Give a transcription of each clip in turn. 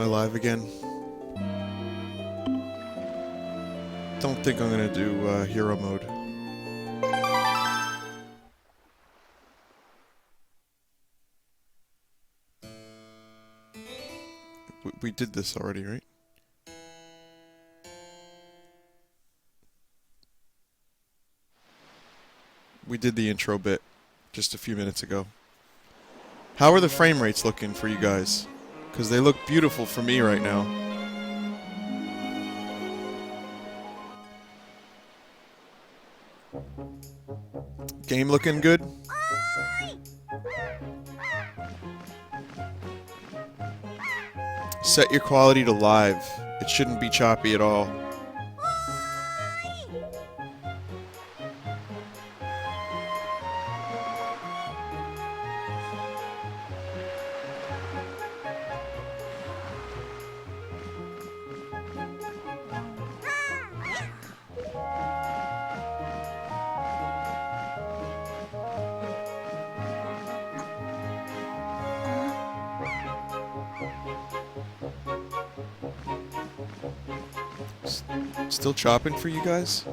Am I live again? Don't think I'm gonna do hero mode. We did this already, right? We did the intro bit just a few minutes ago. How are the frame rates looking for you guys? Because they look beautiful for me right now. Game looking good? Set your quality to live. It shouldn't be choppy at all. Still chopping for you guys?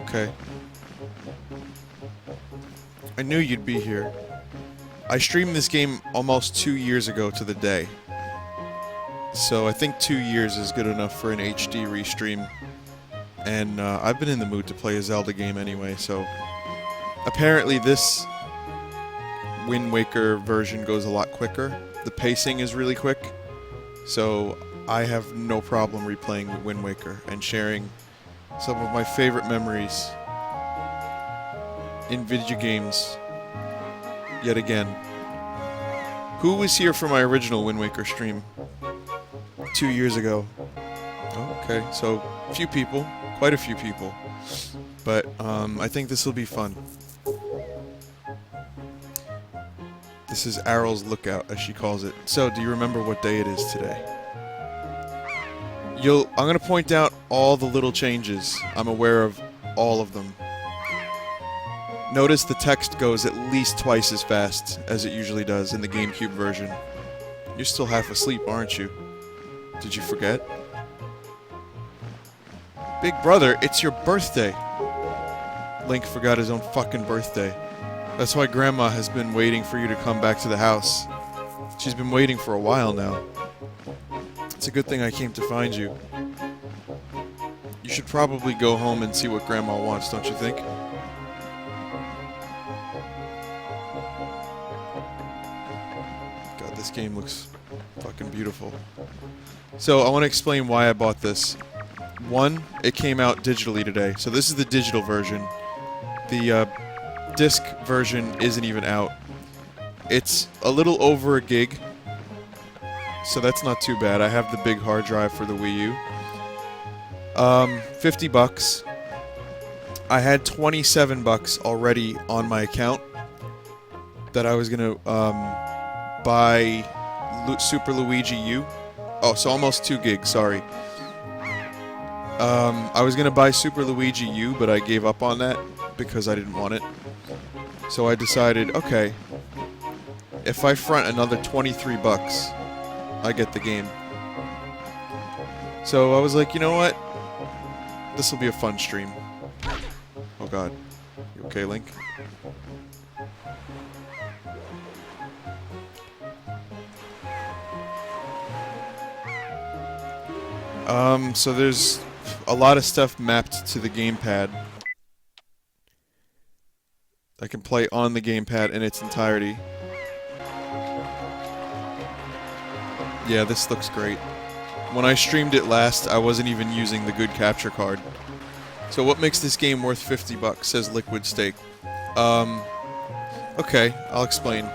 Okay. I knew you'd be here. I streamed this game almost 2 years ago to the day. So I think 2 years is good enough for an HD restream. And I've been in the mood to play a Zelda game anyway, so... Apparently this Wind Waker version goes a lot quicker. The pacing is really quick. So I have no problem replaying Wind Waker and sharing some of my favorite memories in video games yet again. Who was here for my original Wind Waker stream 2 years ago? Oh, okay, so a few people, quite a few people, but I think this will be fun. This is Aryl's Lookout, as she calls it. So, do you remember what day it is today? I'm gonna point out all the little changes. I'm aware of all of them. Notice the text goes at least twice as fast as it usually does in the GameCube version. You're still half asleep, aren't you? Did you forget? Big brother, it's your birthday! Link forgot his own fucking birthday. That's why Grandma has been waiting for you to come back to the house. She's been waiting for a while now. It's a good thing I came to find you. You should probably go home and see what Grandma wants, don't you think? God, this game looks fucking beautiful. So, I want to explain why I bought this. One, it came out digitally today. So this is the digital version. The disc version isn't even out. It's a little over a gig, so that's not too bad. I have the big hard drive for the Wii U. 50 bucks. I had 27 bucks already on my account that I was gonna buy Super Luigi U. Oh, so almost 2 gigs, sorry. I was gonna buy Super Luigi U, but I gave up on that because I didn't want it. So I decided, okay, if I front another 23 bucks, I get the game. So I was like, you know what? This will be a fun stream. Oh god. You okay, Link? So there's a lot of stuff mapped to the gamepad. I can play on the gamepad in its entirety. Yeah, this looks great. When I streamed it last, I wasn't even using the good capture card. So what makes this game worth 50 bucks, says Liquid Steak. Okay, I'll explain.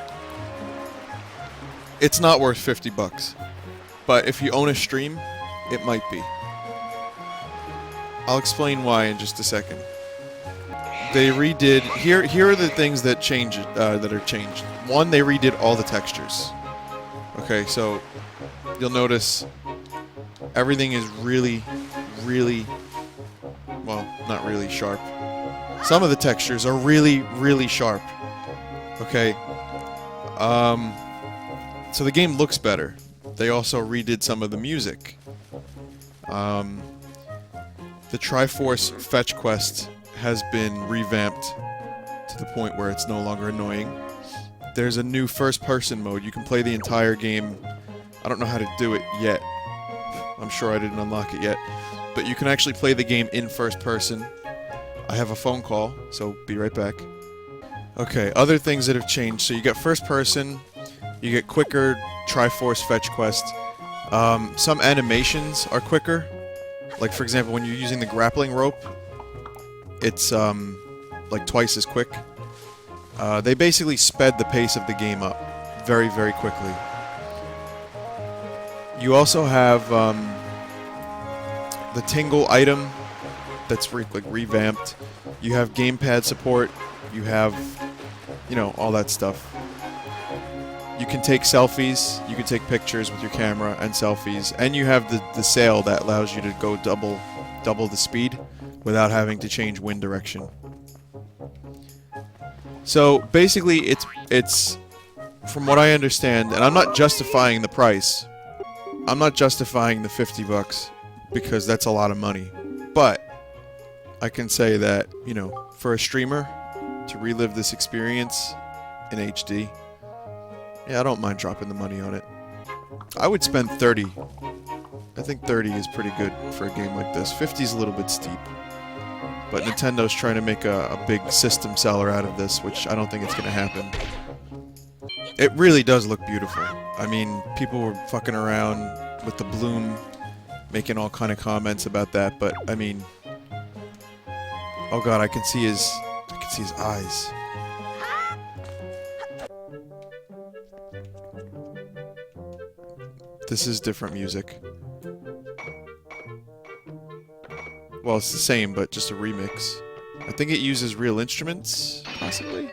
It's not worth 50 bucks. But if you own a stream, it might be. I'll explain why in just a second. They redid... Here are the things that change that are changed. One, they redid all the textures. Okay, so you'll notice everything is really, really... Well, not really sharp. Some of the textures are really, really sharp. Okay. So the game looks better. They also redid some of the music. The Triforce fetch quest has been revamped to the point where it's no longer annoying. There's a new first-person mode. You can play the entire game. I don't know how to do it yet. I'm sure I didn't unlock it yet. But you can actually play the game in first person. I have a phone call, so be right back. Okay, other things that have changed. So you get first person, you get quicker Triforce fetch quest. Some animations are quicker. Like, for example, when you're using the grappling rope, it's like twice as quick. They basically sped the pace of the game up very, very quickly. You also have the Tingle item that's revamped. You have gamepad support. You have, you know, all that stuff. You can take selfies. You can take pictures with your camera and selfies. And you have the sail that allows you to go double the speed without having to change wind direction. So basically, it's from what I understand, and I'm not justifying the price. I'm not justifying the $50 because that's a lot of money. But I can say that, you know, for a streamer to relive this experience in HD, yeah, I don't mind dropping the money on it. I would spend 30. I think 30 is pretty good for a game like this. 50 is a little bit steep. But Nintendo's trying to make a big system seller out of this, which I don't think it's going to happen. It really does look beautiful. I mean, people were fucking around with the bloom, making all kind of comments about that, but I mean, oh god, I can see his eyes. This is different music. Well, it's the same, but just a remix. I think it uses real instruments, possibly?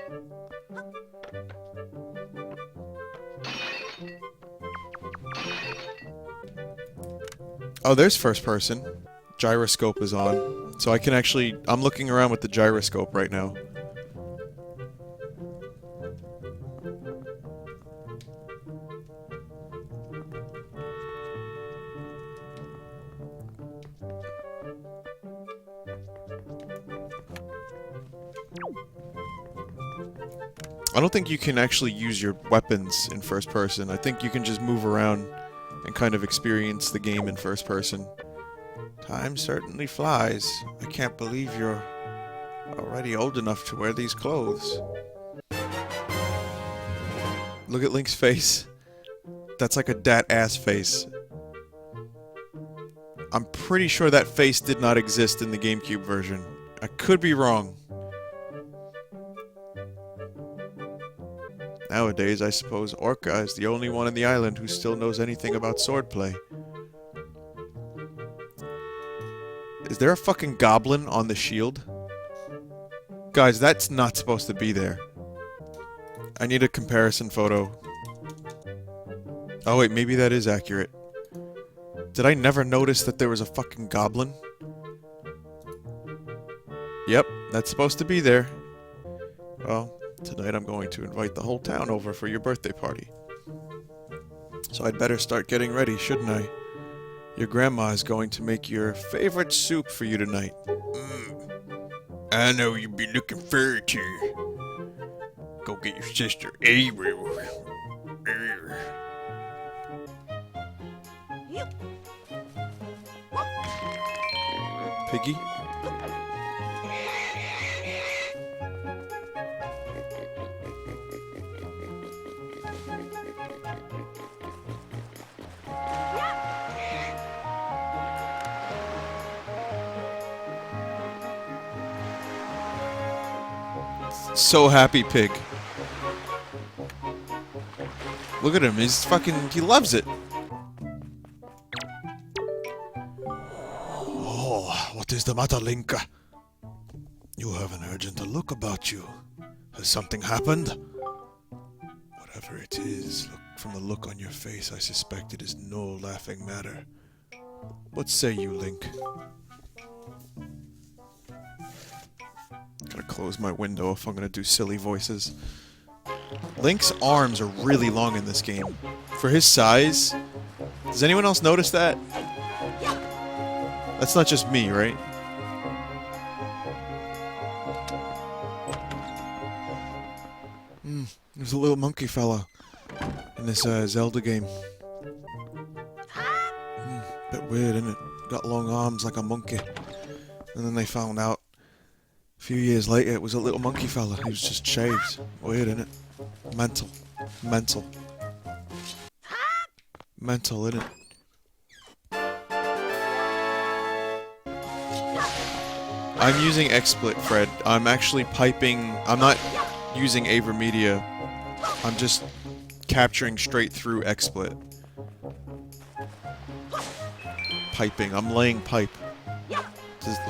Oh, there's first person. Gyroscope is on. So I can actually... I'm looking around with the gyroscope right now. I don't think you can actually use your weapons in first person. I think you can just move around and kind of experience the game in first person. Time certainly flies. I can't believe you're already old enough to wear these clothes. Look at Link's face. That's like a dat-ass face. I'm pretty sure that face did not exist in the GameCube version. I could be wrong. Nowadays, I suppose Orca is the only one on the island who still knows anything about swordplay. Is there a fucking goblin on the shield? Guys, that's not supposed to be there. I need a comparison photo. Oh wait, maybe that is accurate. Did I never notice that there was a fucking goblin? Yep, that's supposed to be there. Well, tonight I'm going to invite the whole town over for your birthday party. So I'd better start getting ready, shouldn't I? Your grandma is going to make your favorite soup for you tonight. I know you'll be looking forward to. Go get your sister, Ariel. Piggy? So happy, Pig. Look at him, he loves it. Oh, what is the matter, Link? You have an urgent look about you. Has something happened? Whatever it is, from the look on your face, I suspect it is no laughing matter. What say you, Link? Can gotta close my window if I'm gonna do silly voices. Link's arms are really long in this game. For his size... Does anyone else notice that? That's not just me, right? There's a little monkey fella in this Zelda game. Bit weird, isn't it? Got long arms like a monkey. And then they found out a few years later it was a little monkey fella. He was just shaved. Weird, isn't it? Mental. Mental. Mental, isn't it? I'm using XSplit, Fred. I'm actually piping... I'm not using AverMedia. I'm just capturing straight through XSplit. Piping. I'm laying pipe.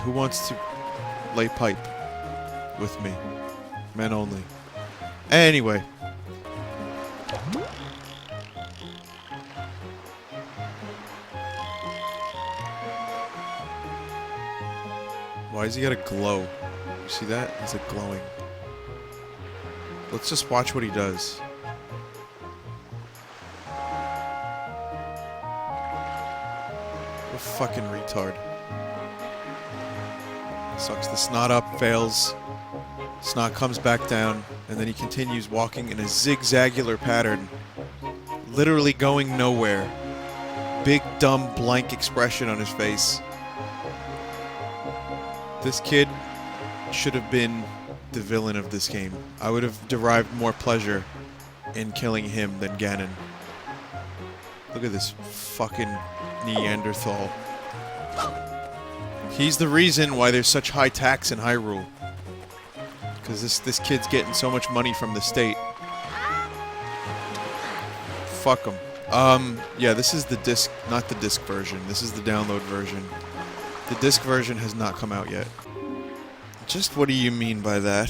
Who wants to lay pipe with me? Men only. Anyway. Why is he got a glow? You see that? He's like glowing. Let's just watch what he does. What a fucking retard. Sucks the snot up, fails. Snot comes back down, and then he continues walking in a zigzagular pattern. Literally going nowhere. Big, dumb, blank expression on his face. This kid should have been the villain of this game. I would have derived more pleasure in killing him than Ganon. Look at this fucking Neanderthal. He's the reason why there's such high tax in Hyrule. Because this kid's getting so much money from the state. Fuck him. Yeah, this is the disc, not the disc version. This is the download version. The disc version has not come out yet. Just what do you mean by that?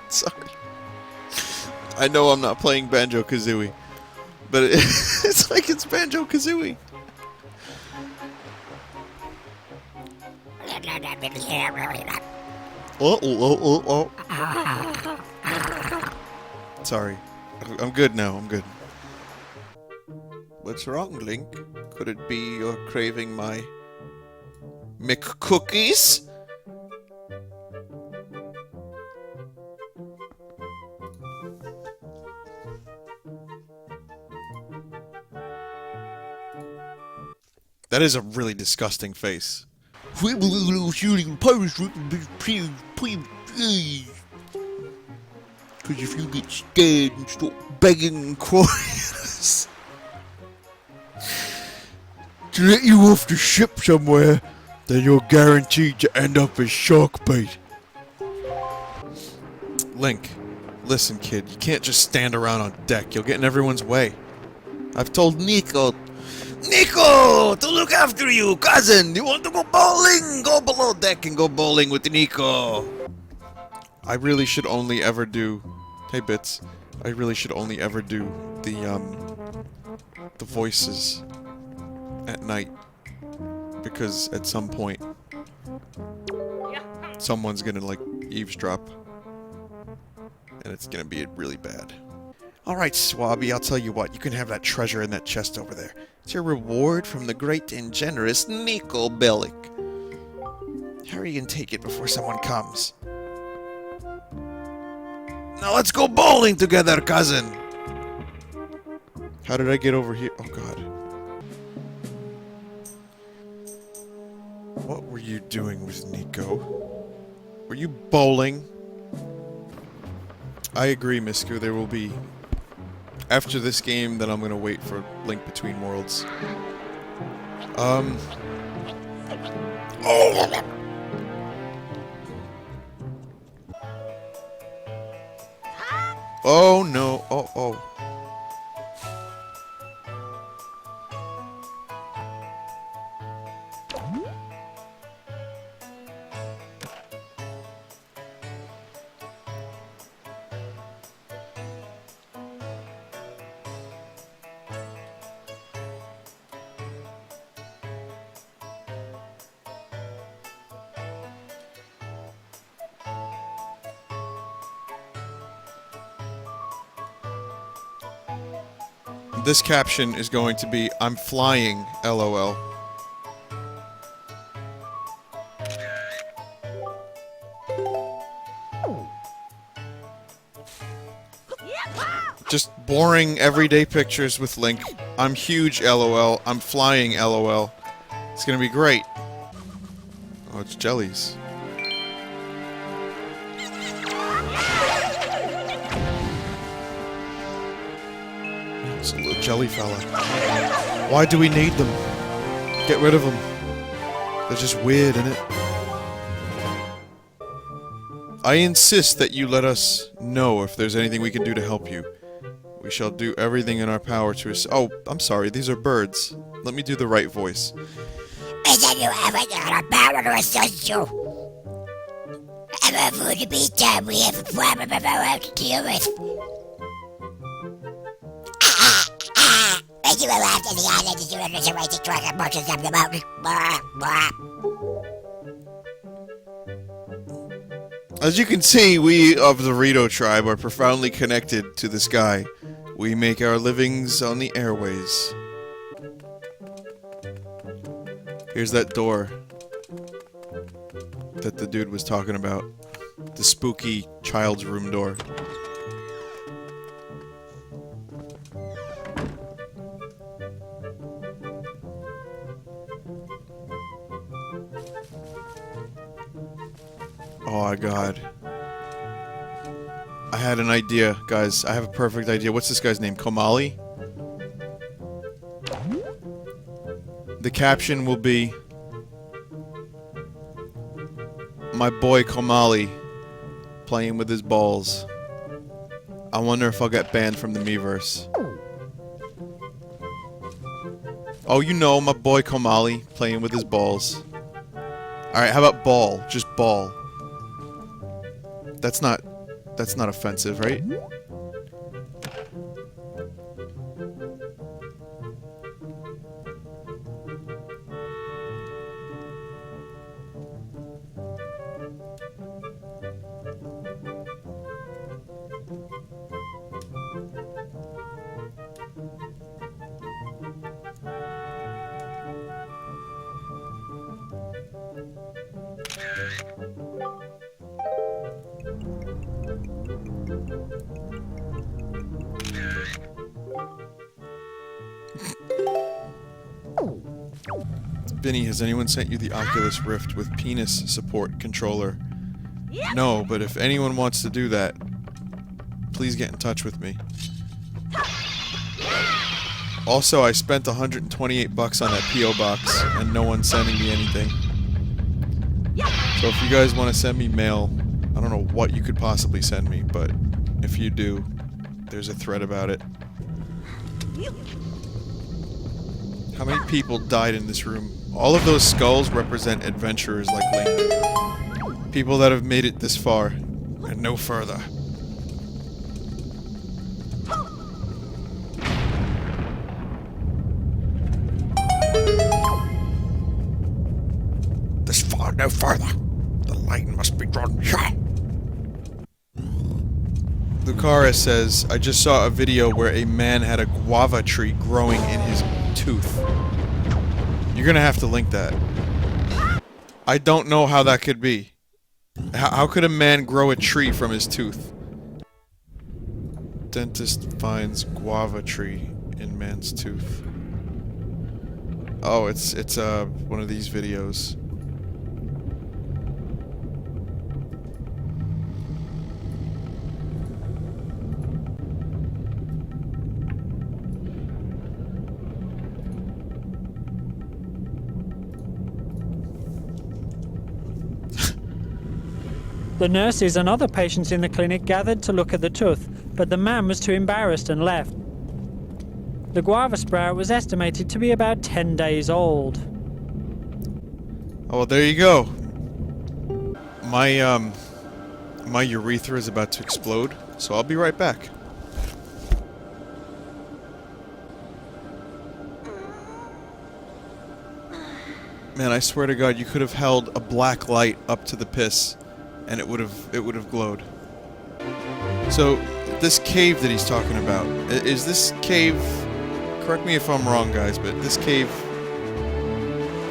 Sorry. I know I'm not playing Banjo-Kazooie, but it's like it's Banjo-Kazooie. Sorry. I'm good now, I'm good. What's wrong, Link? Could it be you're craving my McCookies? That is a really disgusting face. Shooting pirates please. Because if you get scared and start begging and crying us to let you off the ship somewhere, then you're guaranteed to end up as shark bait. Link, listen kid, you can't just stand around on deck. You'll get in everyone's way. I've told Nico to look after you, cousin! You want to go bowling? Go below deck and go bowling with Nico! I really should only ever do... Hey, Bits. I really should only ever do the voices at night. Because at some point, someone's gonna, like, eavesdrop. And it's gonna be really bad. Alright, Swabby, I'll tell you what. You can have that treasure in that chest over there. It's your reward from the great and generous Nico Bellic. Hurry and take it before someone comes. Now let's go bowling together, cousin! How did I get over here? Oh, God. What were you doing with Nico? Were you bowling? I agree, Misku. There will be... After this game, then I'm gonna wait for Link Between Worlds. Oh! Oh no! Oh. This caption is going to be, I'm flying, LOL. Just boring, everyday pictures with Link. I'm huge, LOL. I'm flying, LOL. It's gonna be great. Oh, it's jellies. It's a little jelly fella. Why do we need them? Get rid of them. They're just weird, innit? I insist that you let us know if there's anything we can do to help you. We shall do everything in our power to Oh, I'm sorry, these are birds. Let me do the right voice. We shall do everything in our power to assist you. Ever for the meantime, we have a problem of our own to deal with. As you arrived at the island, as you enter the way to track portions of the mountain. As you can see, we of the Rito tribe are profoundly connected to the sky. We make our livings on the airways. Here's that door that the dude was talking about. The spooky child's room door. Oh my god. I had an idea, guys. I have a perfect idea. What's this guy's name? Komali? The caption will be... My boy Komali playing with his balls. I wonder if I'll get banned from the Miiverse. Oh, you know, my boy Komali playing with his balls. Alright, how about ball? Just ball. That's not offensive, right? Vinny, has anyone sent you the Oculus Rift with penis support controller? No, but if anyone wants to do that, please get in touch with me. Also, I spent 128 bucks on that P.O. box, and no one's sending me anything. So if you guys want to send me mail, I don't know what you could possibly send me, but if you do, there's a thread about it. How many people died in this room? All of those skulls represent adventurers like Link. People that have made it this far, and no further. This far, no further. The line must be drawn short. Lucara says, I just saw a video where a man had a guava tree growing in his tooth. You're gonna have to link that. I don't know how that could be. How could a man grow a tree from his tooth? Dentist finds guava tree in man's tooth. Oh, it's one of these videos. The nurses and other patients in the clinic gathered to look at the tooth, but the man was too embarrassed and left. The guava sprout was estimated to be about 10 days old. Oh, well, there you go. My urethra is about to explode, so I'll be right back. Man, I swear to God, you could have held a black light up to the piss, and it would have glowed. So, this cave that he's talking about, is this cave Correct me if I'm wrong, guys, but this cave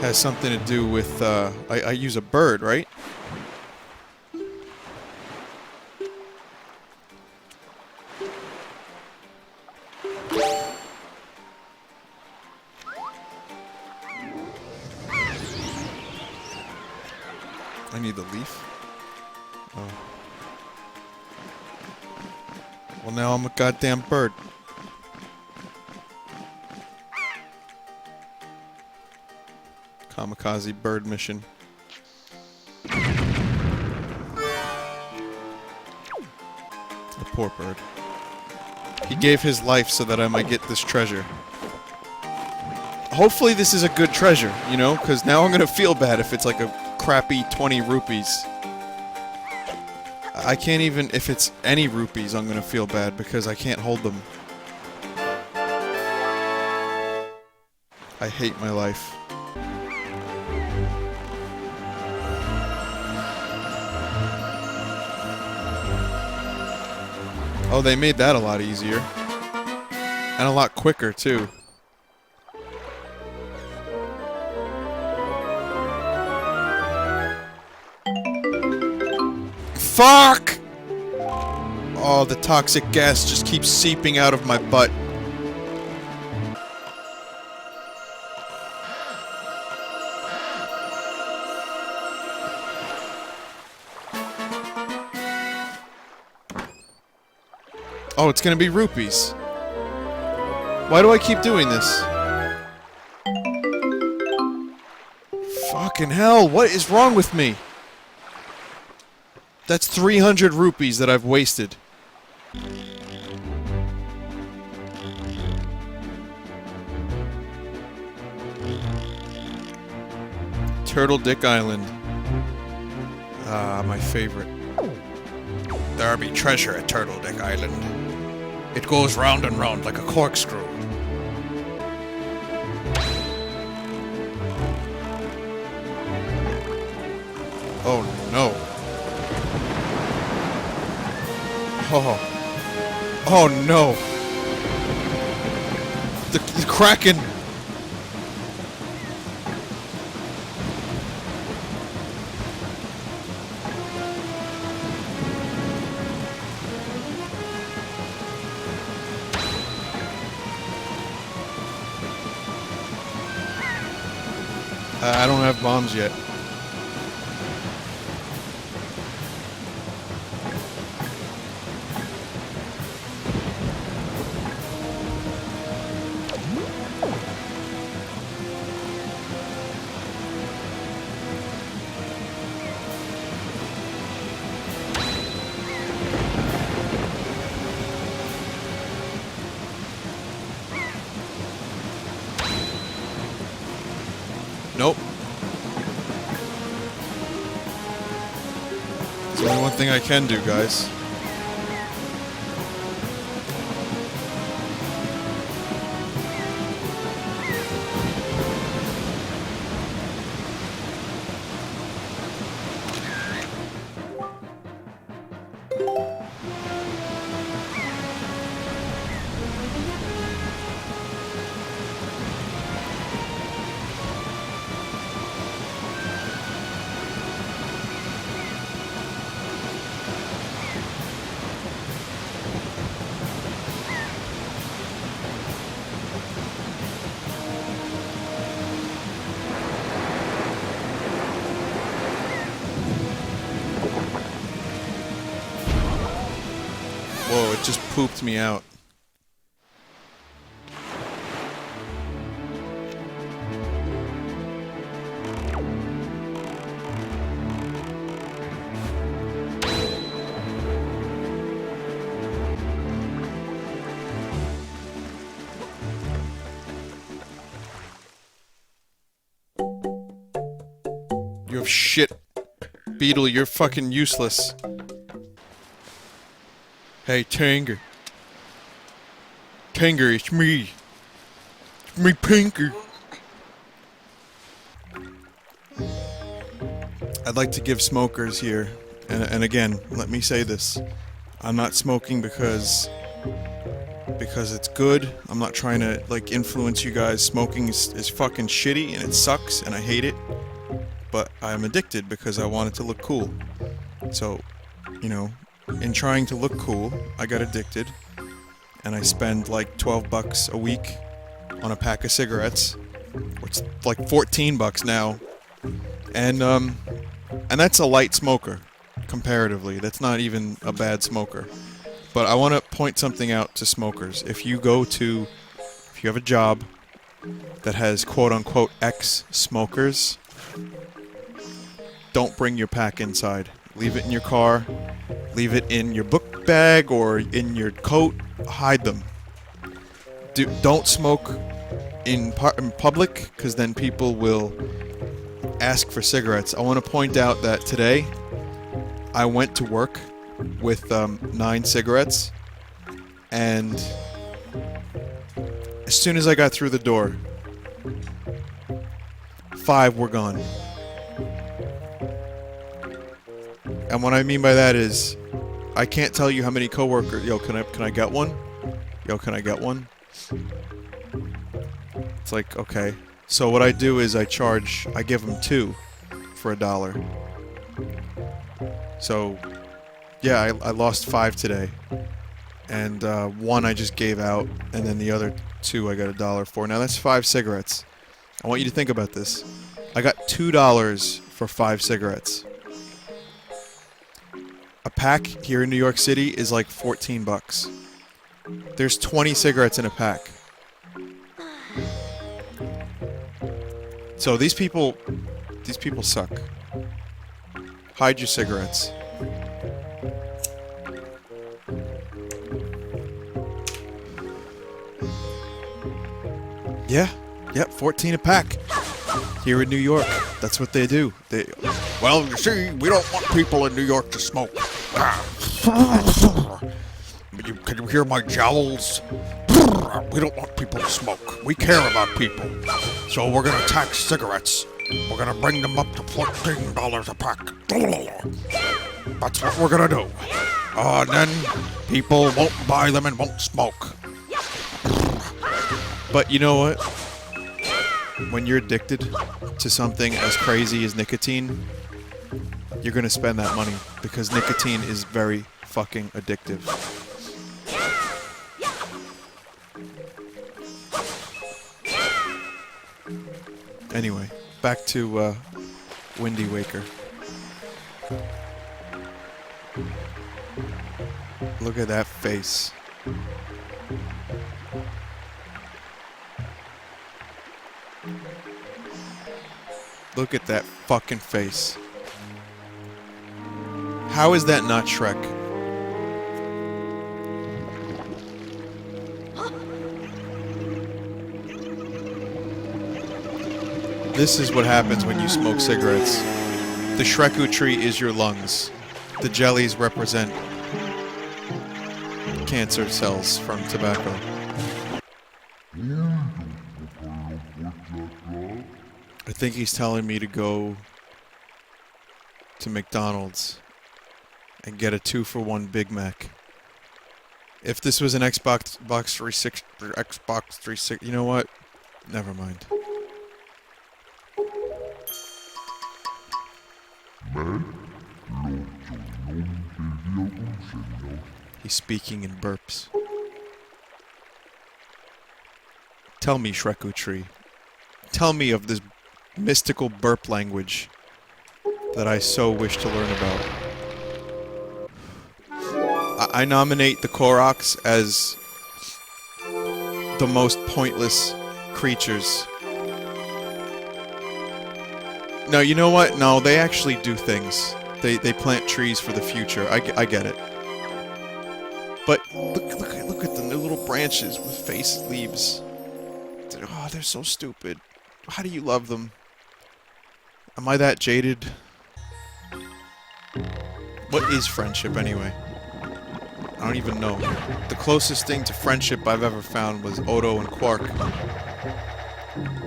has something to do with, I use a bird, right? I need the leaf. Oh. Well, now I'm a goddamn bird. Kamikaze bird mission. The poor bird. He gave his life so that I might get this treasure. Hopefully this is a good treasure, you know? Because now I'm gonna feel bad if it's like a crappy 20 rupees. I can't even... If it's any rupees, I'm gonna feel bad because I can't hold them. I hate my life. Oh, they made that a lot easier. And a lot quicker, too. Fuck! Oh, the toxic gas just keeps seeping out of my butt. Oh, it's gonna be rupees. Why do I keep doing this? Fucking hell, what is wrong with me? That's 300 rupees that I've wasted. Turtle Dick Island. Ah, my favorite. There be treasure at Turtle Dick Island. It goes round and round like a corkscrew. Oh no. Oh. Oh no. The Kraken. I don't have bombs yet. Nope. There's only one thing I can do, guys. Whoa, it just pooped me out. You have shit. Beetle, you're fucking useless. Hey, Tanger. Tanger, it's me. It's me, Pinker. I'd like to give smokers here, and again, let me say this. I'm not smoking because because it's good. I'm not trying to, like, influence you guys. Smoking is fucking shitty, and it sucks, and I hate it. But I'm addicted because I want it to look cool. So, you know, in trying to look cool, I got addicted. And I spend, like, $12 a week on a pack of cigarettes. It's like 14 bucks now. And that's a light smoker, comparatively. That's not even a bad smoker. But I want to point something out to smokers. If you have a job that has quote-unquote ex-smokers, don't bring your pack inside. Leave it in your car, leave it in your book bag or in your coat, hide them. Don't smoke in public, because then people will ask for cigarettes. I want to point out that today I went to work with 9 cigarettes, and as soon as I got through the door, 5 were gone. And what I mean by that is, I can't tell you how many coworkers. Yo, can I get one? Yo, can I get one? It's like, okay. So what I do is I give them 2 for $1. So, yeah, I lost 5 today. And 1 I just gave out, and then the other 2 I got $1 for. Now that's 5 cigarettes. I want you to think about this. I got $2 for 5 cigarettes. A pack here in New York City is like 14 bucks. There's 20 cigarettes in a pack. So these people suck. Hide your cigarettes. Yeah, yep, 14 a pack. Here in New York, that's what they do. Well, you see, we don't want people in New York to smoke. Can you hear my jowls? We don't want people to smoke. We care about people. So we're gonna tax cigarettes. We're gonna bring them up to $14 a pack. That's what we're gonna do. And then people won't buy them and won't smoke. But you know what? When you're addicted to something as crazy as nicotine, you're gonna spend that money because nicotine is very fucking addictive. Anyway, back to Windy Waker. Look at that face. Look at that fucking face. How is that not Shrek? This is what happens when you smoke cigarettes. The Shreku tree is your lungs. The jellies represent cancer cells from tobacco. I think he's telling me to go to McDonald's and get a 2-for-1 Big Mac. If this was an Xbox 360 or Xbox 360, you know what? Never mind. He's speaking in burps. Tell me, Shreku Tree. Tell me of this mystical burp language that I so wish to learn about. I nominate the Koroks as the most pointless creatures. No, you know what? No, they actually do things. They plant trees for the future. I get it. But look at the new little branches with face leaves. Oh, they're so stupid. How do you love them? Am I that jaded? What is friendship anyway? I don't even know. The closest thing to friendship I've ever found was Odo and Quark.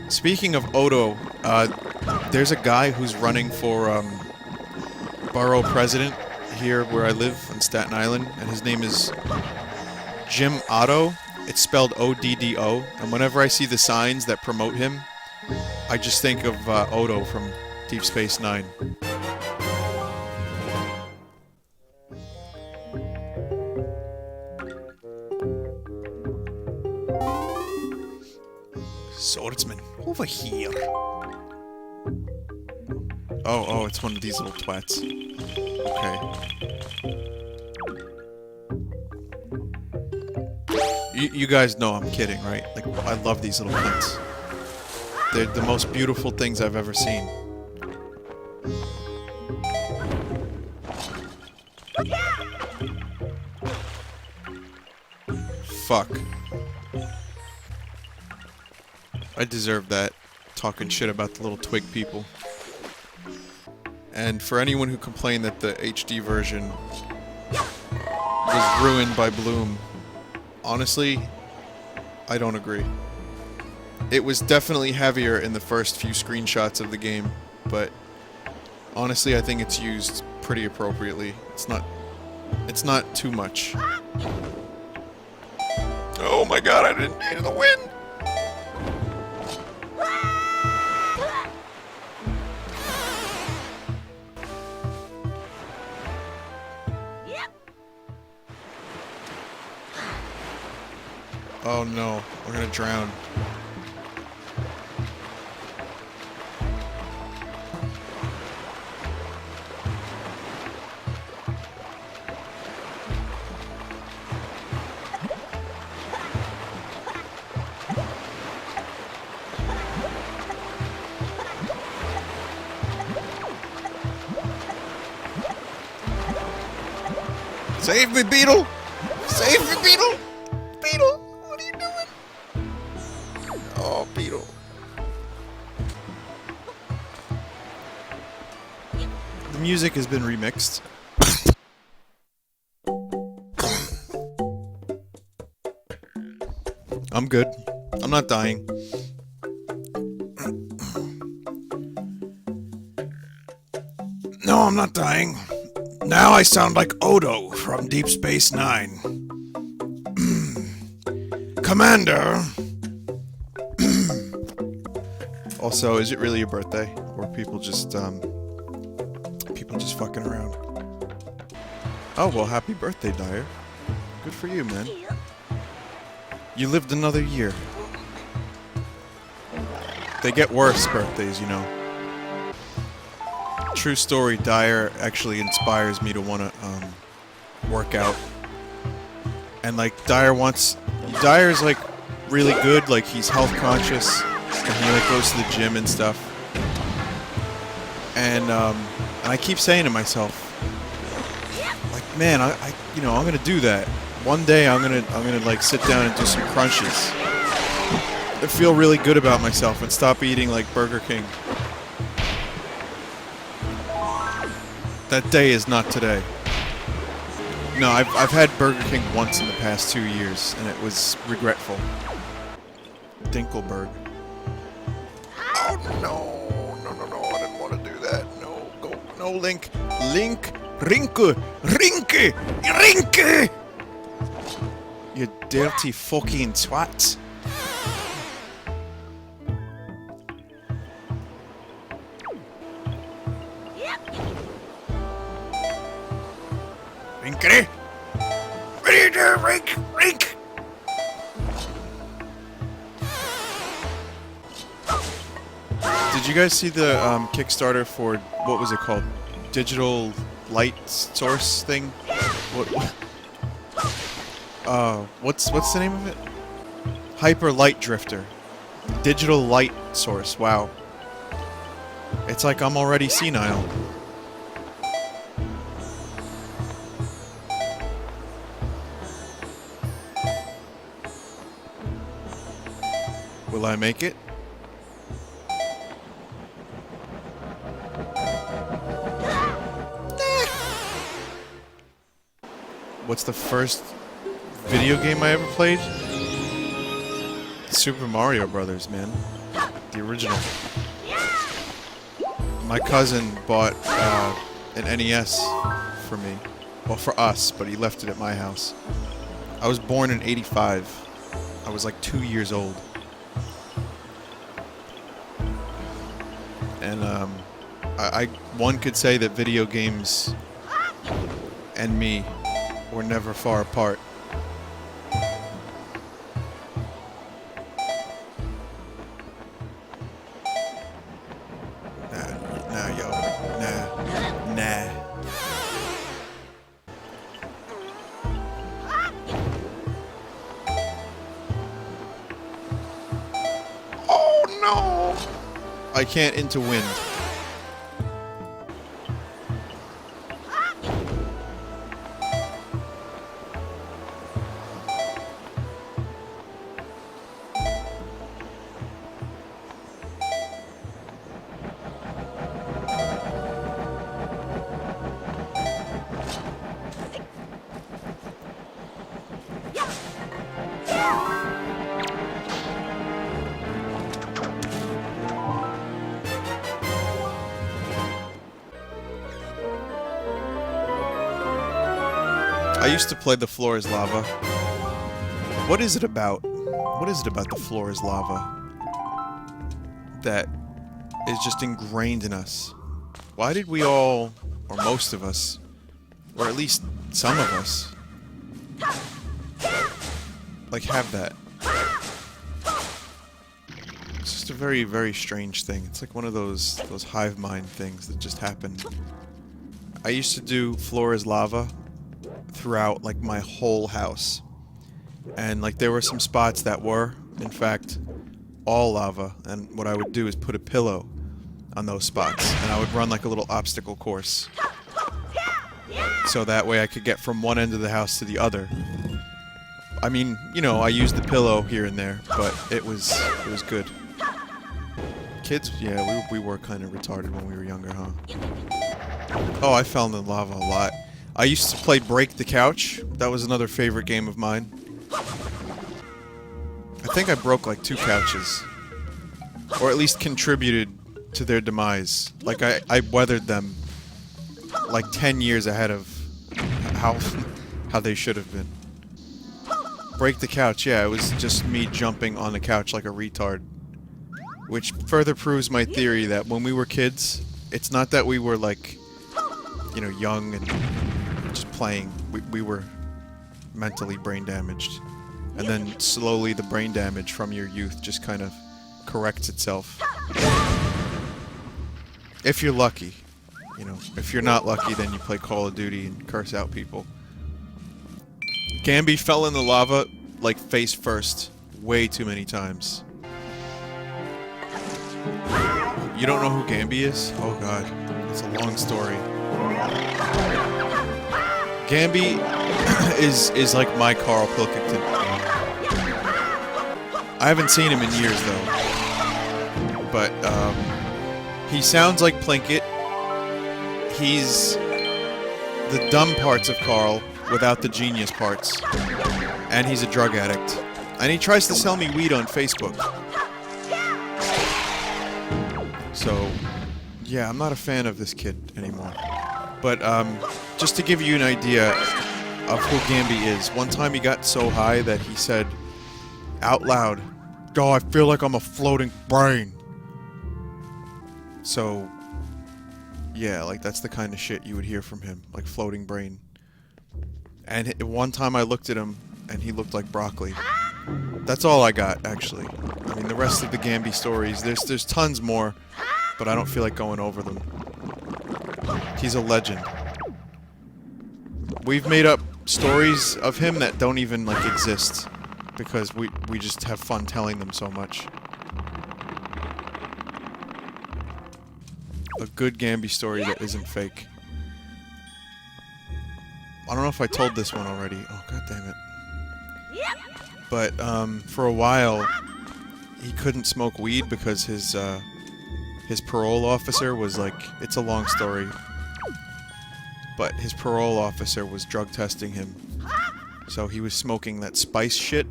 Speaking of Odo, there's a guy who's running for borough president here where I live in Staten Island, and his name is Jim Otto. It's spelled O-D-D-O, and whenever I see the signs that promote him, I just think of Odo from Deep Space Nine. Swordsman, over here. Oh, it's one of these little twats. Okay. You guys know I'm kidding, right? Like, I love these little things. They're the most beautiful things I've ever seen. Fuck. I deserve that. Talking shit about the little twig people. And for anyone who complained that the HD version was ruined by Bloom, honestly, I don't agree. It was definitely heavier in the first few screenshots of the game, but honestly, I think it's used pretty appropriately. It's not too much. Oh my god, I didn't need the wind! Oh no, we're gonna drown. Save me, Beetle! Save me, Beetle! Beetle! What are you doing? Oh, Beetle. The music has been remixed. I'm good. I'm not dying. No, I'm not dying. Now I sound like Odo from Deep Space Nine. Commander! Also, is it really your birthday? Or people just fucking around? Oh, well, happy birthday, Dyer. Good for you, man. You lived another year. They get worse birthdays, you know. True story, Dyer actually inspires me to want to work out. And like Dyer's like really good, like he's health conscious and he like goes to the gym and stuff. And I keep saying to myself, like, man, I you know, I'm gonna do that. One day I'm gonna like sit down and do some crunches. I feel really good about myself and stop eating like Burger King. That day is not today. No, I've had Burger King once in the past 2 years, and it was regretful. Dinkelberg. Oh no, I didn't want to do that. No, go, no, Link, Rinke, you dirty fucking twat. Rinke! What are you doing, Rink? Did you guys see the Kickstarter for, what was it called? Digital light source thing? What's the name of it? Hyper Light Drifter. Digital light source, wow. It's like I'm already senile. Will I make it? What's the first video game I ever played? Super Mario Brothers, man. The original. My cousin bought an NES for me. Well, for us, but he left it at my house. I was born in '85. I was like 2 years old. And one could say that video games and me were never far apart. Nah, yo. Nah. Oh no! I can't into wind. I used to play The Floor is Lava. What is it about? What is it about The Floor is Lava that is just ingrained in us? Why did we all, or most of us, or at least some of us, like have that? It's just a very, very strange thing. It's like one of those hive mind things that just happen. I used to do Floor is Lava throughout like my whole house, and like there were some spots that were in fact all lava, and what I would do is put a pillow on those spots and I would run like a little obstacle course so that way I could get from one end of the house to the other. I mean, you know, I used the pillow here and there, but it was good. Kids, yeah, we were kind of retarded when we were younger, huh? Oh, I fell in the lava a lot. I used to play Break the Couch. That was another favorite game of mine. I think I broke like 2 couches. Or at least contributed to their demise. Like I weathered them like 10 years ahead of how they should have been. Break the Couch, yeah, it was just me jumping on the couch like a retard. Which further proves my theory that when we were kids, it's not that we were like, you know, young and just playing. We were mentally brain damaged. And then slowly the brain damage from your youth just kind of corrects itself. If you're lucky. You know, if you're not lucky, then you play Call of Duty and curse out people. Gamby fell in the lava, like, face first. Way too many times. You don't know who Gamby is? Oh god. It's a long story. Gamby is like my Carl Pilkington. I haven't seen him in years though. But he sounds like Plinkett. He's the dumb parts of Carl without the genius parts. And he's a drug addict. And he tries to sell me weed on Facebook. So, yeah, I'm not a fan of this kid anymore. But, just to give you an idea of who Gamby is, one time he got so high that he said out loud, "Oh, I feel like I'm a floating brain." So, yeah, like that's the kind of shit you would hear from him, like floating brain. And one time I looked at him, and he looked like broccoli. That's all I got, actually. I mean, the rest of the Gamby stories, there's tons more, but I don't feel like going over them. He's a legend. We've made up stories of him that don't even, like, exist, because we just have fun telling them so much. A good Gamby story that isn't fake. I don't know if I told this one already. Oh, god damn it. But, for a while, he couldn't smoke weed because his parole officer was like, it's a long story, but his parole officer was drug testing him. So he was smoking that spice shit.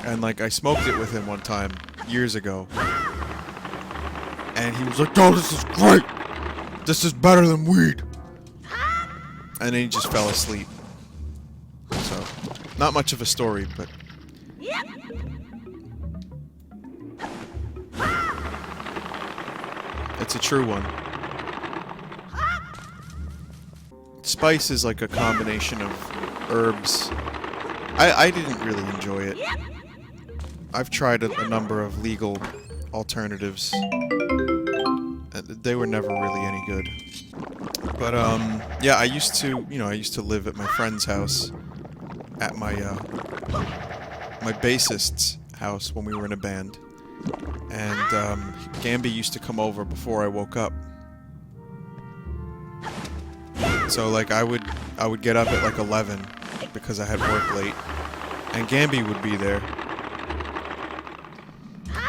And, like, I smoked it with him one time, years ago. And he was like, "Oh, this is great! This is better than weed!" And then he just fell asleep. So, not much of a story, but It's a true one. Spice is like a combination of herbs. I didn't really enjoy it. I've tried a number of legal alternatives. They were never really any good. But, yeah, I used to live at my friend's house. At my bassist's house when we were in a band. And, Gamby used to come over before I woke up. So, like, I would get up at, like, 11 because I had work late. And Gamby would be there.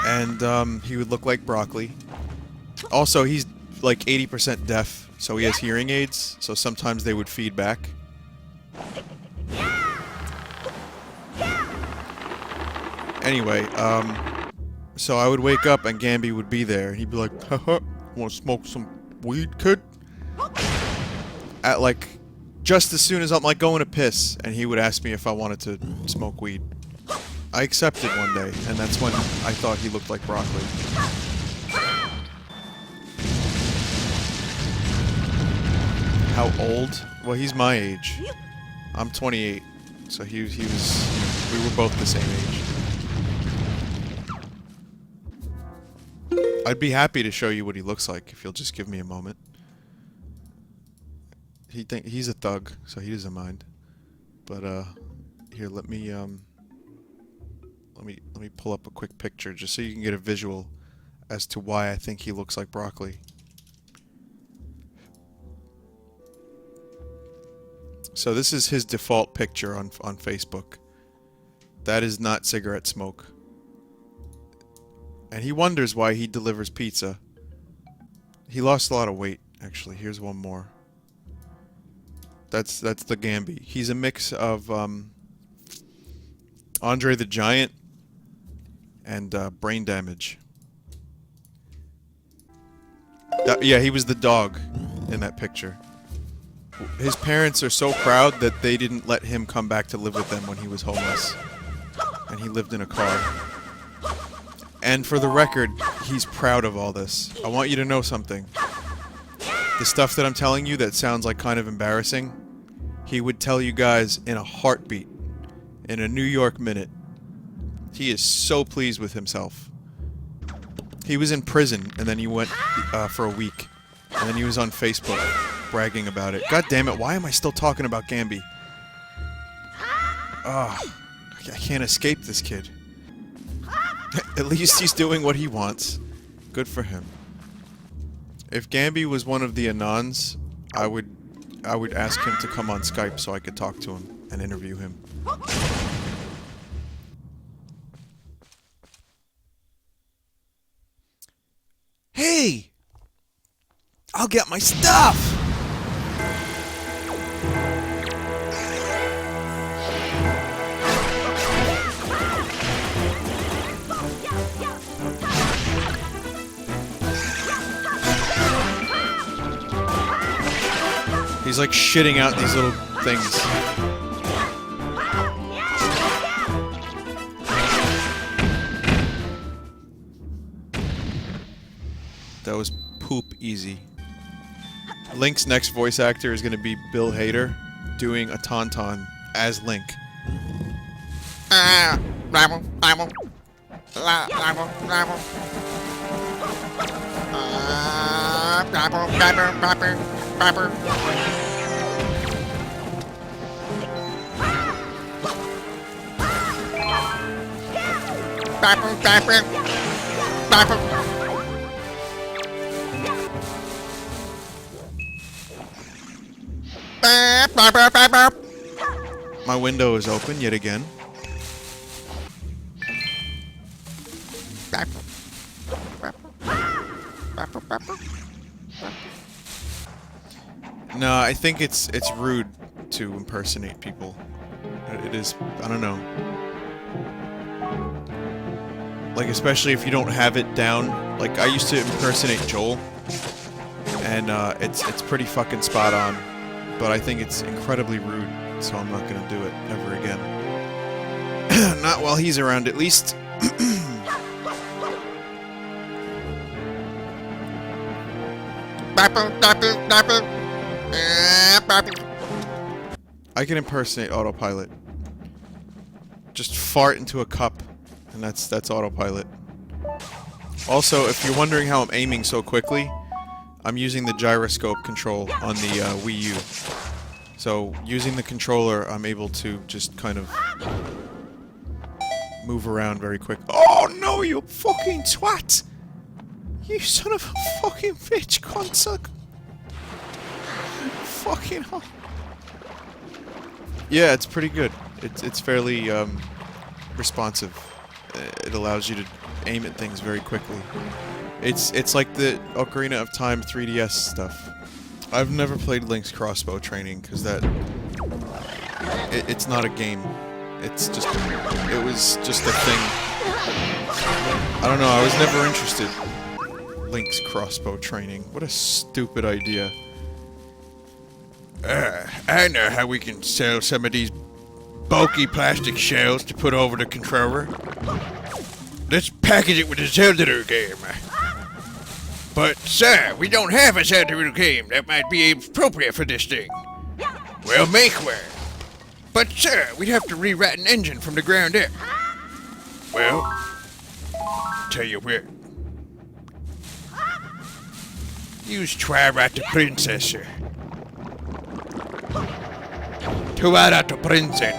And, he would look like broccoli. Also, he's, like, 80% deaf, so he has hearing aids, so sometimes they would feed back. Anyway, so I would wake up and Gamby would be there. He'd be like, haha, wanna smoke some weed, kid? At, like, just as soon as I'm, like, going to piss, and he would ask me if I wanted to smoke weed. I accepted one day, and that's when I thought he looked like broccoli. How old? Well, he's my age. I'm 28, so he was, we were both the same age. I'd be happy to show you what he looks like if you'll just give me a moment. He's a thug, so he doesn't mind. But here, let me pull up a quick picture just so you can get a visual as to why I think he looks like broccoli. So this is his default picture on Facebook. That is not cigarette smoke. And he wonders why he delivers pizza. He lost a lot of weight, actually. Here's one more. That's the Gamby. He's a mix of Andre the Giant and Brain Damage. Yeah, he was the dog in that picture. His parents are so proud that they didn't let him come back to live with them when he was homeless. And he lived in a car. And for the record, he's proud of all this. I want you to know something. The stuff that I'm telling you that sounds like kind of embarrassing, he would tell you guys in a heartbeat, in a New York minute. He is so pleased with himself. He was in prison, and then he went for a week. And then he was on Facebook, bragging about it. God damn it, why am I still talking about Gamby? Ugh, I can't escape this kid. At least he's doing what he wants. Good for him. If Gamby was one of the Anons, I would ask him to come on Skype so I could talk to him and interview him. Hey! I'll get my stuff! He's like shitting out these little things. That was poop easy. Link's next voice actor is going to be Bill Hader, doing a Tauntaun as Link. My window is open yet again. No, I think it's rude to impersonate people. It is, I don't know. Like, especially if you don't have it down. Like, I used to impersonate Joel, and it's pretty fucking spot on. But I think it's incredibly rude, so I'm not gonna do it ever again. Not while he's around, at least. I can impersonate autopilot. Just fart into a cup, and that's autopilot. Also, if you're wondering how I'm aiming so quickly, I'm using the gyroscope control on the Wii U. So, using the controller, I'm able to just kind of move around very quick. Oh no, you fucking twat! You son of a fucking bitch, cunt. Fucking hell. Yeah, it's pretty good. It's fairly responsive. It allows you to aim at things very quickly. It's like the Ocarina of Time 3DS stuff. I've never played Link's crossbow training because it's not a game. It was just a thing. I don't know, I was never interested. Link's crossbow training. What a stupid idea. I know how we can sell some of these bulky plastic shells to put over the controller. Let's package it with a Zelda game. But, sir, we don't have a Zelda game that might be appropriate for this thing. Well, make one. But, sir, we'd have to rewrite an engine from the ground up. Well, tell you what. Use try right to princess, sir. To princess.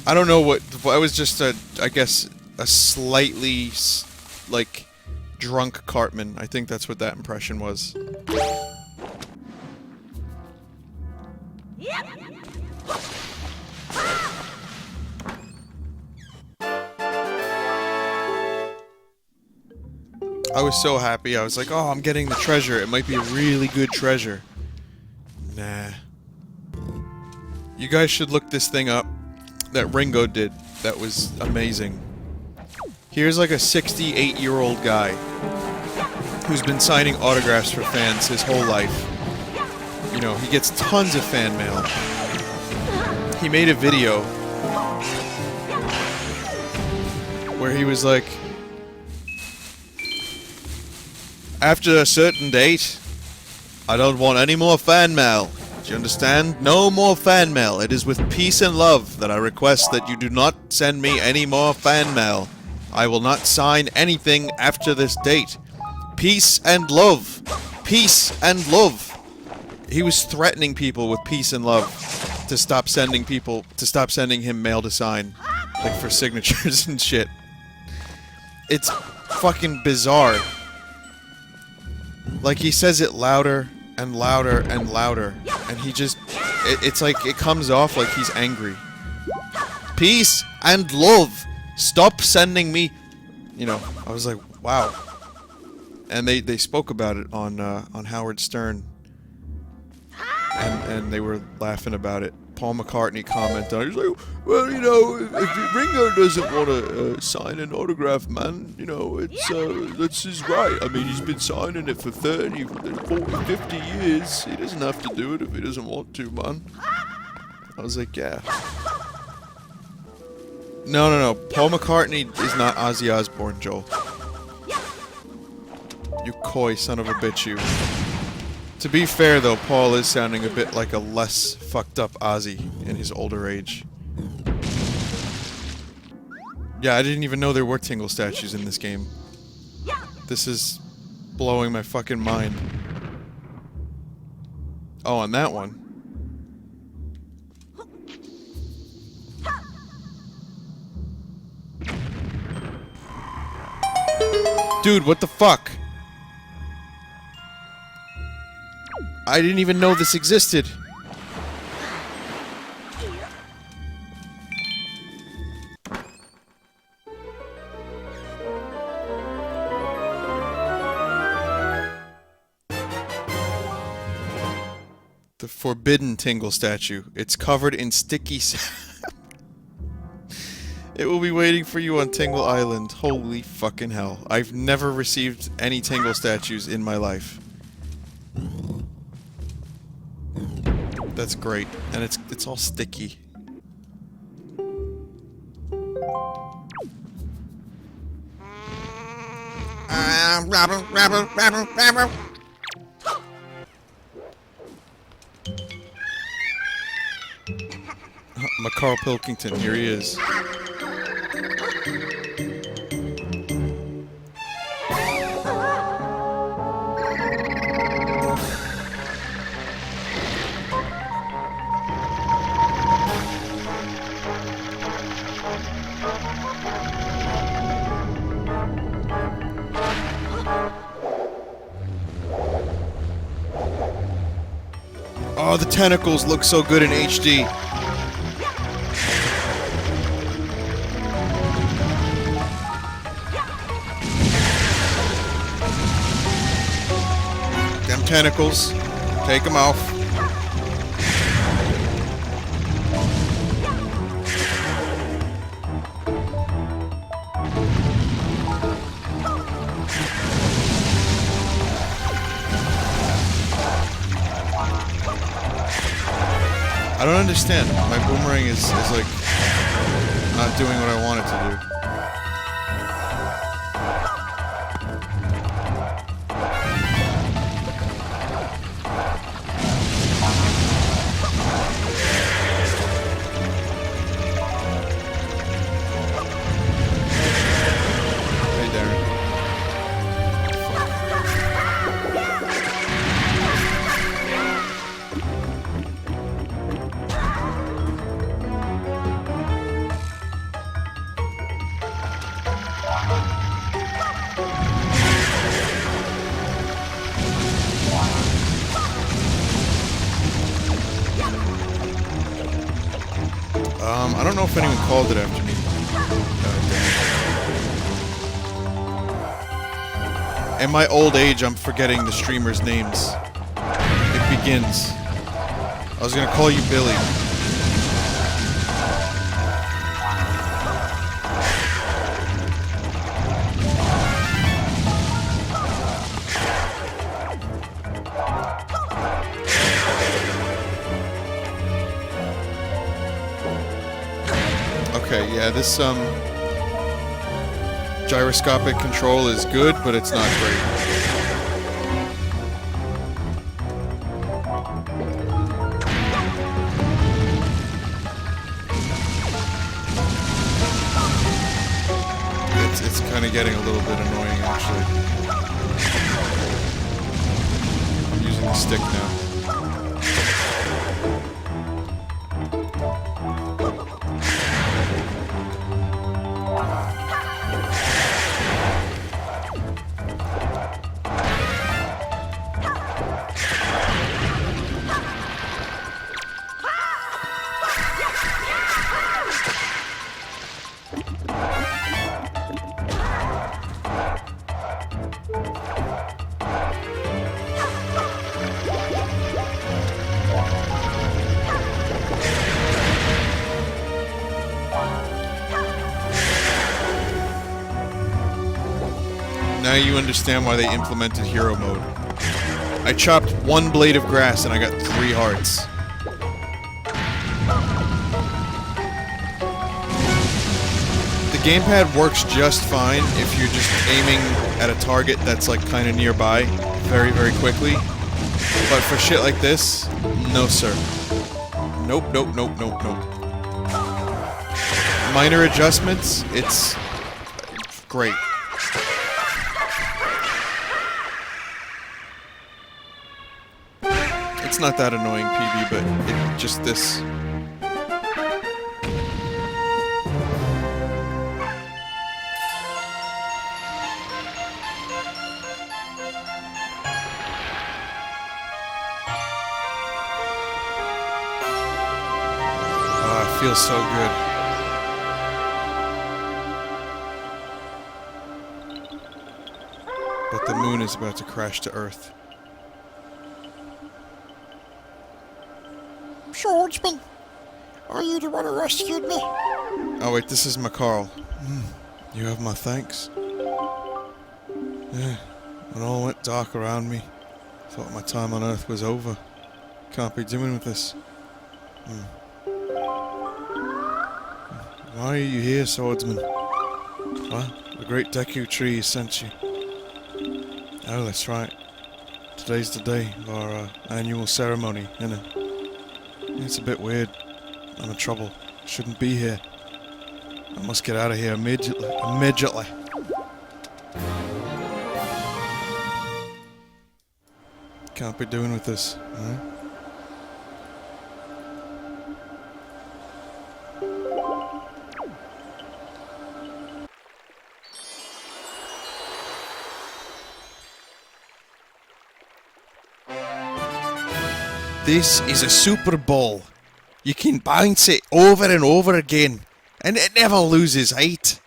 I don't know what. I was just I guess a slightly like drunk Cartman. I think that's what that impression was. Yep. I was so happy. I was like, oh, I'm getting the treasure. It might be a really good treasure. Nah. You guys should look this thing up that Ringo did. That was amazing. Here's like a 68-year-old guy who's been signing autographs for fans his whole life. You know, he gets tons of fan mail. He made a video where he was like, after a certain date, I don't want any more fan mail. Do you understand? No more fan mail. It is with peace and love that I request that you do not send me any more fan mail. I will not sign anything after this date. Peace and love. Peace and love. He was threatening people with peace and love to stop sending him mail to sign. Like for signatures and shit. It's fucking bizarre. Like, he says it louder and louder and louder, and he just... It's like, it comes off like he's angry. Peace and love! Stop sending me... You know, I was like, wow. And they spoke about it on Howard Stern. And they were laughing about it. Paul McCartney commented on it. He's like, well, you know, if Ringo doesn't want to sign an autograph, man, you know, that's his right. I mean, he's been signing it for 30, 40, 50 years. He doesn't have to do it if he doesn't want to, man. I was like, yeah. No. Paul McCartney is not Ozzy Osbourne, Joel. You coy son of a bitch, you. To be fair, though, Paul is sounding a bit like a less fucked up Ozzy in his older age. Yeah, I didn't even know there were Tingle statues in this game. This is blowing my fucking mind. Oh, and that one. Dude, what the fuck? I didn't even know this existed. The forbidden Tingle statue. It's covered in sticky sap. It will be waiting for you on Tingle Island. Holy fucking hell. I've never received any Tingle statues in my life. That's great. And it's all sticky. Robber. Carl Pilkington, here he is. Oh, the tentacles look so good in HD. Them tentacles. Take them off. I don't understand. My boomerang is like not doing what I want it to do. Hey, Darren. I don't know if anyone called it after me. In my old age, I'm forgetting the streamers' names. It begins. I was gonna call you Billy. Okay, yeah, this gyroscopic control is good, but it's not great. It's kind of getting a little bit annoying, actually. I'm using the stick now. Now you understand why they implemented hero mode. I chopped one blade of grass and I got 3 hearts. The gamepad works just fine if you're just aiming at a target that's like kind of nearby very, very quickly. But for shit like this, no sir. Nope, nope, nope, nope, nope. Minor adjustments, it's great. It's not that annoying, PB, but it just this. Oh, it feels so good. But the moon is about to crash to Earth. Swordsman, are you the one who rescued me? Oh wait, this is my Carl. You have my thanks. Yeah, when all went dark around me, thought my time on Earth was over. Can't be doing with this. Why are you here, swordsman? What? The great Deku tree sent you. Oh, that's right. Today's the day of our annual ceremony, isn't it? It's a bit weird. I'm in trouble. Shouldn't be here. I must get out of here immediately. Immediately. Can't be doing with this, huh? This is a Super Bowl. You can bounce it over and over again, and it never loses height.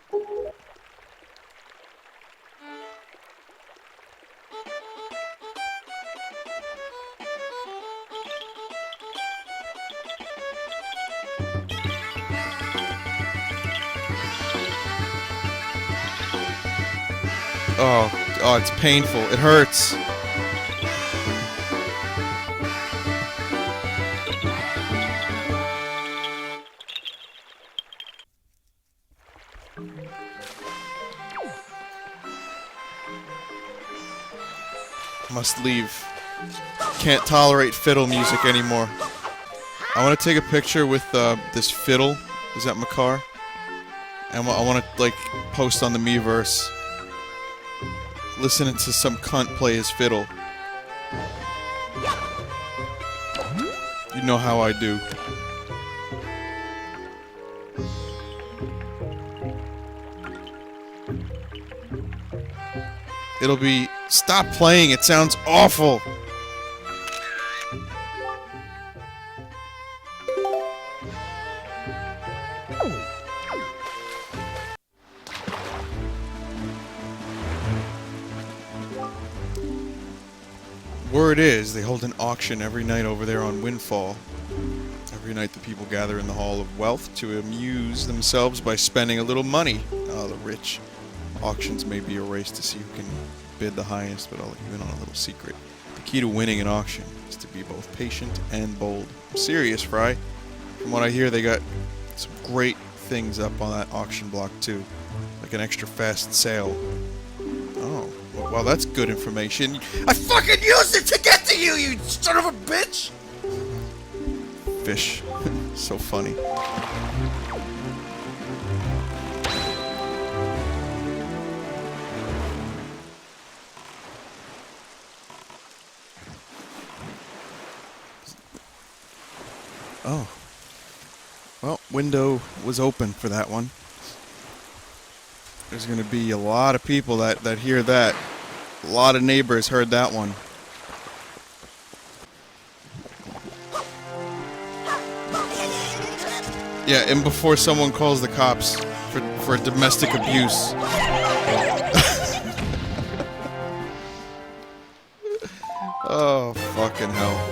Oh, it's painful. It hurts. Must leave. Can't tolerate fiddle music anymore. I want to take a picture with this fiddle. Is that my car? And I want to like post on the Miiverse. Listening to some cunt play his fiddle. You know how I do. It'll be, stop playing, it sounds awful. Word is, they hold an auction every night over there on Windfall. Every night the people gather in the Hall of Wealth to amuse themselves by spending a little money. Oh, the rich. Auctions may be a race to see who can bid the highest, but I'll let you in on a little secret. The key to winning an auction is to be both patient and bold. I'm serious, Fry. From what I hear, they got some great things up on that auction block, too. Like an extra fast sale. Oh, well, that's good information. I fucking used it to get to you, you son of a bitch! Fish. So funny. Oh. Well, window was open for that one. There's going to be a lot of people that hear that. A lot of neighbors heard that one. Yeah, and before someone calls the cops for domestic abuse. Oh, fucking hell.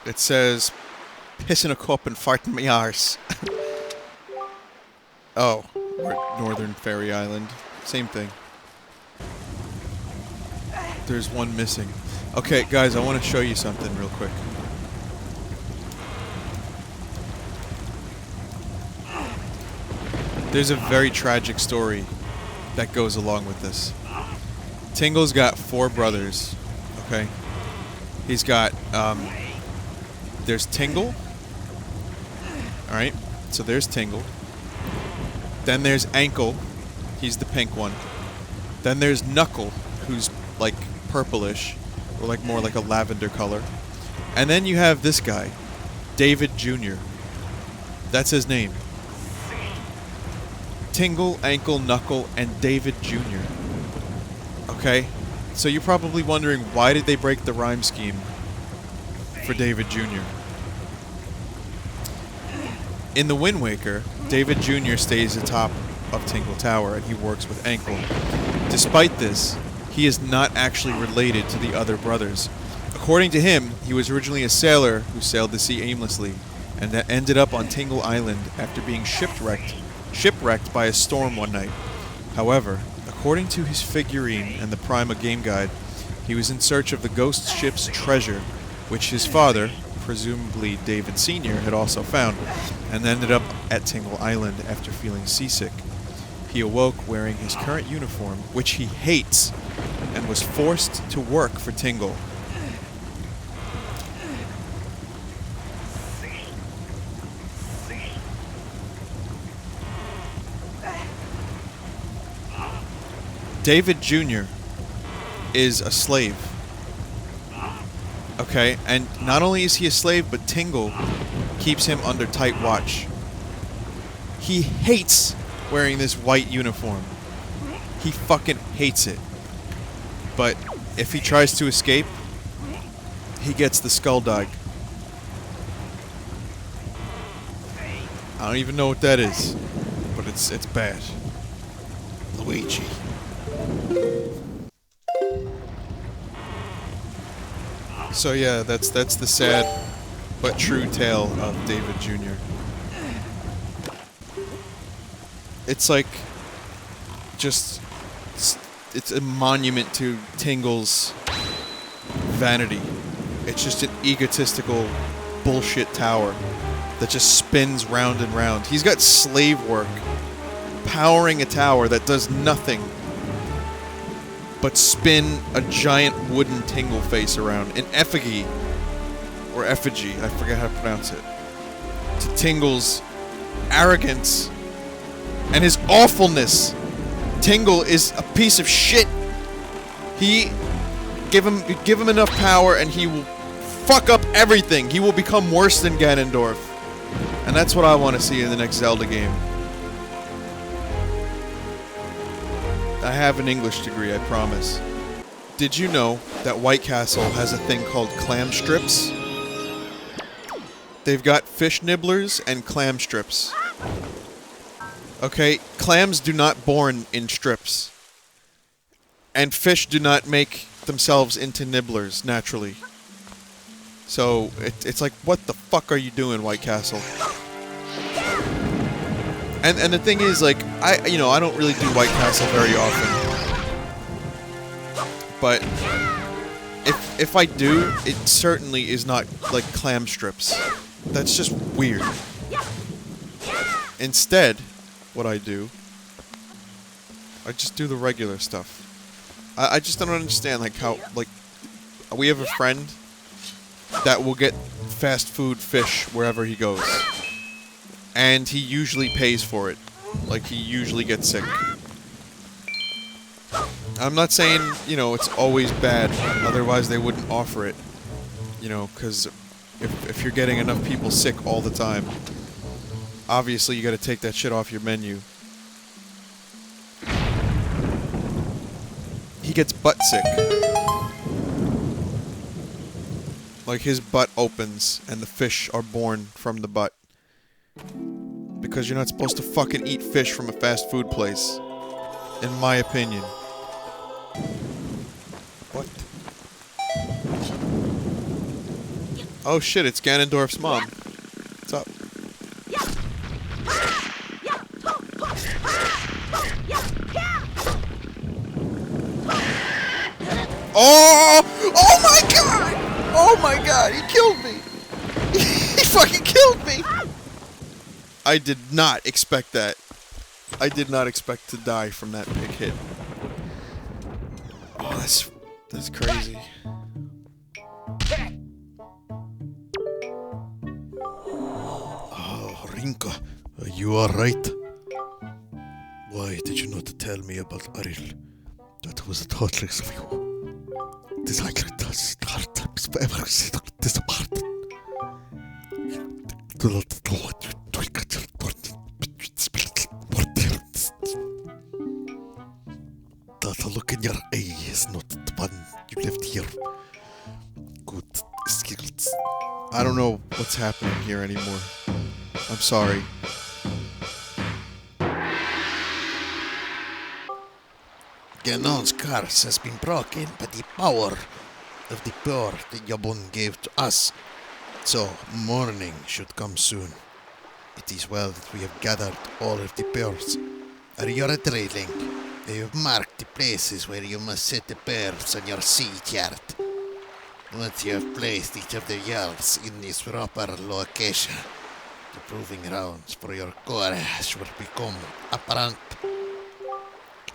It says, piss in a cup and fart in my arse. Oh, we're at Northern Fairy Island. Same thing. There's one missing. Okay, guys, I want to show you something real quick. There's a very tragic story that goes along with this. Tingle's got 4 brothers, okay? He's got, there's Tingle. Alright, so there's Tingle. Then there's Ankle. He's the pink one. Then there's Knuckle, who's like purplish, or like more like a lavender color. And then you have this guy, David Jr. That's his name. Tingle, Ankle, Knuckle, and David Jr. Okay? So you're probably wondering, why did they break the rhyme scheme for David Jr.? In the Wind Waker, David Jr. stays atop of Tingle Tower and he works with Ankle. Despite this, he is not actually related to the other brothers. According to him, he was originally a sailor who sailed the sea aimlessly and that ended up on Tingle Island after being shipwrecked by a storm one night. However, according to his figurine and the Prima game guide, he was in search of the ghost ship's treasure, which his father, presumably David Sr., had also found, and ended up at Tingle Island after feeling seasick. He awoke wearing his current uniform, which he hates, and was forced to work for Tingle. David Jr. is a slave. Okay, and not only is he a slave, but Tingle keeps him under tight watch. He hates wearing this white uniform. He fucking hates it. But if he tries to escape, he gets the skull dog. I don't even know what that is, but it's bad. Luigi. So yeah, that's the sad but true tale of David Jr. It's like just it's a monument to Tingle's vanity. It's just an egotistical bullshit tower that just spins round and round. He's got slave work powering a tower that does nothing but spin a giant wooden Tingle face around, an effigy, or effigy, I forget how to pronounce it, to Tingle's arrogance and his awfulness. Tingle is a piece of shit. He give him enough power and he will fuck up everything. He will become worse than Ganondorf. And that's what I want to see in the next Zelda game. I have an English degree, I promise. Did you know that White Castle has a thing called clam strips? They've got fish nibblers and clam strips. Okay, clams do not born in strips. And fish do not make themselves into nibblers naturally. So, it's like, what the fuck are you doing, White Castle? And the thing is, like, I don't really do White Castle very often. But if I do, it certainly is not like clam strips. That's just weird. Instead, what I do, I just do the regular stuff. I just don't understand, like, how, like, we have a friend that will get fast food fish wherever he goes. And he usually pays for it. Like, he usually gets sick. I'm not saying, it's always bad, otherwise they wouldn't offer it. Because if you're getting enough people sick all the time, obviously you gotta take that shit off your menu. He gets butt sick. Like, his butt opens and the fish are born from the butt. Because you're not supposed to fucking eat fish from a fast food place. In my opinion. What? Oh shit, it's Ganondorf's mom. What's up? Oh! Oh my god! Oh my god, he killed me! He fucking killed me! I did not expect that. I did not expect to die from that big hit. Oh, that's crazy. Oh, Rinka, are you alright? Why did you not tell me about Aril? That was thoughtless of you. This secret does hard forever disappointed. Do not know what you that look in your eye is not the one you left here. Good skills. I don't know what's happening here anymore. I'm sorry. Ganon's curse has been broken by the power of the power that Yabun gave to us. So, morning should come soon. It is well that we have gathered all of the pearls. Are you ready, Link? I have marked the places where you must set the pearls on your sea chart. Once you have placed each of the yards in this proper location, the proving grounds for your courage will become apparent.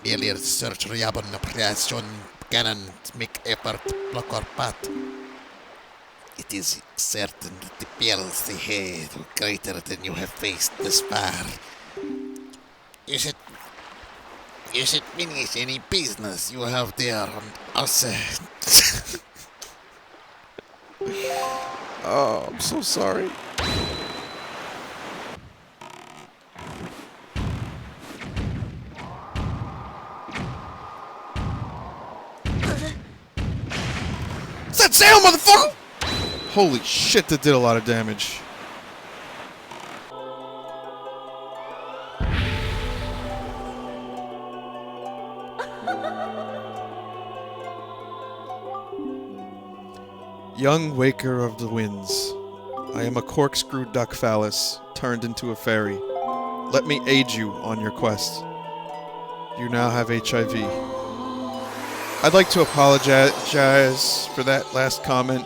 Earlier surgery upon operation cannot make effort block or path. It is certain that the perils ahead are greater than you have faced thus far. Is it finish any business you have there on us? Oh, I'm so sorry. Set sail, motherfucker! Holy shit, that did a lot of damage. Young waker of the winds, I am a corkscrew duck phallus turned into a fairy. Let me aid you on your quest. You now have HIV. I'd like to apologize for that last comment.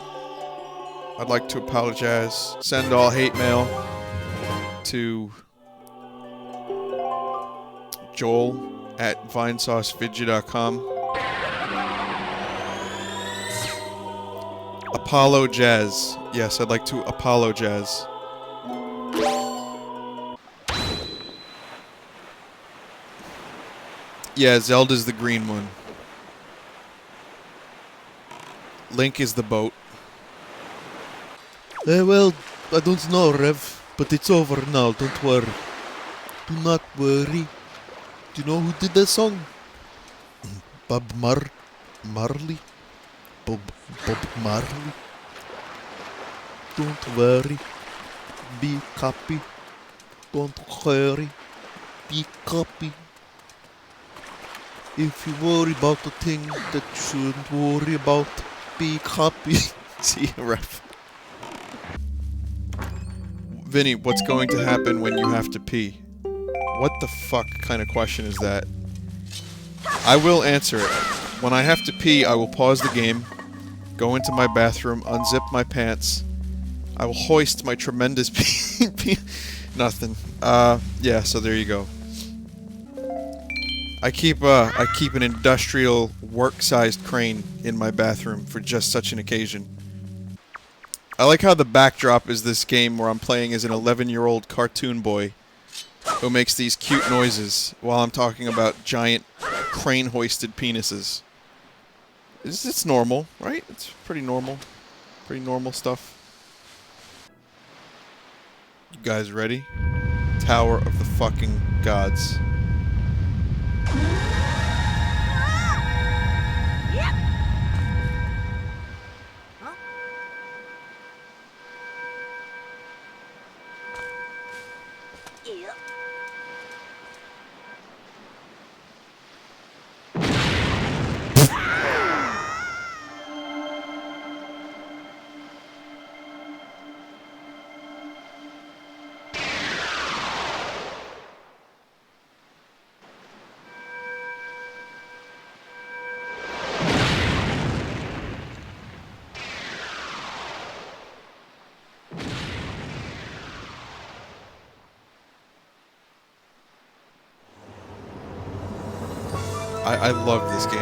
I'd like to apologize. Send all hate mail to Joel at Vinesaucevideo.com. Apollo Jazz. Yes, I'd like to apologize. Yeah, Zelda's the green one. Link is the boat. Well, I don't know, Rev, but it's over now, don't worry. Do not worry. Do you know who did that song? Bob Marley? Bob Marley? Don't worry. Be happy. Don't worry. Be happy. If you worry about the thing that you shouldn't worry about, be happy. See you, Ref. Vinny, what's going to happen when you have to pee? What the fuck kind of question is that? I will answer it. When I have to pee, I will pause the game, go into my bathroom, unzip my pants. I will hoist my tremendous pee. Nothing. Yeah, so there you go. I keep an industrial work-sized crane in my bathroom for just such an occasion. I like how the backdrop is this game where I'm playing as an 11-year-old cartoon boy who makes these cute noises while I'm talking about giant crane-hoisted penises. It's normal, right? It's pretty normal. Pretty normal stuff. You guys ready? Tower of the fucking gods. I love this game.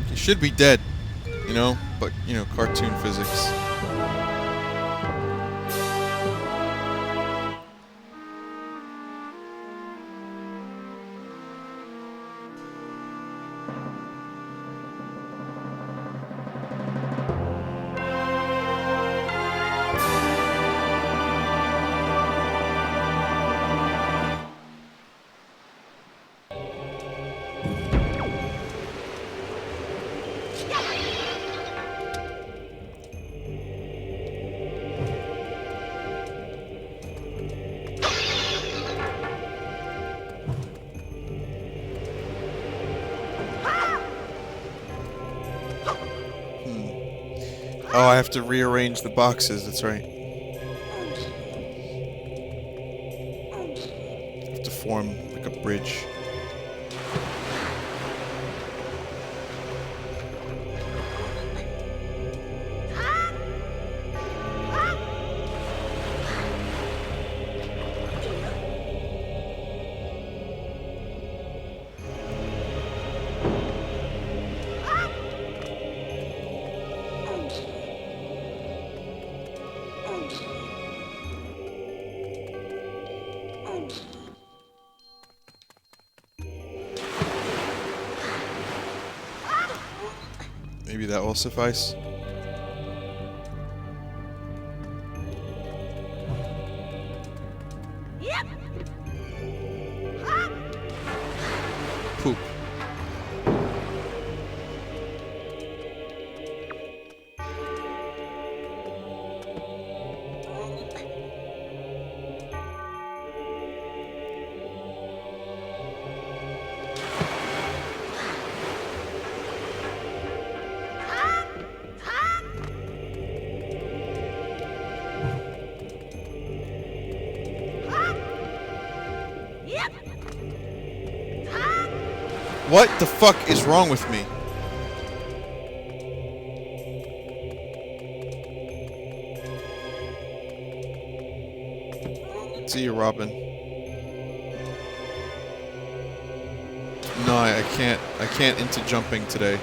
He should be dead, you know, but, you know, cartoon physics. Oh, I have to rearrange the boxes, that's right. I have to form like a bridge. Maybe that will suffice. Poop. What the fuck is wrong with me? See you, Robin. No, I can't. I can't into jumping today.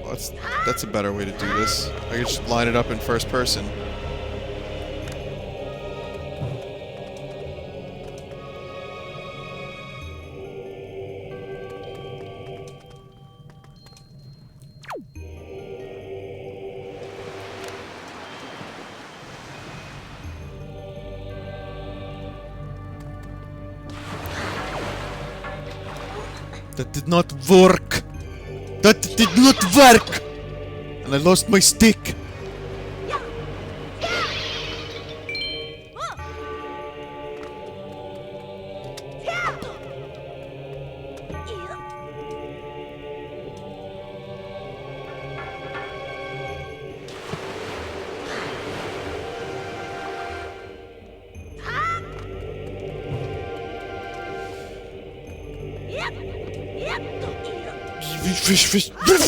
Well, that's a better way to do this. I can just line it up in first person. That did not work! That did not work! And I lost my stick!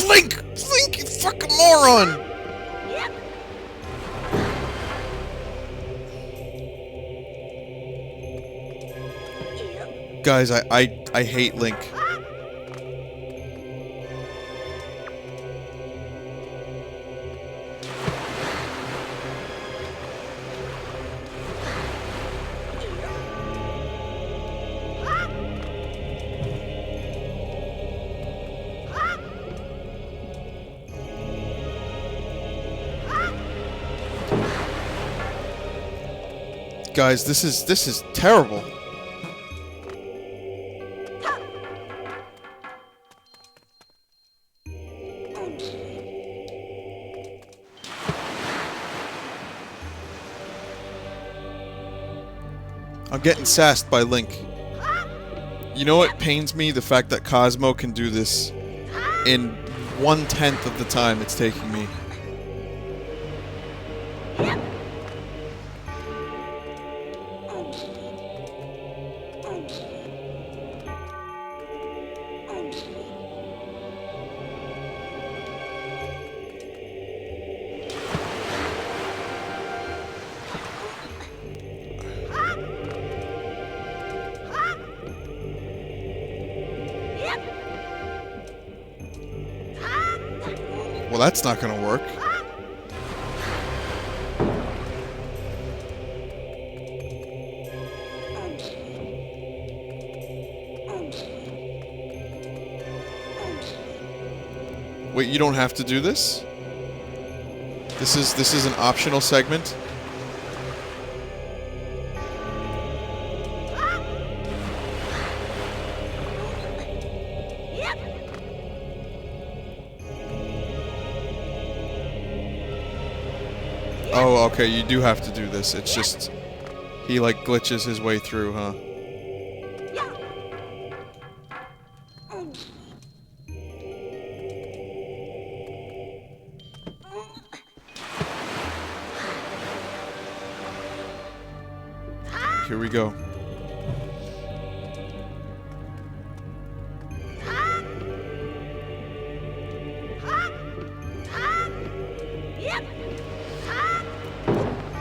Link! Link, you fucking moron! Guys, I hate Link. Guys, this is terrible. I'm getting sassed by Link. You know what pains me? The fact that Cosmo can do this in 1/10 of the time it's taking me. Well, that's not gonna work. Wait, you don't have to do this? This is an optional segment? Oh, okay, you do have to do this. It's just... He like glitches his way through, huh? Here we go.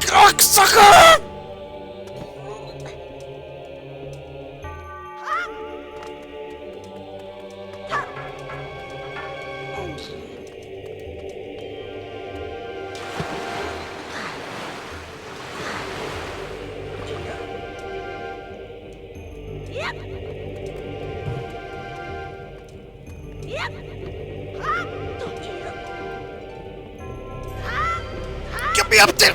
Cocksucker! Get me up there!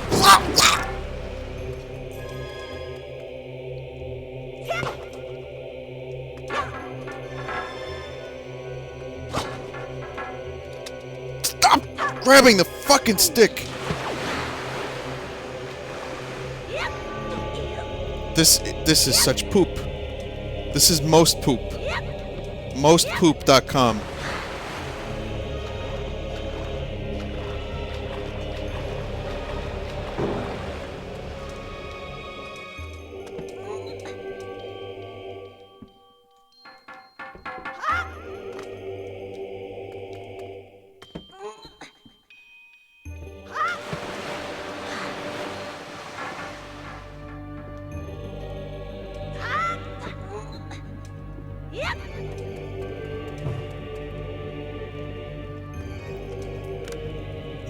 Stop grabbing the fucking stick! This is such poop. This is most poop. Mostpoop.com.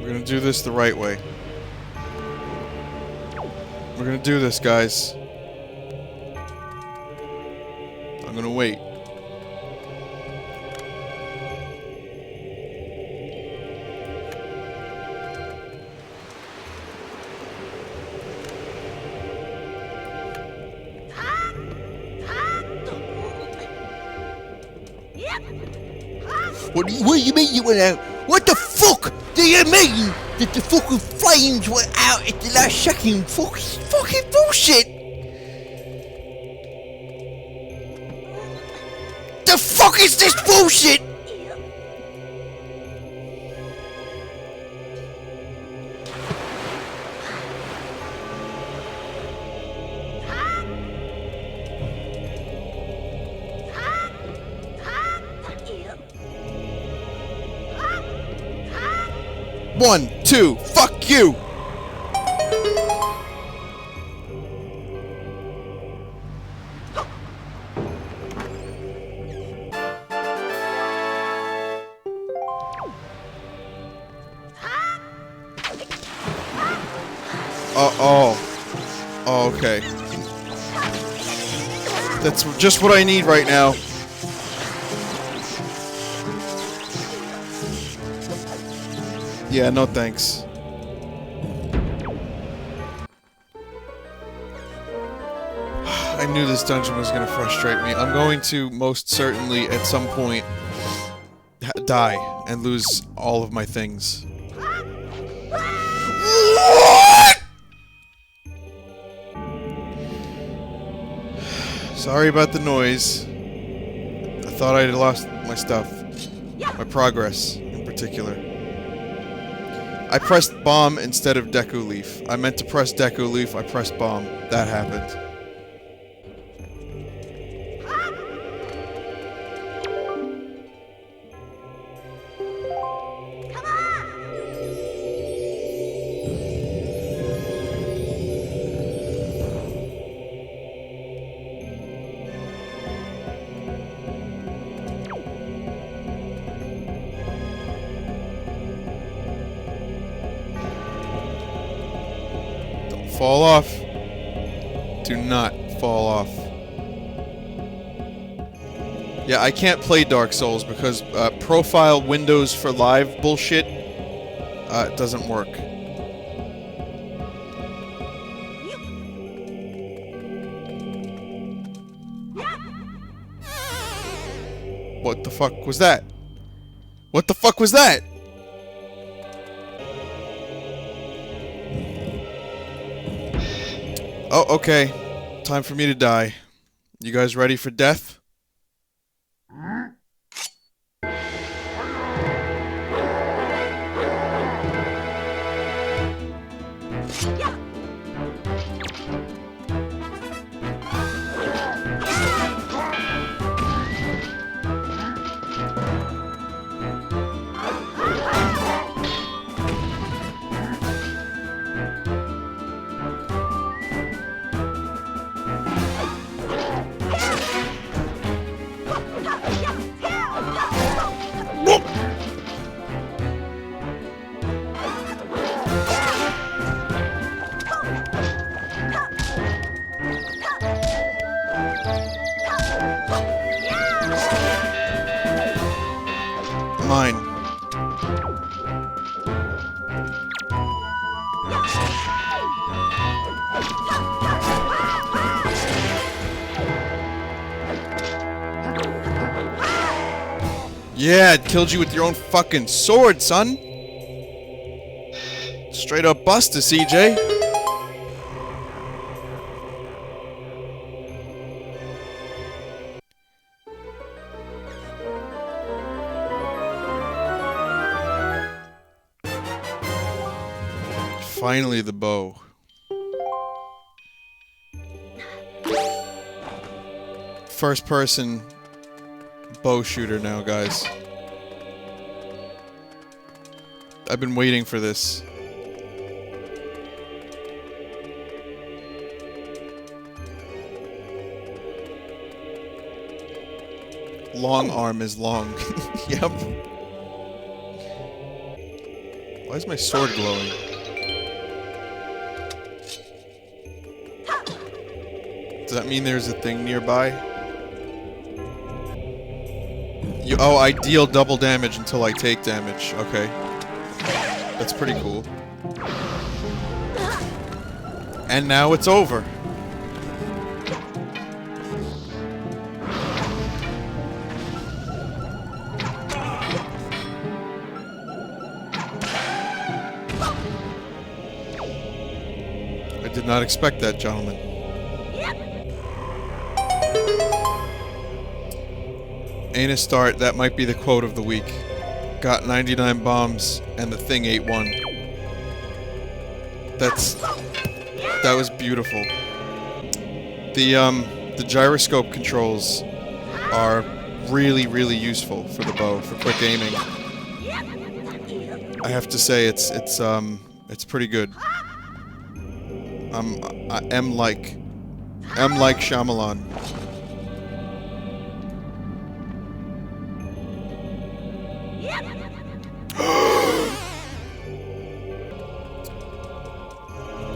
We're gonna do this the right way. We're gonna do this, guys. I'm gonna wait. What do you mean you went out? What the fuck do you mean that the fucking flames were out at the last second? Fucking bullshit! The fuck is this bullshit? One, two, fuck you! Oh, okay. That's just what I need right now. Yeah, no thanks. I knew this dungeon was going to frustrate me. I'm going to most certainly at some point die and lose all of my things. What? Sorry about the noise. I thought I had lost my stuff. My progress, in particular. I pressed bomb instead of Deku Leaf. I meant to press Deku Leaf, I pressed bomb. That happened. Fall off. Do not fall off. Yeah, I can't play Dark Souls because profile Windows for Live bullshit doesn't work. What the fuck was that? What the fuck was that? Oh, okay. Time for me to die. You guys ready for death? Mine. Yeah, it killed you with your own fucking sword, son. Straight up bust us, CJ. Finally, the bow. First person bow shooter now, guys. I've been waiting for this. Long arm is long. Yep. Why is my sword glowing? Does that mean there's a thing nearby? Oh, I deal double damage until I take damage. Okay. That's pretty cool. And now it's over. I did not expect that, gentlemen. Ain't a start, that might be the quote of the week. Got 99 bombs, and the thing ate one. That was beautiful. The gyroscope controls are really, really useful for the bow, for quick aiming. I have to say, it's pretty good. I am like Shyamalan.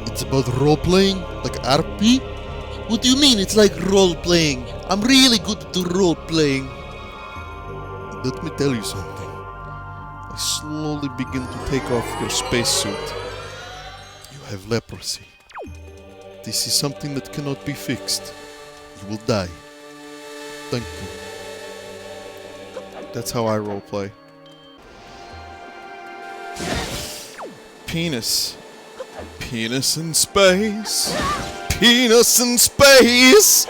It's about role-playing? Like RP? What do you mean it's like role-playing? I'm really good at role-playing. Let me tell you something. I slowly begin to take off your spacesuit. You have leprosy. This is something that cannot be fixed. You will die. Thank you. That's how I roleplay. Penis. Penis in space. Penis in space.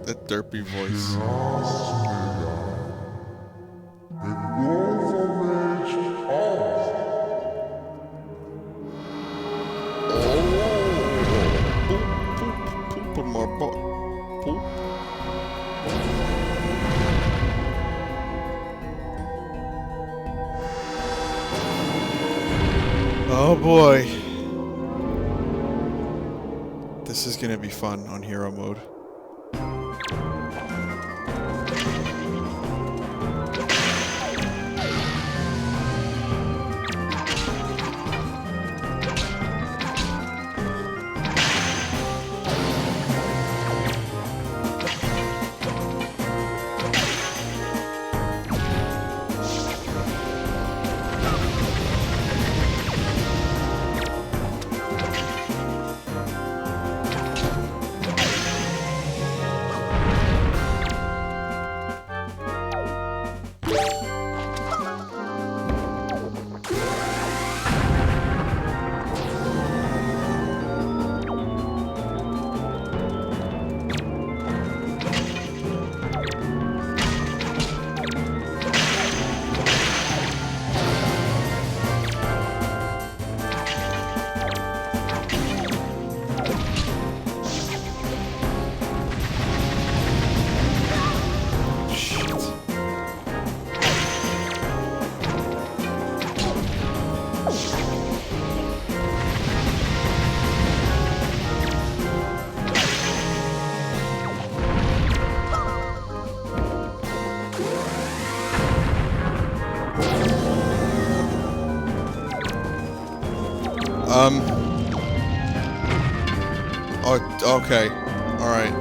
That derpy voice. Poop more poop. Oh boy. This is gonna be fun on hero mode. Oh, okay. Alright.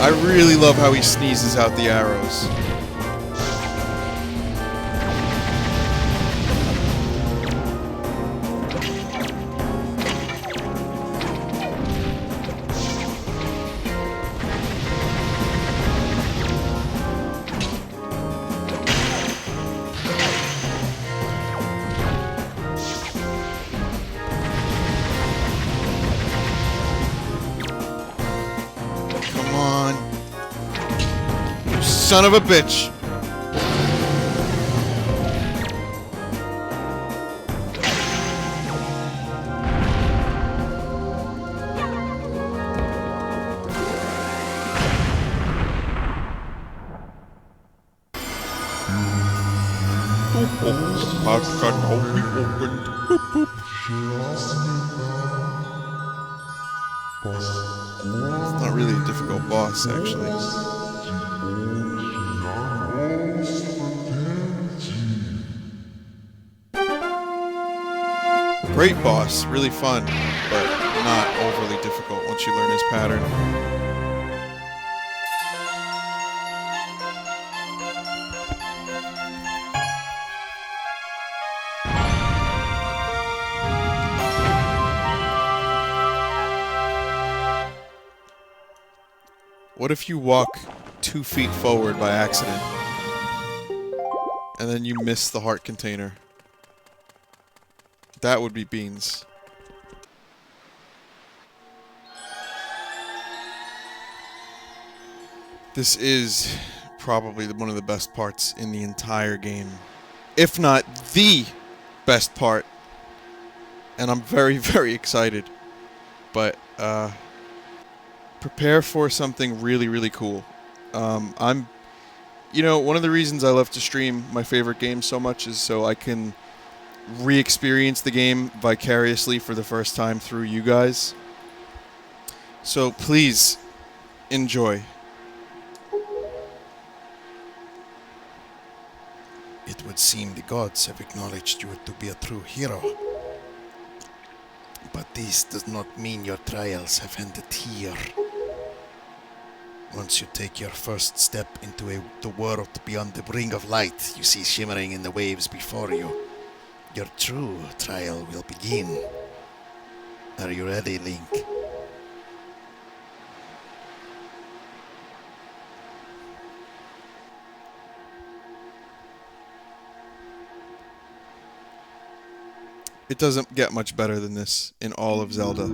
I really love how he sneezes out the arrows. Come on. You son of a bitch. It's not really a difficult boss, actually. Great boss, really fun, but not overly difficult once you learn his pattern. What if you walk 2 feet forward by accident, and then you miss the heart container? That would be beans. This is probably one of the best parts in the entire game. If not the best part. And I'm very, very excited. But, prepare for something really, really cool. You know, one of the reasons I love to stream my favorite games so much is so I can re-experience the game vicariously for the first time through you guys. So please enjoy. It would seem the gods have acknowledged you to be a true hero. But this does not mean your trials have ended here. Once you take your first step into the world beyond the ring of light you see shimmering in the waves before you, your true trial will begin. Are you ready, Link? It doesn't get much better than this in all of Zelda.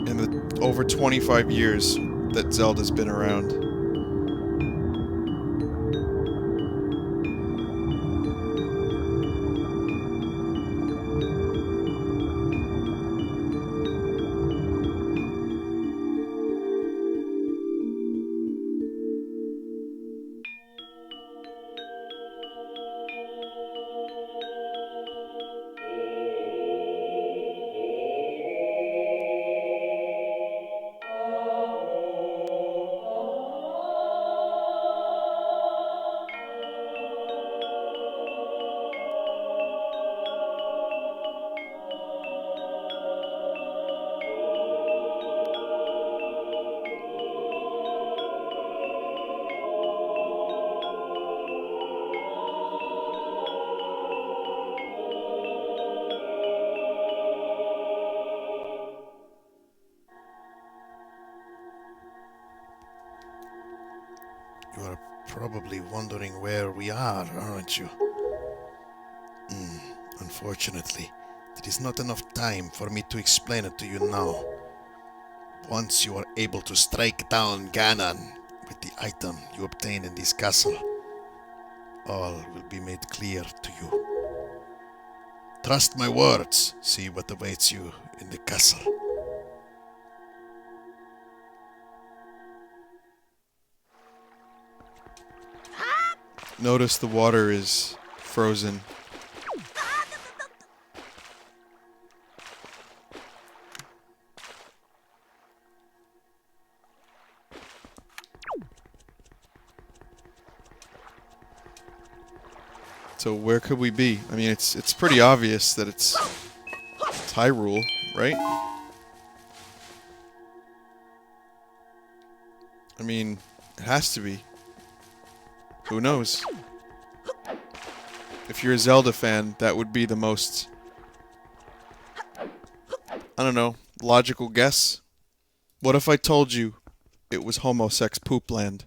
In the over 25 years that Zelda's been around. You are probably wondering where we are, aren't you? Unfortunately, there is not enough time for me to explain it to you now. Once you are able to strike down Ganon with the item you obtain in this castle, all will be made clear to you. Trust my words. See what awaits you in the castle. Notice the water is frozen. So where could we be? I mean, it's pretty obvious that it's Hyrule, right? I mean, it has to be. Who knows? If you're a Zelda fan, that would be the most, I don't know, logical guess. What if I told you it was homosex poop land?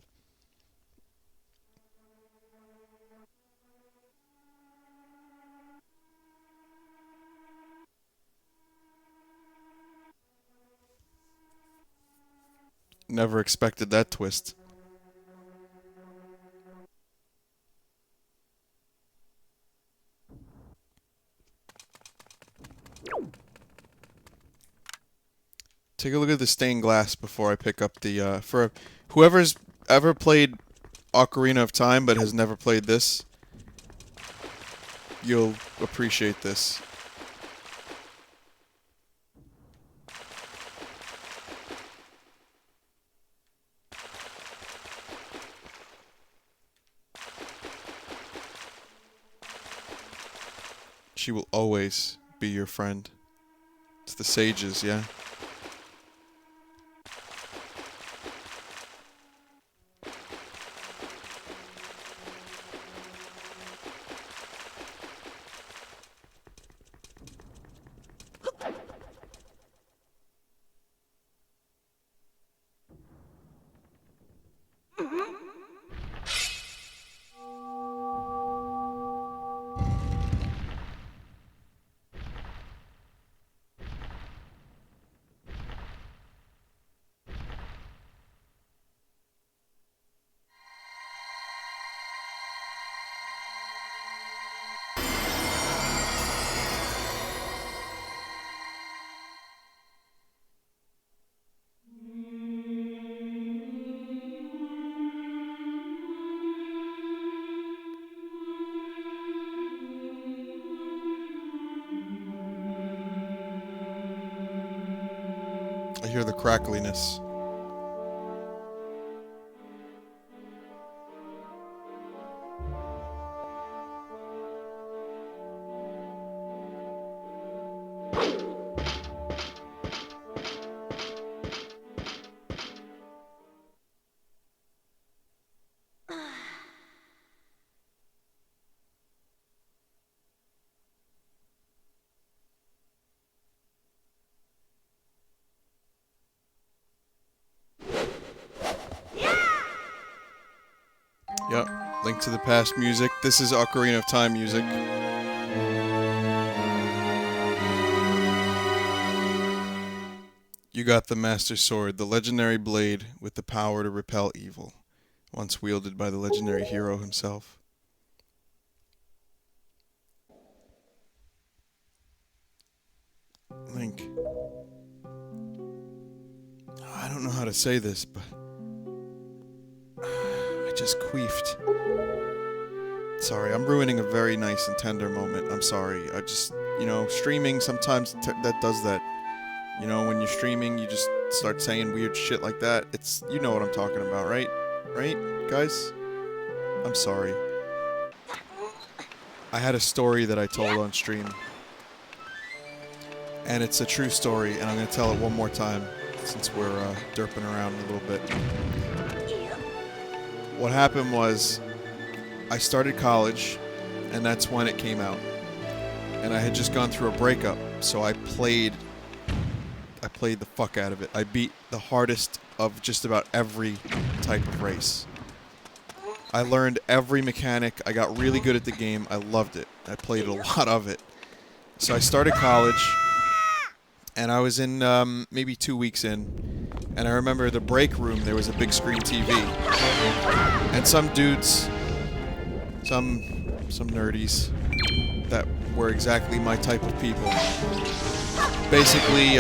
Never expected that twist. Take a look at the stained glass before I pick up the, for whoever's ever played Ocarina of Time but has never played this, you'll appreciate this. She will always be your friend. It's the sages, yeah? I hear the crackliness. Yep, Link to the Past music. This is Ocarina of Time music. You got the Master Sword, the legendary blade with the power to repel evil, once wielded by the legendary hero himself. Link. I don't know how to say this, but I just queefed. Sorry, I'm ruining a very nice and tender moment. I'm sorry. I just, you know, streaming sometimes that does that. You know, when you're streaming, you just start saying weird shit like that. It's, you know what I'm talking about, right? Right, guys? I'm sorry. I had a story that I told on stream. And it's a true story, and I'm going to tell it one more time, since we're derping around a little bit. What happened was, I started college, and that's when it came out. And I had just gone through a breakup, so I played the fuck out of it. I beat the hardest of just about every type of race. I learned every mechanic, I got really good at the game, I loved it. I played a lot of it. So I started college, and I was in, maybe 2 weeks in, and I remember the break room, there was a big screen TV. And some dudes, some nerdies, that were exactly my type of people, basically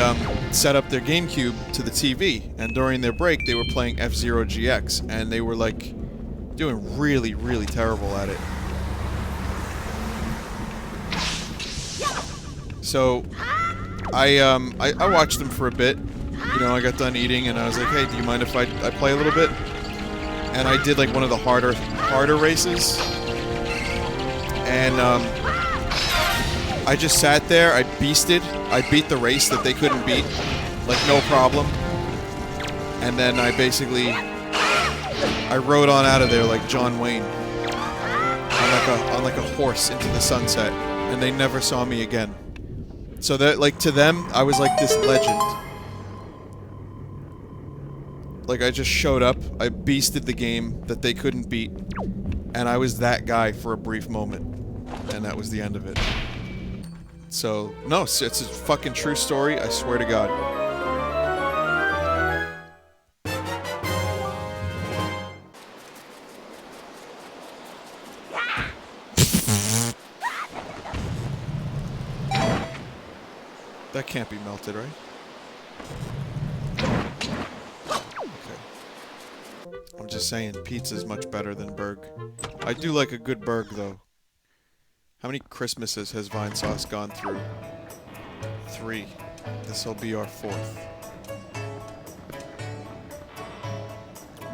set up their GameCube to the TV, and during their break they were playing F-Zero GX, and they were like Doing really, really terrible at it. So, I watched them for a bit. You know, I got done eating and I was like, hey, do you mind if I play a little bit? And I did like one of the harder races. And I just sat there, I beasted. I beat the race that they couldn't beat. Like, no problem. And then I basically, I rode on out of there like John Wayne. On like a horse into the sunset. And they never saw me again. So that, like, to them, I was like this legend. Like, I just showed up, I beasted the game that they couldn't beat, and I was that guy for a brief moment. And that was the end of it. So, no, it's a fucking true story, I swear to God. That can't be melted, right? I'm just saying, pizza's much better than Berg. I do like a good Berg, though. How many Christmases has Vinesauce gone through? 3. This'll be our 4th.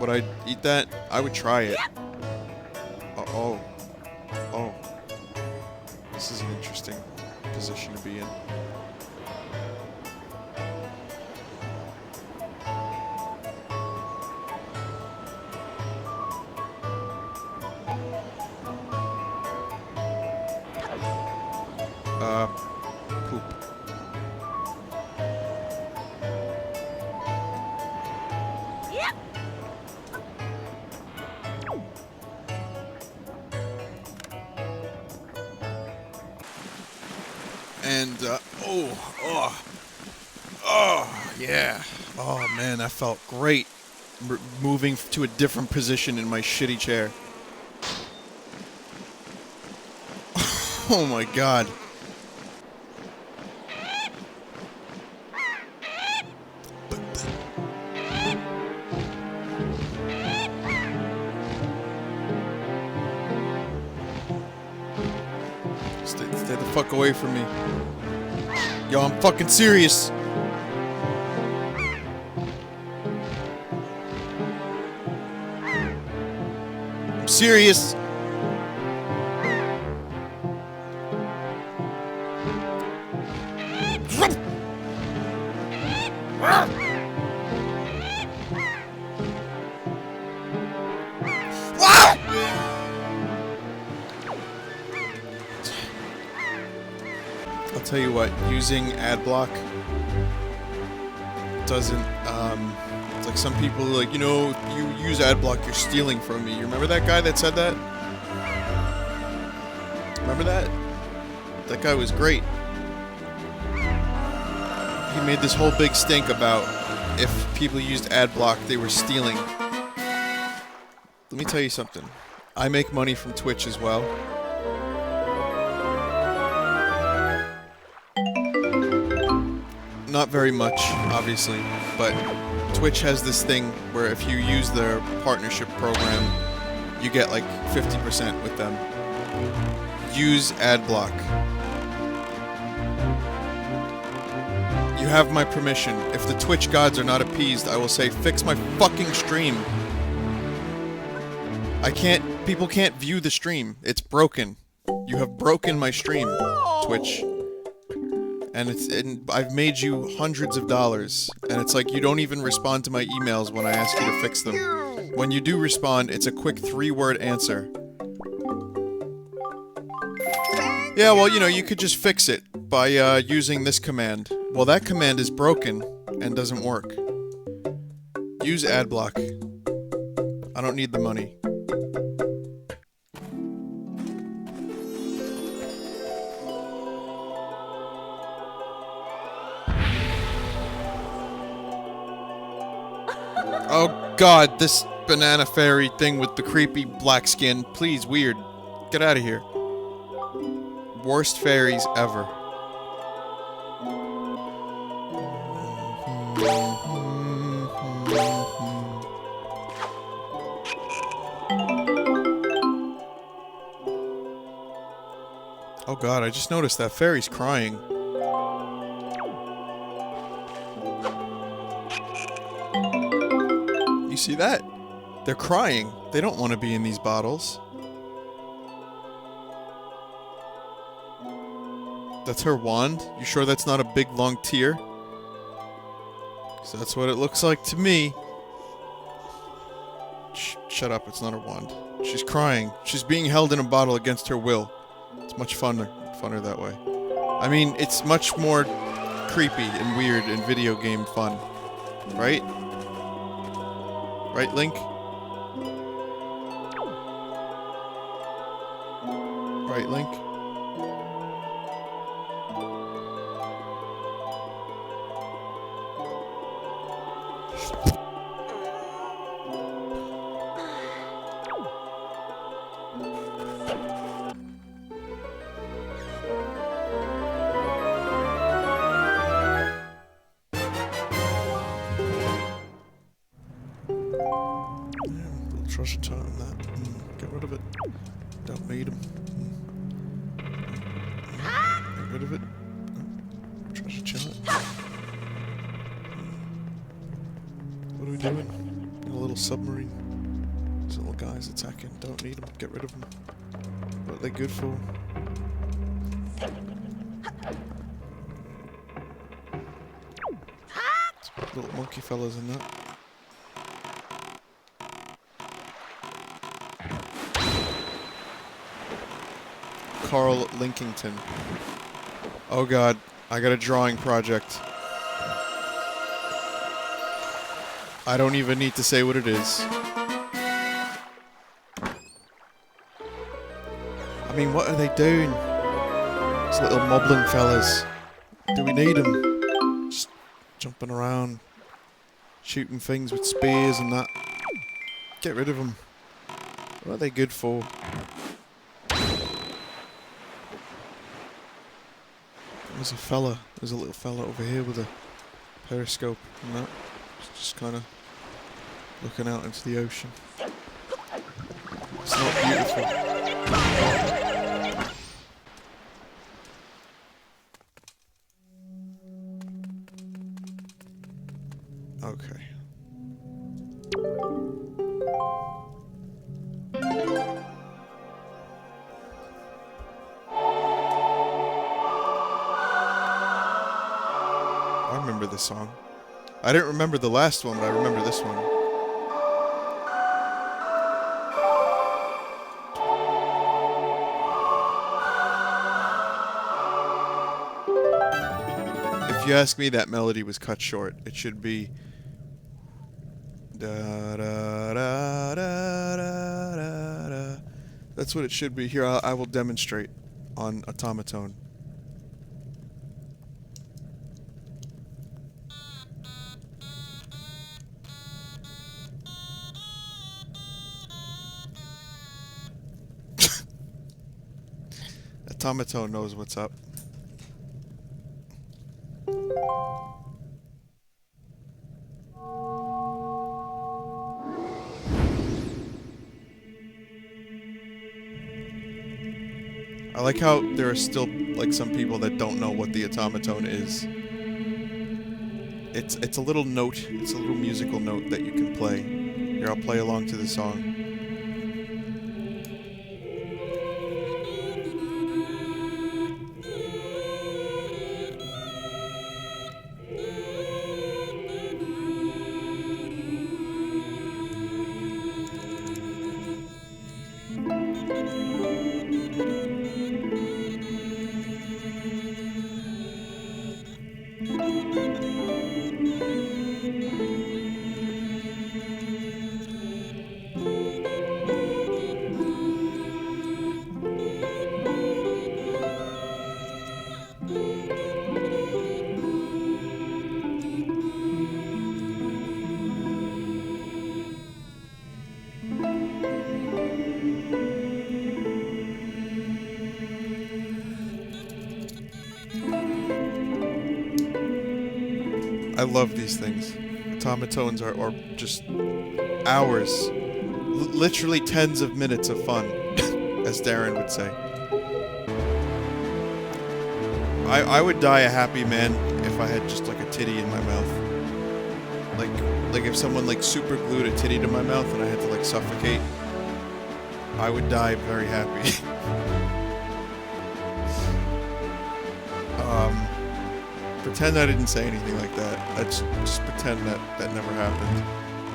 Would I eat that? I would try it. Oh. This is an interesting position to be in. Poop. And, yeah. Oh, man, that felt great. Moving to a different position in my shitty chair. Oh my God. Stay the fuck away from me. Yo, I'm fucking serious. I'm serious. I'll tell you what, using adblock doesn't, it's like some people are like, you know, you use adblock, you're stealing from me. You remember that guy that said that? Remember that? That guy was great. He made this whole big stink about if people used adblock, they were stealing. Let me tell you something. I make money from Twitch as well. Not very much, obviously, but Twitch has this thing where if you use their partnership program, you get like 50% with them. Use adblock. You have my permission. If the Twitch gods are not appeased, I will say, fix my fucking stream. People can't view the stream. It's broken. You have broken my stream, Twitch. And I've made you hundreds of dollars, and it's like you don't even respond to my emails when I ask you to fix them. When you do respond, it's a quick 3-word answer. Yeah, well, you know, you could just fix it by using this command. Well, that command is broken and doesn't work. Use adblock. I don't need the money. Oh God, this banana fairy thing with the creepy black skin. Please, weird. Get out of here. Worst fairies ever. Oh god, I just noticed that fairy's crying. You see that? They're crying. They don't want to be in these bottles. That's her wand? You sure that's not a big long tear? 'Cause that's what it looks like to me. Shut up, it's not her wand. She's crying. She's being held in a bottle against her will. It's much funner that way. I mean, it's much more creepy and weird and video game fun. Right? Right, Link? Right, Link? Little treasure chart on that. Get rid of it. Don't need them. Get rid of it. Treasure chart. What are we doing? A little submarine. These little guys attacking. Don't need them. Get rid of them. What are they good for? Little monkey fellas in that. Carl Linkington. Oh god, I got a drawing project. I don't even need to say what it is. I mean, what are they doing? These little moblin fellas. Do we need them? Just jumping around, shooting things with spears and that. Get rid of them. What are they good for? There's a fella. There's a little fella over here with a periscope and that. Just kind of looking out into the ocean. It's not beautiful. Okay. I remember this song. I didn't remember the last one, but I remember this one. If you ask me, that melody was cut short. It should be da da da da da da da. That's what it should be. Here, I will demonstrate on automaton. Automaton knows what's up. I like how there are still like some people that don't know what the automaton is. It's a little note, it's a little musical note that you can play. Here, I'll play along to the song. I love these things. Automatones are just hours, literally tens of minutes of fun, as Darren would say. I would die a happy man if I had just like a titty in my mouth. Like if someone like super glued a titty to my mouth and I had to like suffocate, I would die very happy. Pretend I didn't say anything like that. Let's just pretend that that never happened.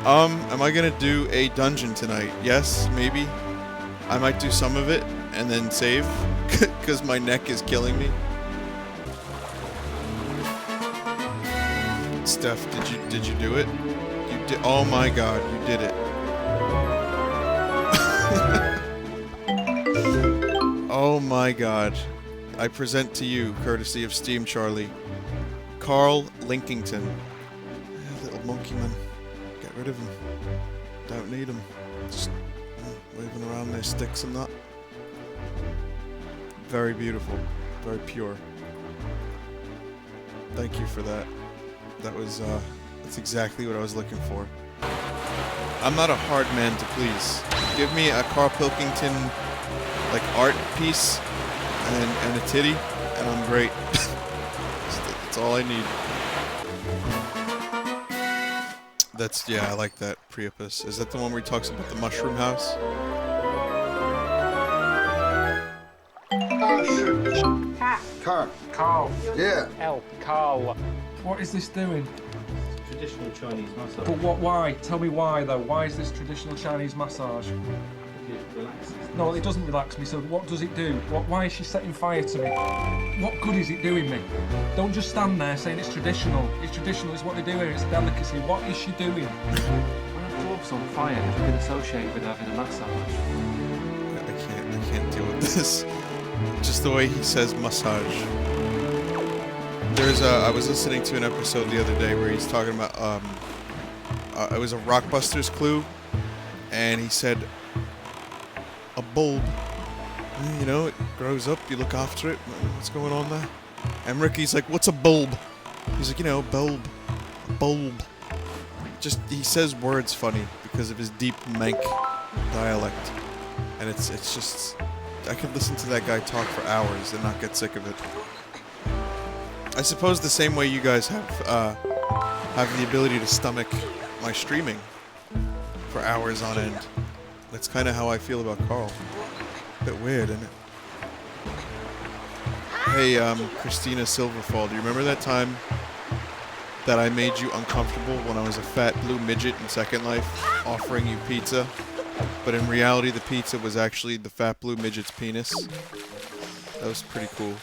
Am I gonna do a dungeon tonight? Yes, maybe. I might do some of it and then save, because my neck is killing me. Steph, did you do it? You did. Oh my God, you did it. Oh my God. I present to you, courtesy of Steam Charlie, Carl Linkington. Little monkey man. Get rid of him. Don't need him. Just waving around their sticks and that. Very beautiful. Very pure. Thank you for that. That was, that's exactly what I was looking for. I'm not a hard man to please. Give me a Carl Pilkington, like, art piece and a titty, and I'm great. That's all I need. That's, yeah, I like that, Priapus. Is that the one where he talks about the mushroom house? Carl. Yeah. L. Carl. What is this doing? Traditional Chinese massage. But what? Why? Tell me why though. Why is this traditional Chinese massage? It relaxes. No, it doesn't relax me. So what does it do? Why is she setting fire to me? What good is it doing me? Don't just stand there saying it's traditional. It's traditional. It's what they do here. It's a delicacy. What is she doing? When a glove's on fire, have you been associated with having a massage? I can't deal with this. Just the way he says massage. I was listening to an episode the other day where he's talking about, it was a Rockbusters clue, and he said, a bulb, you know, it grows up, you look after it, what's going on there? And Ricky's like, what's a bulb? He's like, you know, bulb, bulb. Just, he says words funny because of his deep Manx dialect, and it's just, I could listen to that guy talk for hours and not get sick of it. I suppose the same way you guys have the ability to stomach my streaming for hours on end. That's kind of how I feel about Carl. Bit weird, isn't it? Hey, Christina Silverfall, do you remember that time that I made you uncomfortable when I was a fat blue midget in Second Life offering you pizza? But in reality, the pizza was actually the fat blue midget's penis. That was pretty cool.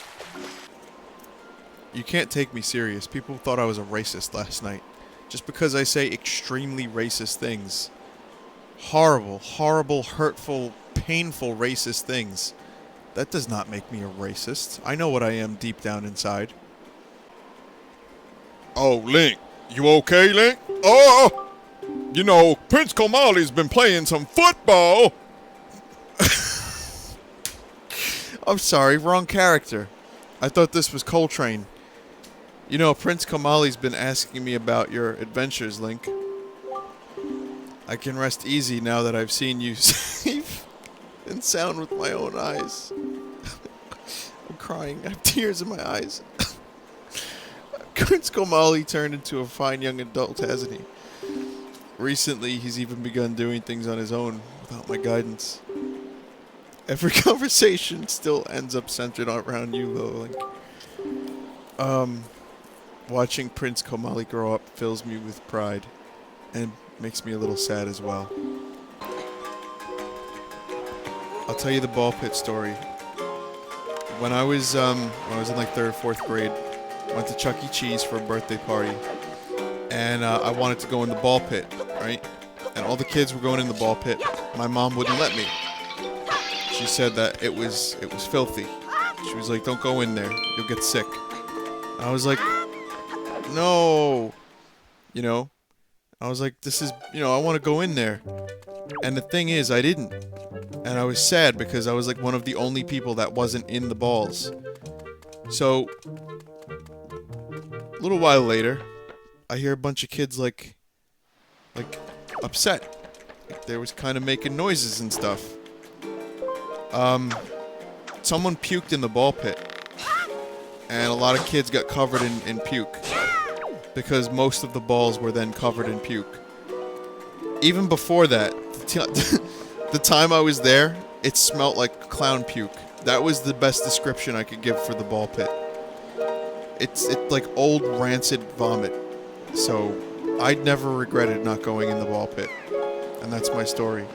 You can't take me serious. People thought I was a racist last night. Just because I say extremely racist things. Horrible, horrible, hurtful, painful racist things. That does not make me a racist. I know what I am deep down inside. Oh, Link. You okay, Link? Oh! You know, Prince Komali's been playing some football. I'm sorry, wrong character. I thought this was Coltrane. You know, Prince Komali's been asking me about your adventures, Link. I can rest easy now that I've seen you safe and sound with my own eyes. I'm crying. I have tears in my eyes. Prince Komali turned into a fine young adult, hasn't he? Recently, he's even begun doing things on his own without my guidance. Every conversation still ends up centered around you, though, Link. Watching Prince Komali grow up fills me with pride and makes me a little sad as well. I'll tell you the ball pit story. When I was in like 3rd or 4th grade, I went to Chuck E. Cheese for a birthday party, and I wanted to go in the ball pit, right? And all the kids were going in the ball pit. My mom wouldn't let me. She said that it was filthy. She was like, "Don't go in there. You'll get sick." And I was like, "No." You know? I was like, "This is, you know, I want to go in there." And the thing is, I didn't. And I was sad because I was like one of the only people that wasn't in the balls. So, a little while later, I hear a bunch of kids like upset. Like they was kind of making noises and stuff. Someone puked in the ball pit. and a lot of kids got covered in puke. Because most of the balls were then covered in puke. Even before that, the time I was there, it smelled like clown puke. That was the best description I could give for the ball pit. It's like old rancid vomit. So I'd never regretted not going in the ball pit. And that's my story.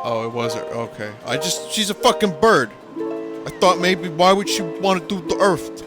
Oh, it was her. Okay. She's a fucking bird. I thought maybe, why would she want to do the earth?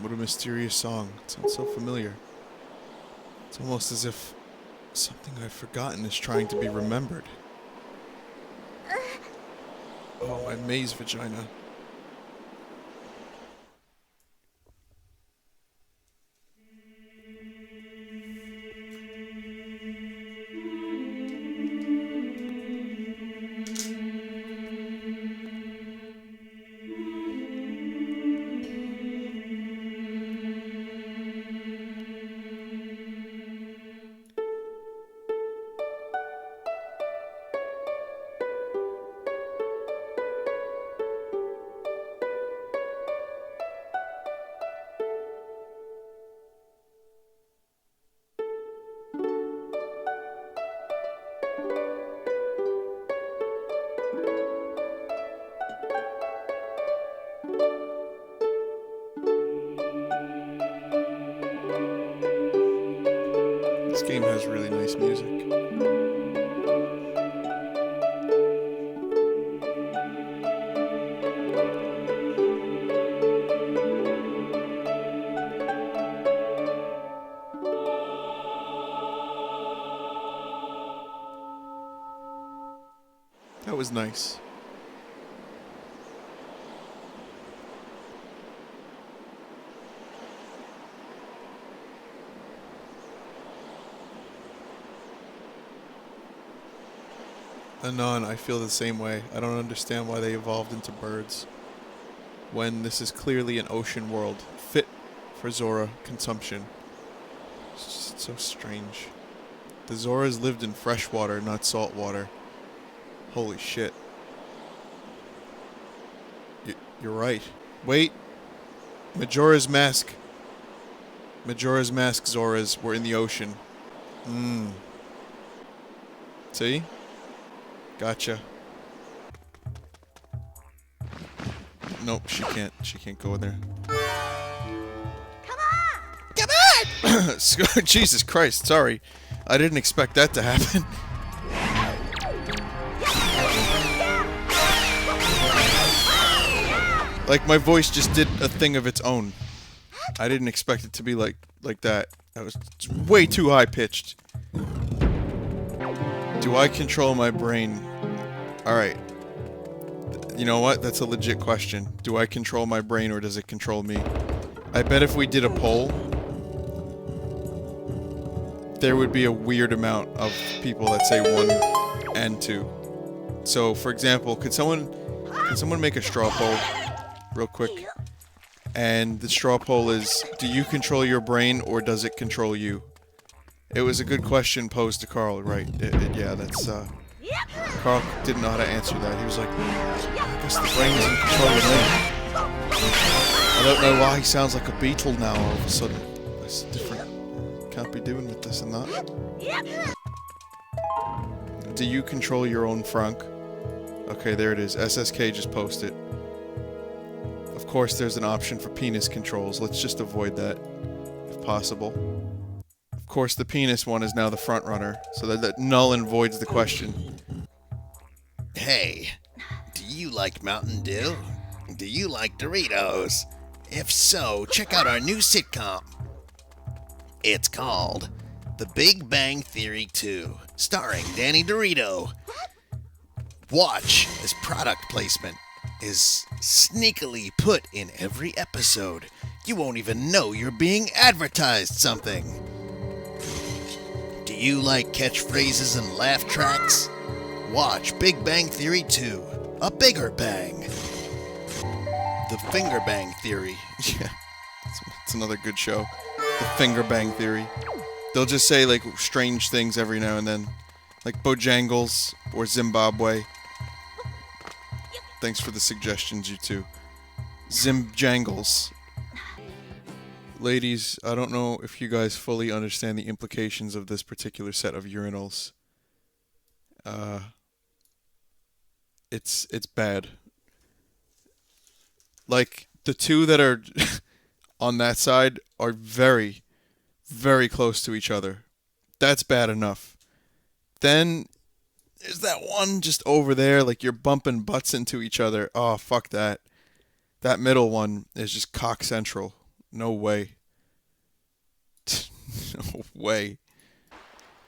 What a mysterious song. It sounds so familiar. It's almost as if something I've forgotten is trying to be remembered. Oh, my maze vagina. This game has really nice music. That was nice. Anon, I feel the same way. I don't understand why they evolved into birds. When this is clearly an ocean world, fit for Zora consumption. It's just so strange. The Zoras lived in fresh water, not salt water. Holy shit. You're right. Wait. Majora's Mask. Majora's Mask Zoras were in the ocean. See? Gotcha. Nope, she can't. She can't go in there. Come on! Jesus Christ, sorry. I didn't expect that to happen. Like, my voice just did a thing of its own. I didn't expect it to be like that. That was way too high-pitched. Do I control my brain? Alright. You know what? That's a legit question. Do I control my brain or does it control me? I bet if we did a poll, there would be a weird amount of people that say 1 and 2. So, for example, can someone make a straw poll real quick? And the straw poll is, do you control your brain or does it control you? It was a good question posed to Carl, right? Yeah, that's, Carl didn't know how to answer that. He was like, I guess the brain is in control of me. I don't know why he sounds like a beetle now all of a sudden. That's different. Can't be doing with this and that. Do you control your own Frank? Okay, there it is. SSK just posted. Of course, there's an option for penis controls. Let's just avoid that, if possible. Of course, the penis one is now the front runner, so that null and voids the question. Hey, do you like Mountain Dew? Do you like Doritos? If so, check out our new sitcom. It's called The Big Bang Theory 2, starring Danny Dorito. Watch as product placement. is sneakily put in every episode. You won't even know you're being advertised something. Do you like catchphrases and laugh tracks? Watch Big Bang Theory 2, A Bigger Bang. The Finger Bang Theory. Yeah, it's another good show. The Finger Bang Theory. They'll just say like strange things every now and then, like Bojangles or Zimbabwe. Thanks for the suggestions, you two. Zimjangles. Ladies, I don't know if you guys fully understand the implications of this particular set of urinals. It's bad. Like, the two that are on that side are very, very close to each other. That's bad enough. Then there's that one just over there, like you're bumping butts into each other. Oh, fuck that. That middle one is just cock central. No way. No way.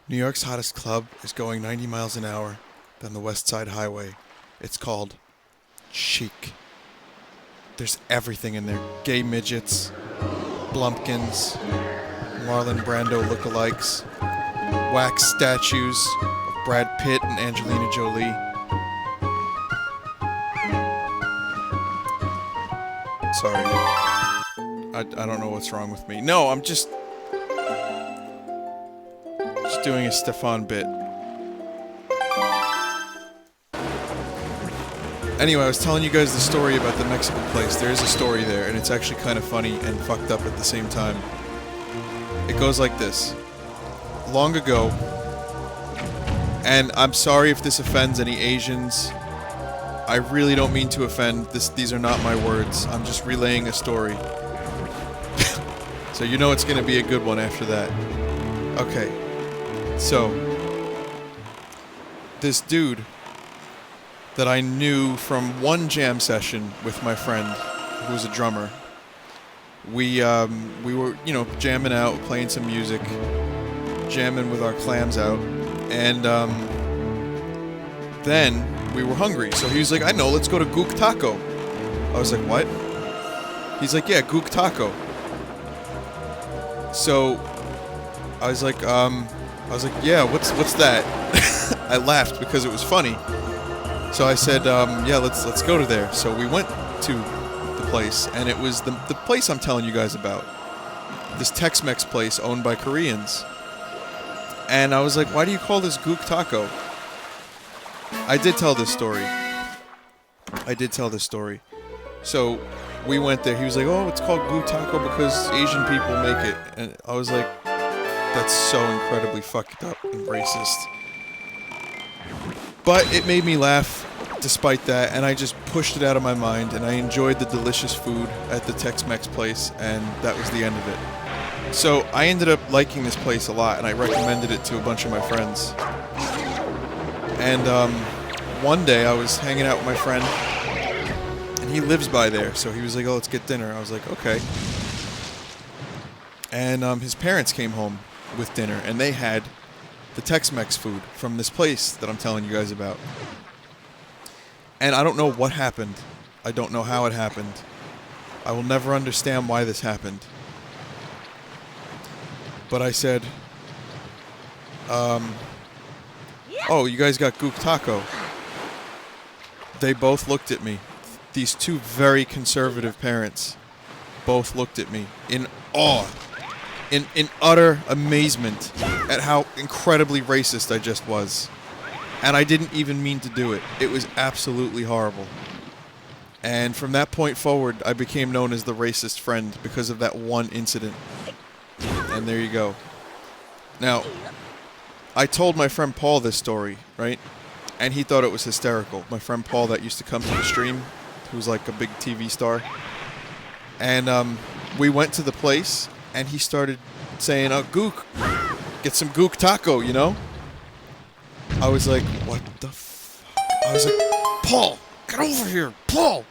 New York's hottest club is going 90 miles an hour down the West Side Highway. It's called Chic. There's everything in there. Gay midgets, Blumpkins, Marlon Brando lookalikes, wax statues of Brad Pitt and Angelina Jolie. Sorry. I don't know what's wrong with me. No, I'm just doing a Stefan bit. Anyway, I was telling you guys the story about the Mexican place. There is a story there, and it's actually kind of funny and fucked up at the same time. It goes like this. Long ago, and I'm sorry if this offends any Asians. I really don't mean to offend. These are not my words. I'm just relaying a story. So you know it's going to be a good one after that. Okay. So, this dude that I knew from one jam session with my friend, who was a drummer. We were, jamming out, playing some music, jamming with our clams out, and then we were hungry. So he was like, I know, let's go to Gook Taco. I was like, what? He's like, yeah, Gook Taco. So I was like, yeah, what's that? I laughed because it was funny. So I said, yeah, let's go to there. So we went to the place, and it was the place I'm telling you guys about. This Tex-Mex place owned by Koreans. And I was like, why do you call this Gook Taco? I did tell this story. So we went there. He was like, oh, it's called Gook Taco because Asian people make it. And I was like, that's so incredibly fucked up and racist. But it made me laugh despite that, and I just pushed it out of my mind, and I enjoyed the delicious food at the Tex-Mex place, and that was the end of it. So I ended up liking this place a lot, and I recommended it to a bunch of my friends. And one day I was hanging out with my friend, and he lives by there, so he was like, oh, let's get dinner. I was like, okay. And his parents came home with dinner, and they had the Tex-Mex food from this place that I'm telling you guys about. And I don't know what happened. I don't know how it happened. I will never understand why this happened. But I said, oh, you guys got Gook Taco. They both looked at me. These two very conservative parents both looked at me in awe. In utter amazement at how incredibly racist I just was. And I didn't even mean to do it. It was absolutely horrible. And from that point forward, I became known as the racist friend because of that one incident. And there you go. Now, I told my friend Paul this story, right? And he thought it was hysterical. My friend Paul that used to come to the stream, who's like a big TV star. And we went to the place, and he started saying, oh, Gook, get some Gook Taco, you know? I was like, what the fuck? I was like, Paul, get over here, Paul!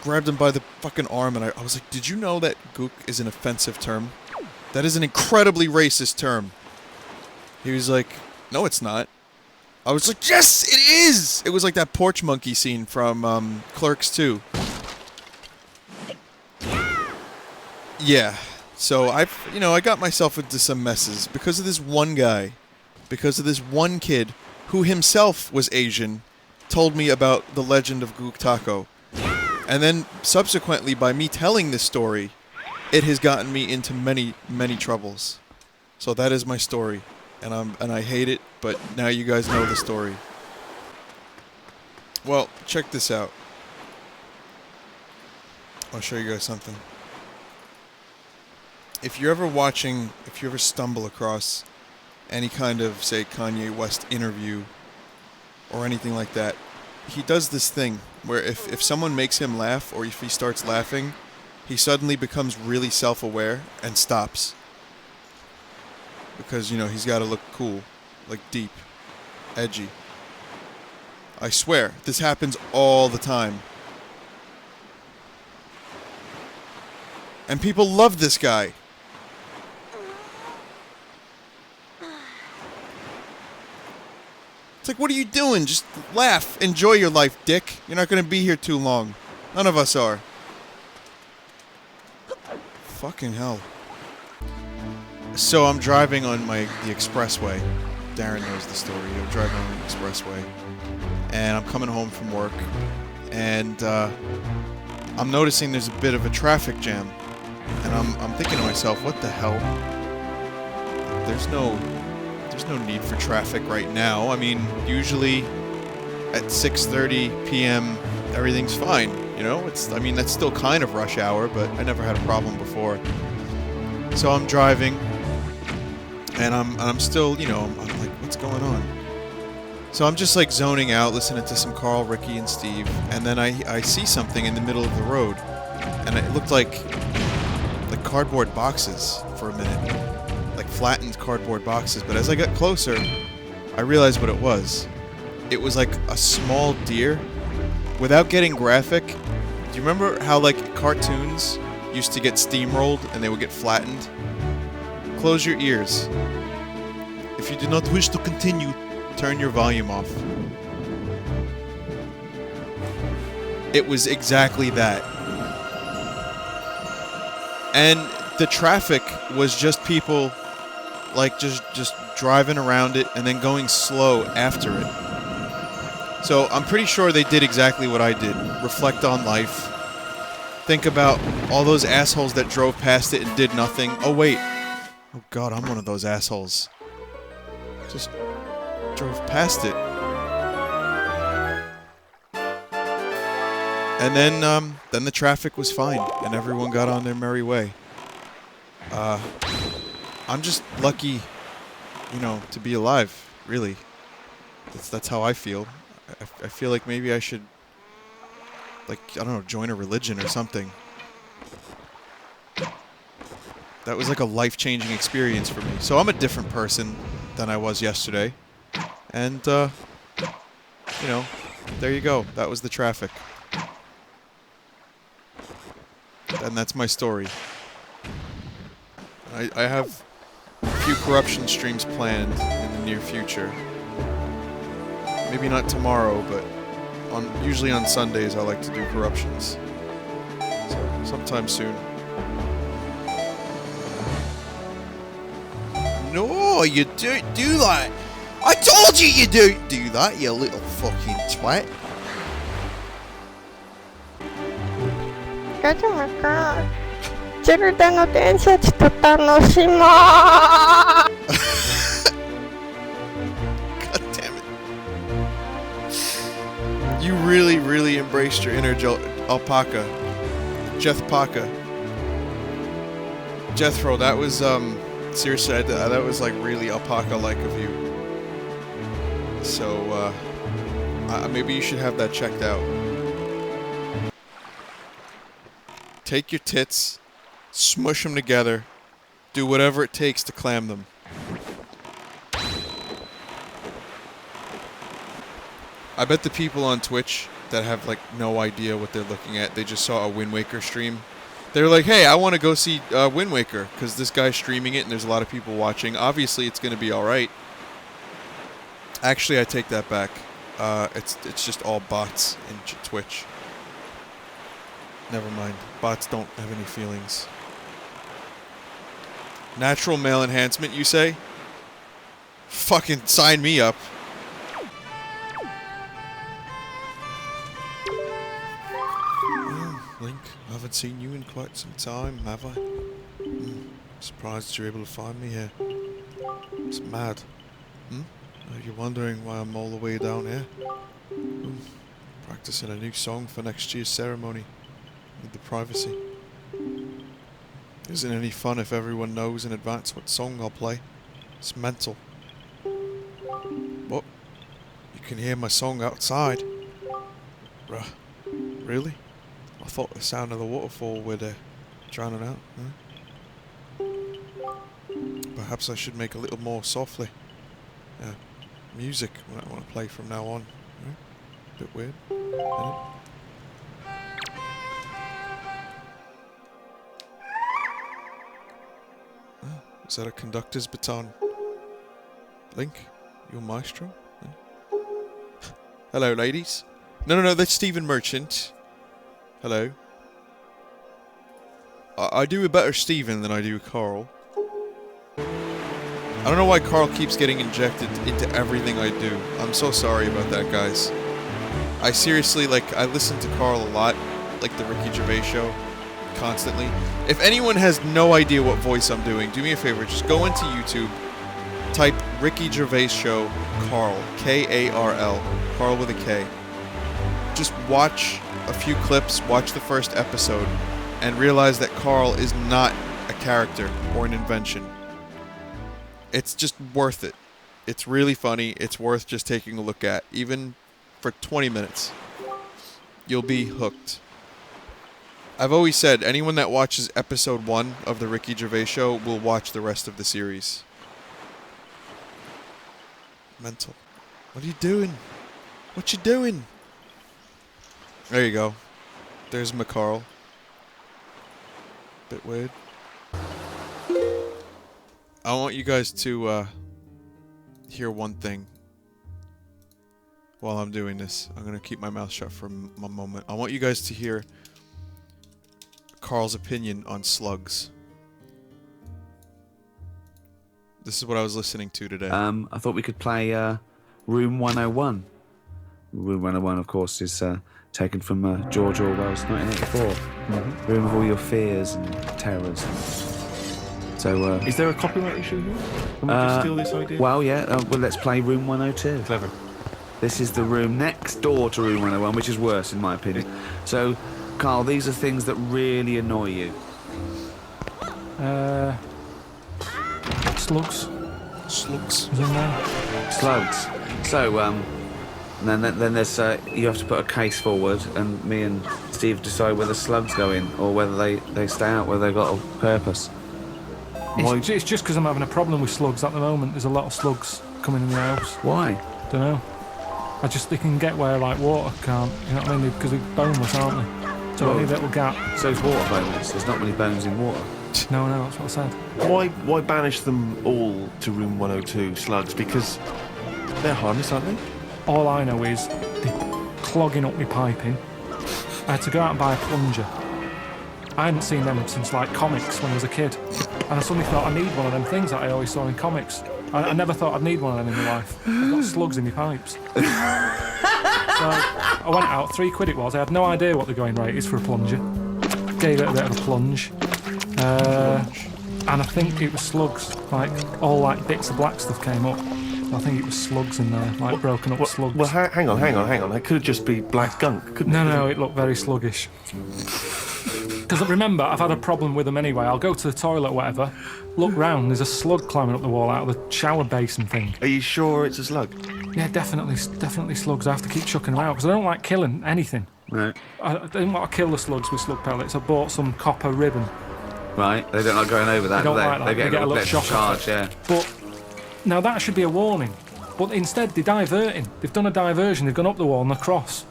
Grabbed him by the fucking arm, and I was like, did you know that Gook is an offensive term? That is an incredibly racist term. He was like, no, it's not. I was like, yes, it is! It was like that porch monkey scene from Clerks 2. Yeah. So I got myself into some messes because of this one guy. Because of this one kid who himself was Asian, told me about the legend of Gook Taco. And then subsequently, by me telling this story, it has gotten me into many, many troubles. So that is my story. And I hate it, but now you guys know the story. Well, check this out. I'll show you guys something. If you ever stumble across any kind of, say, Kanye West interview or anything like that, he does this thing where if someone makes him laugh or if he starts laughing, he suddenly becomes really self-aware and stops. Because, he's got to look cool, like deep, edgy. I swear, this happens all the time. And people love this guy. It's like, what are you doing? Just laugh. Enjoy your life, dick. You're not going to be here too long. None of us are. Fucking hell. So I'm driving on the expressway. Darren knows the story. I'm driving on the expressway. And I'm coming home from work. And I'm noticing there's a bit of a traffic jam. And I'm thinking to myself, what the hell? There's no need for traffic right now. I mean, usually at 6:30 p.m. everything's fine. That's still kind of rush hour, but I never had a problem before. So I'm driving, and I'm still, I'm like, what's going on? So I'm just like zoning out, listening to some Carl, Ricky, and Steve, and then I see something in the middle of the road, and it looked like cardboard boxes for a minute. Like flattened cardboard boxes, but as I got closer, I realized what it was. It was like a small deer. Without getting graphic, do you remember how cartoons used to get steamrolled and they would get flattened? Close your ears. If you do not wish to continue, turn your volume off. It was exactly that. And the traffic was just people just driving around it and then going slow after it. So I'm pretty sure they did exactly what I did. Reflect on life. Think about all those assholes that drove past it and did nothing. Oh wait. Oh god, I'm one of those assholes. Just drove past it. And then the traffic was fine and everyone got on their merry way. I'm just lucky, to be alive, really. That's how I feel. I feel like maybe I should, join a religion or something. That was like a life-changing experience for me. So I'm a different person than I was yesterday. And, there you go. That was the traffic. And that's my story. I have a few corruption streams planned in the near future. Maybe not tomorrow, but usually on Sundays I like to do corruptions. So sometime soon. No, you don't do that! I told you you don't do that, you little fucking twat! God damn it. You really, really embraced your inner alpaca. Jethpaca. Jethro, that was, seriously, that was like really alpaca-like of you. So, maybe you should have that checked out. Take your tits, smush them together, do whatever it takes to clam them. I bet the people on Twitch that have no idea what they're looking at, they just saw a Wind Waker stream. They're like, hey, I want to go see Wind Waker because this guy's streaming it and there's a lot of people watching. Obviously, it's going to be alright. Actually, I take that back. It's just all bots in Twitch. Never mind. Bots don't have any feelings. Natural male enhancement, you say? Fucking sign me up. Link, I haven't seen you in quite some time, have I? Surprised you're able to find me here. It's mad. You're wondering why I'm all the way down here? Practicing a new song for next year's ceremony. Need the privacy. Isn't any fun if everyone knows in advance what song I'll play. It's mental. What? You can hear my song outside? Bruh. Really? I thought the sound of the waterfall would drown it out. Perhaps I should make a little more softly. Music when I want to play from now on. Bit weird. Isn't it? Is that a conductor's baton? Link, you're maestro? Hello, ladies. No, that's Stephen Merchant. Hello. I do a better Stephen than I do Carl. I don't know why Carl keeps getting injected into everything I do. I'm so sorry about that, guys. I seriously, I listen to Carl a lot, like the Ricky Gervais show, constantly. If anyone has no idea what voice I'm doing, do me a favor, just go into YouTube, type Ricky Gervais show, Carl, K-A-R-L, Carl with a K. Just watch a few clips, watch the first episode, and realize that Carl is not a character or an invention. It's just worth it. It's really funny. It's worth just taking a look at, even for 20 minutes. You'll be hooked. I've always said, anyone that watches episode 1 of the Ricky Gervais show will watch the rest of the series. Mental. What are you doing? What you doing? There you go. There's McCarl. Bit weird. I want you guys to hear one thing while I'm doing this. I'm going to keep my mouth shut for a moment. I want you guys to hear Carl's opinion on slugs. This is what I was listening to today. I thought we could play Room 101. Room 101, of course, is taken from George Orwell's 1984. Room of all your fears and terrors. So, is there a copyright issue here? Can we just steal this idea? Well, yeah. Well, let's play Room 102. Clever. This is the room next door to Room 101, which is worse, in my opinion. So, Carl, these are things that really annoy you. Slugs. Slugs. Is in there? Slugs. So, then there's you have to put a case forward, and me and Steve decide whether slugs go in or whether they stay out, whether they've got a purpose. It's just because I'm having a problem with slugs at the moment. There's a lot of slugs coming in the house. Why? Don't know. They can get where water can't. You know what I mean? Because they're boneless, aren't they? So any little gap. So it's water boneless. There's not many bones in water. No, that's what I said. Why banish them all to Room 102, slugs? Because they're harmless, aren't they? All I know is they're clogging up my piping. I had to go out and buy a plunger. I hadn't seen them since comics when I was a kid. And I suddenly thought I need one of them things that I always saw in comics. I never thought I'd need one of them in my life. I've got slugs in my pipes. So I went out, £3 it was. I had no idea what the going rate is for a plunger. Gave it a bit of a plunge. And I think it was slugs. All bits of black stuff came up. I think it was slugs in there, broken up slugs. Well, hang on. It could just be black gunk. No, it looked very sluggish. Because remember, I've had a problem with them anyway. I'll go to the toilet or whatever, look round, there's a slug climbing up the wall out of the shower basin thing. Are you sure it's a slug? Yeah, definitely slugs. I have to keep chucking them out because I don't like killing anything. Right. I didn't want to kill the slugs with slug pellets. I bought some copper ribbon. Right. They don't like going over that, They don't do they? like that. They get a little shock charge, yeah. But now that should be a warning. But instead, they're diverting. They've done a diversion. They've gone up the wall and across.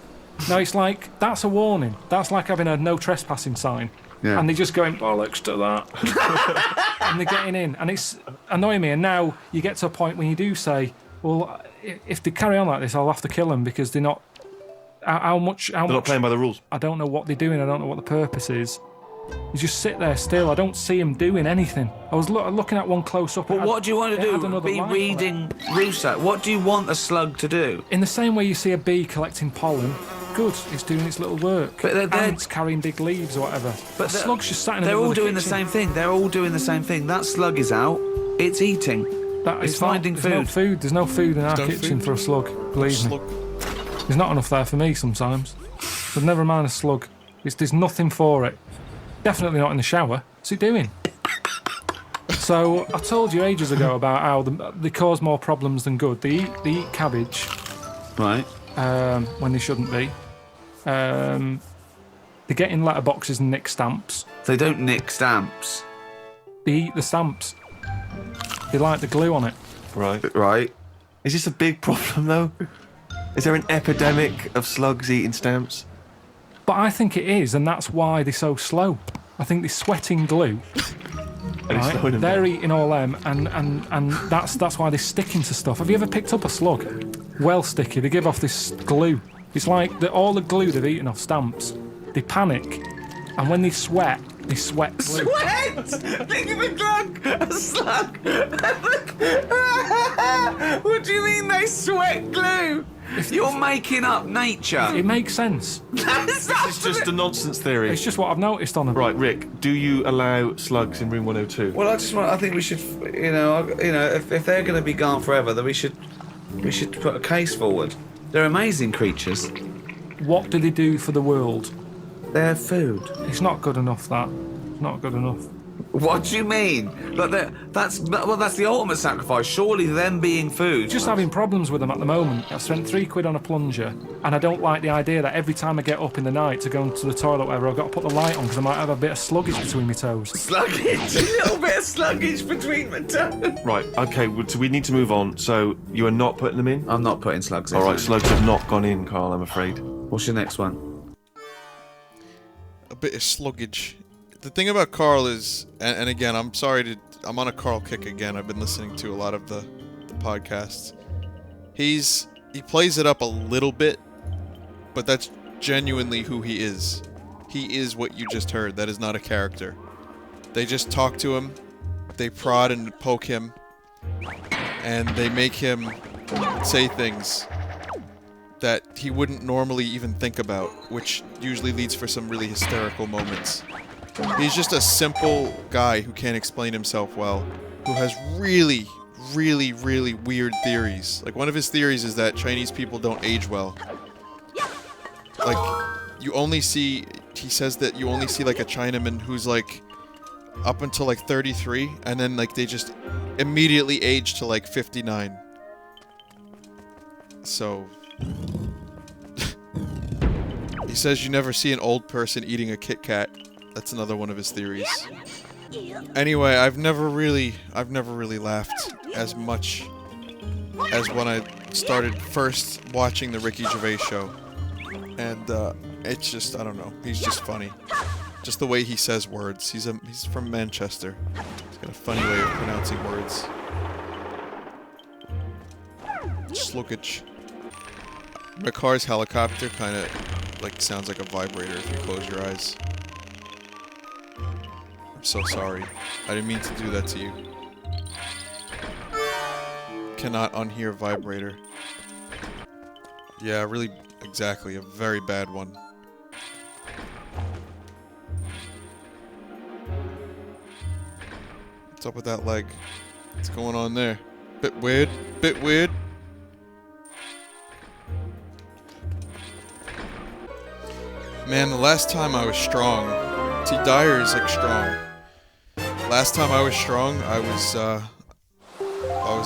Now it's that's a warning. That's like having a no trespassing sign. Yeah. And they're just going bollocks to that. And they're getting in. And it's annoying me. And now you get to a point when you do say, Well, if they carry on like this, I'll have to kill them because they're not. How much? They're not playing by the rules. I don't know what they're doing. I don't know what the purpose is. You just sit there still. I don't see him doing anything. I was looking at one close up. But what do you want to it had do? another Be life on it. reading Rousseau. What do you want a slug to do? In the same way you see a bee collecting pollen, good, it's doing its little work. But they're- Ants carrying big leaves or whatever. But a slug's just sat in the They're middle all of the doing the kitchen. same thing. They're all doing the same thing. That slug is out. It's eating. It's finding there's no food. food. There's no food in our no kitchen food. for a slug. Believe me. There's not enough there for me sometimes. But never mind a slug. There's nothing for it. Definitely not in the shower. What's it doing? So I told you ages ago about how they cause more problems than good. They eat cabbage Right. when they shouldn't be. They get in letterboxes and nick stamps. They don't nick stamps. They eat the stamps. They like the glue on it. Right. Right. Is this a big problem, though? Is there an epidemic of slugs eating stamps? But I think it is, and that's why they're so slow. I think they're sweating glue. And it's slowing them They're down. eating all them, and that's why they're sticking to stuff. Have you ever picked up a slug? Well sticky. They give off this glue. It's like all the glue they've eaten off stamps. They panic, and when they sweat glue. Sweat! Think of a drug! A slug! What do you mean they sweat glue? You're making up nature. It makes sense. That's It's just a nonsense theory. It's just what I've noticed on them. Right, Rick, do you allow slugs in room 102? Well, I think we should, if they're going to be gone forever, then we should put a case forward. They're amazing creatures. What do they do for the world? They're food. It's not good enough, that. Not good enough. What do you mean? Like that's the ultimate sacrifice. Surely them being food. Just having problems with them at the moment. I've spent £3 on a plunger, and I don't like the idea that every time I get up in the night to go into the toilet or whatever, I've got to put the light on because I might have a bit of sluggage between my toes. Sluggish. A little bit of sluggish between my toes. Right, okay, so we need to move on. So you are not putting them in? I'm not putting slugs in. All right, slugs have not gone in, Carl, I'm afraid. What's your next one? A bit of sluggage. The thing about Carl is, and again, I'm on a Carl kick again. I've been listening to a lot of the podcasts. He plays it up a little bit, but that's genuinely who he is. He is what you just heard. That is not a character. They just talk to him, they prod and poke him, and they make him say things that he wouldn't normally even think about, which usually leads for some really hysterical moments. He's just a simple guy who can't explain himself well, who has really, really, really weird theories. Like, one of his theories is that Chinese people don't age well. Like, he says that you only see, like, a Chinaman who's, like, up until, like, 33, and then, like, they just immediately age to, like, 59. So... He says you never see an old person eating a Kit Kat. That's another one of his theories. Anyway, I've never really laughed as much as when I started first watching the Ricky Gervais show. And it's just, I don't know, he's just funny. Just the way he says words. He's from Manchester. He's got a funny way of pronouncing words. Sluggish. My car's helicopter kind of like sounds like a vibrator if you close your eyes. I'm so sorry. I didn't mean to do that to you. Cannot unhear vibrator. Yeah, really, exactly, a very bad one. What's up with that leg? What's going on there? Bit weird, bit weird. Man, the last time I was strong... See, Dyer is, like, strong. Last time I was strong, I was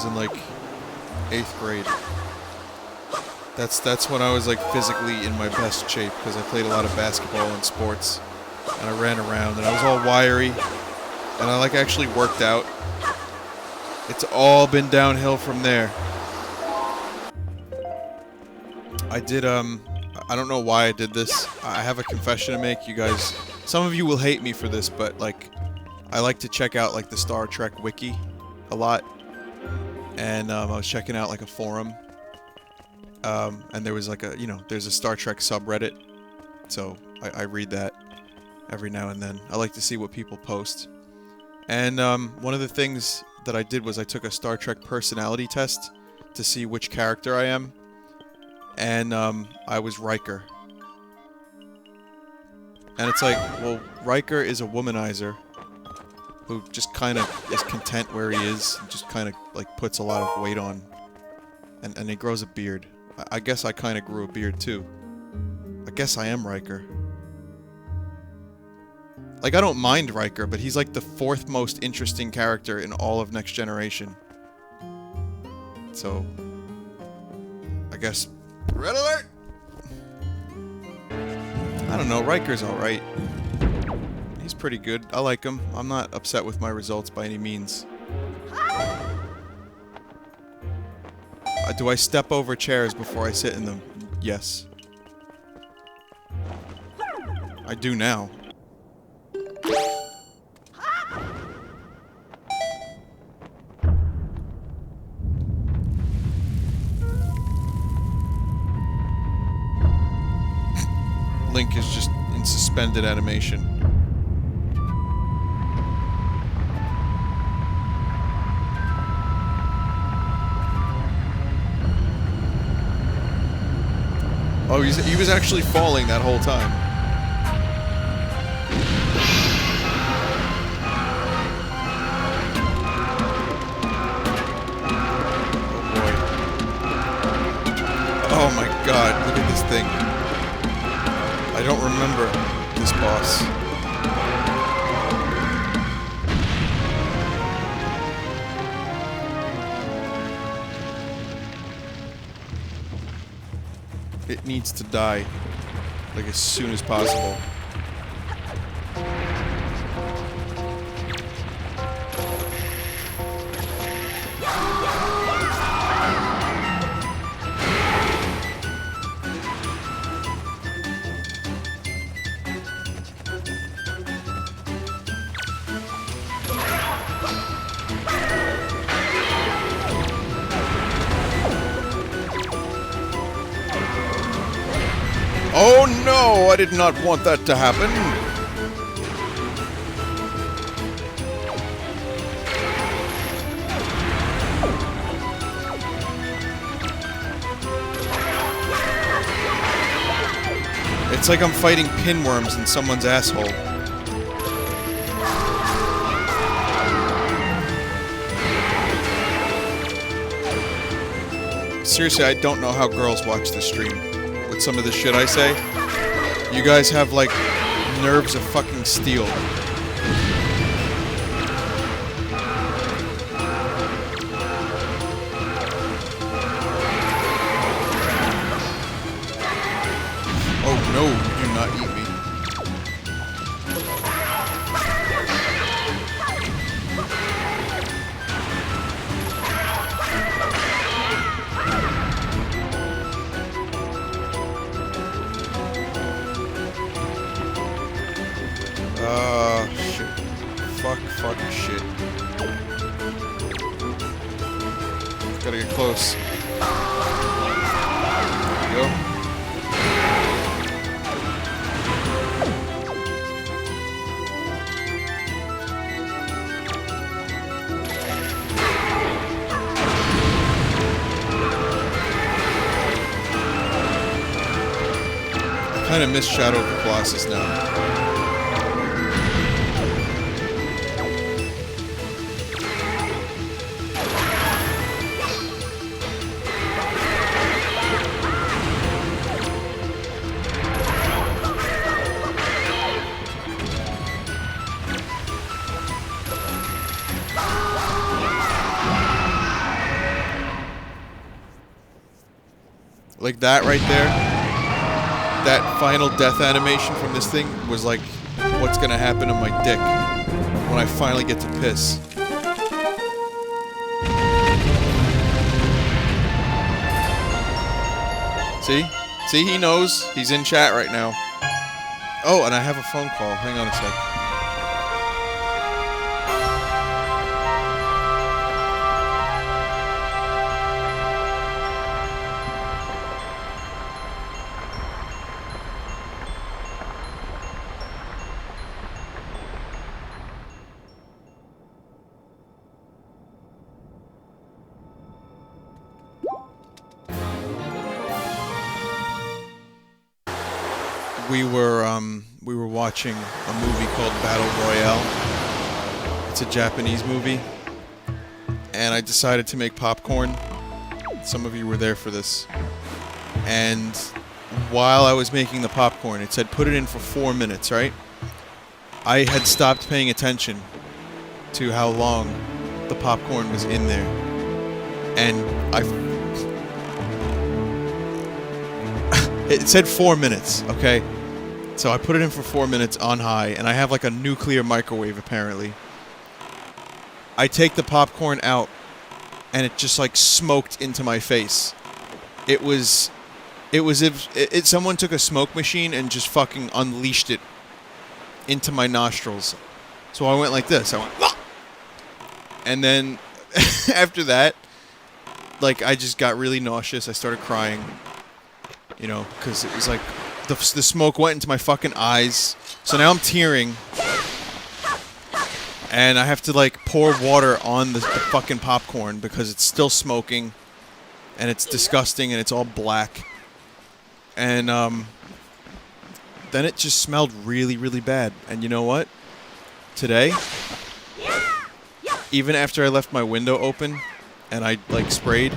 in, like, 8th grade. That's when I was, like, physically in my best shape, because I played a lot of basketball and sports, and I ran around, and I was all wiry, and I, like, actually worked out. It's all been downhill from there. I did, I don't know why I did this. I have a confession to make, you guys. Some of you will hate me for this, but, like, I like to check out, like, the Star Trek wiki a lot. and I was checking out like a forum, and there was like a, there's a Star Trek subreddit, so I read that every now and then. I like to see what people post. And one of the things that I did was I took a Star Trek personality test to see which character I am, and I was Riker. And it's like, well, Riker is a womanizer who just kind of is content where he is, and just kind of like puts a lot of weight on, and he grows a beard. I guess I kind of grew a beard too. I guess I am Riker. Like, I don't mind Riker, but he's like the 4th most interesting character in all of Next Generation. So, I guess... Red alert! I don't know, Riker's alright. He's pretty good. I like him. I'm not upset with my results by any means. Do I step over chairs before I sit in them? Yes. I do now. Link is just in suspended animation. Oh, he was actually falling that whole time. Oh my god, look at this thing. I don't remember this boss. It needs to die, like, as soon as possible. Oh no! I did not want that to happen! It's like I'm fighting pinworms in someone's asshole. Seriously, I don't know how girls watch this stream. With some of the shit I say. You guys have, like, nerves of fucking steel. Oh no, you do not eat me. Shit. Fuck, shit. Gotta get close. There we go. I kinda miss Shadow of the Colossus now. Like that right there, that final death animation from this thing was like what's gonna happen to my dick when I finally get to piss. See? See, he knows. He's in chat right now. Oh, and I have a phone call. Hang on a sec. we were watching a movie called Battle Royale. It's a Japanese movie, and I decided to make popcorn. Some of you were there for this. And while I was making the popcorn, it said put it in for 4 minutes, right? I had stopped paying attention to how long the popcorn was in there. And it said 4 minutes, okay? So I put it in for 4 minutes on high, and I have like a nuclear microwave apparently. I take the popcorn out, and it just like smoked into my face. It was if someone took a smoke machine and just fucking unleashed it into my nostrils. So I went like this. I went, "Wah!" And then after that, like I just got really nauseous. I started crying, you know, because it was like the smoke went into my fucking eyes. So now I'm tearing, and I have to like pour water on the fucking popcorn because it's still smoking, and it's disgusting, and it's all black. And then it just smelled really, really bad. And you know what? Today, even after I left my window open and I like sprayed,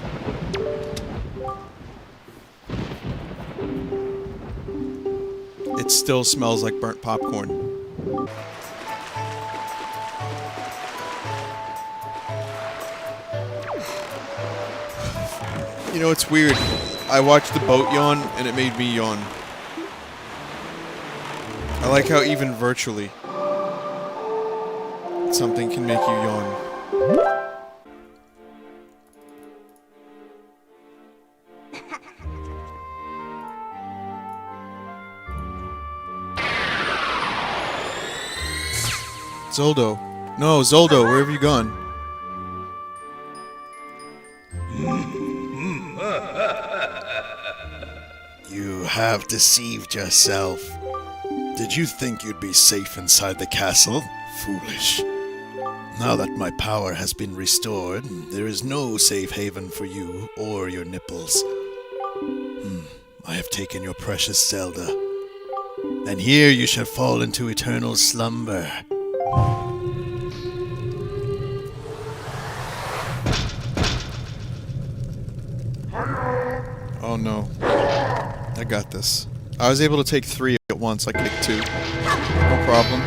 it still smells like burnt popcorn. You know, it's weird. I watched the boat yawn, and it made me yawn. I like how even virtually, something can make you yawn. Zoldo. No, Zoldo, where have you gone? You have deceived yourself. Did you think you'd be safe inside the castle? Foolish. Now that my power has been restored, there is no safe haven for you or your nipples. I have taken your precious Zelda, and here you shall fall into eternal slumber. Oh no. I got this. I was able to take 3 at once. I kicked 2. No problem.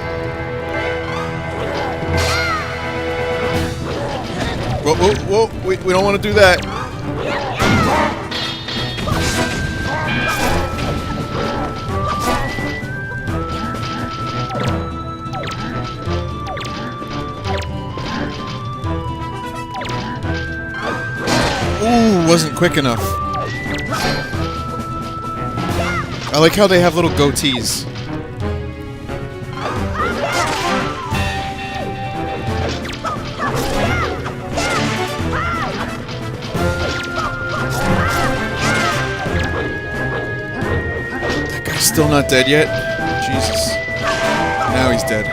Whoa, whoa, whoa. We don't want to do that. Ooh, wasn't quick enough. I like how they have little goatees. That guy's still not dead yet? Jesus. Now he's dead.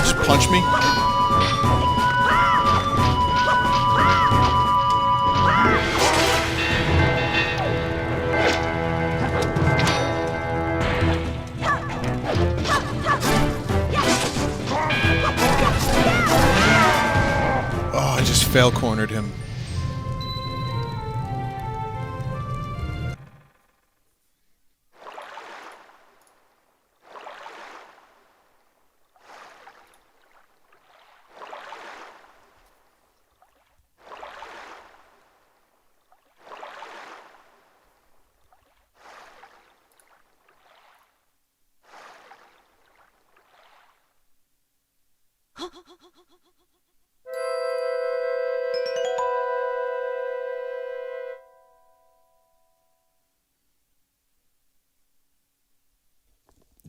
Just punch me? Oh, I just fail cornered him.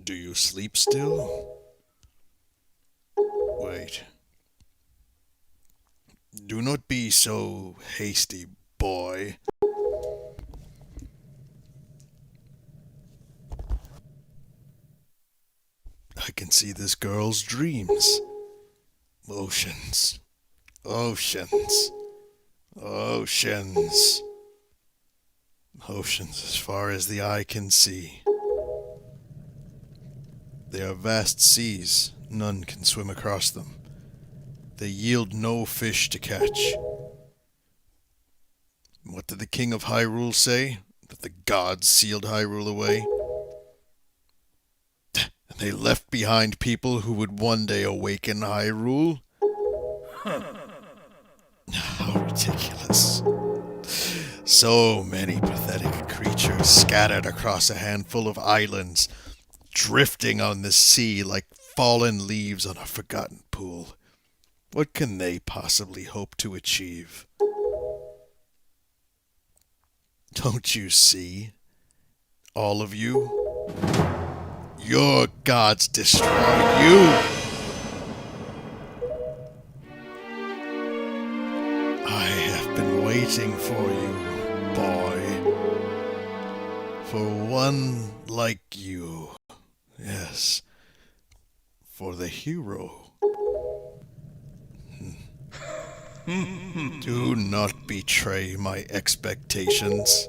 Do you sleep still? Wait. Do not be so hasty, boy. I can see this girl's dreams. Oceans. Oceans. Oceans. Oceans as far as the eye can see. They are vast seas. None can swim across them. They yield no fish to catch. What did the king of Hyrule say? That the gods sealed Hyrule away? And they left behind people who would one day awaken Hyrule? How ridiculous. So many pathetic creatures scattered across a handful of islands, drifting on the sea like fallen leaves on a forgotten pool. What can they possibly hope to achieve? Don't you see? All of you? Your gods destroy you! I have been waiting for you, boy. For one like you. Yes. For the hero. Do not betray my expectations.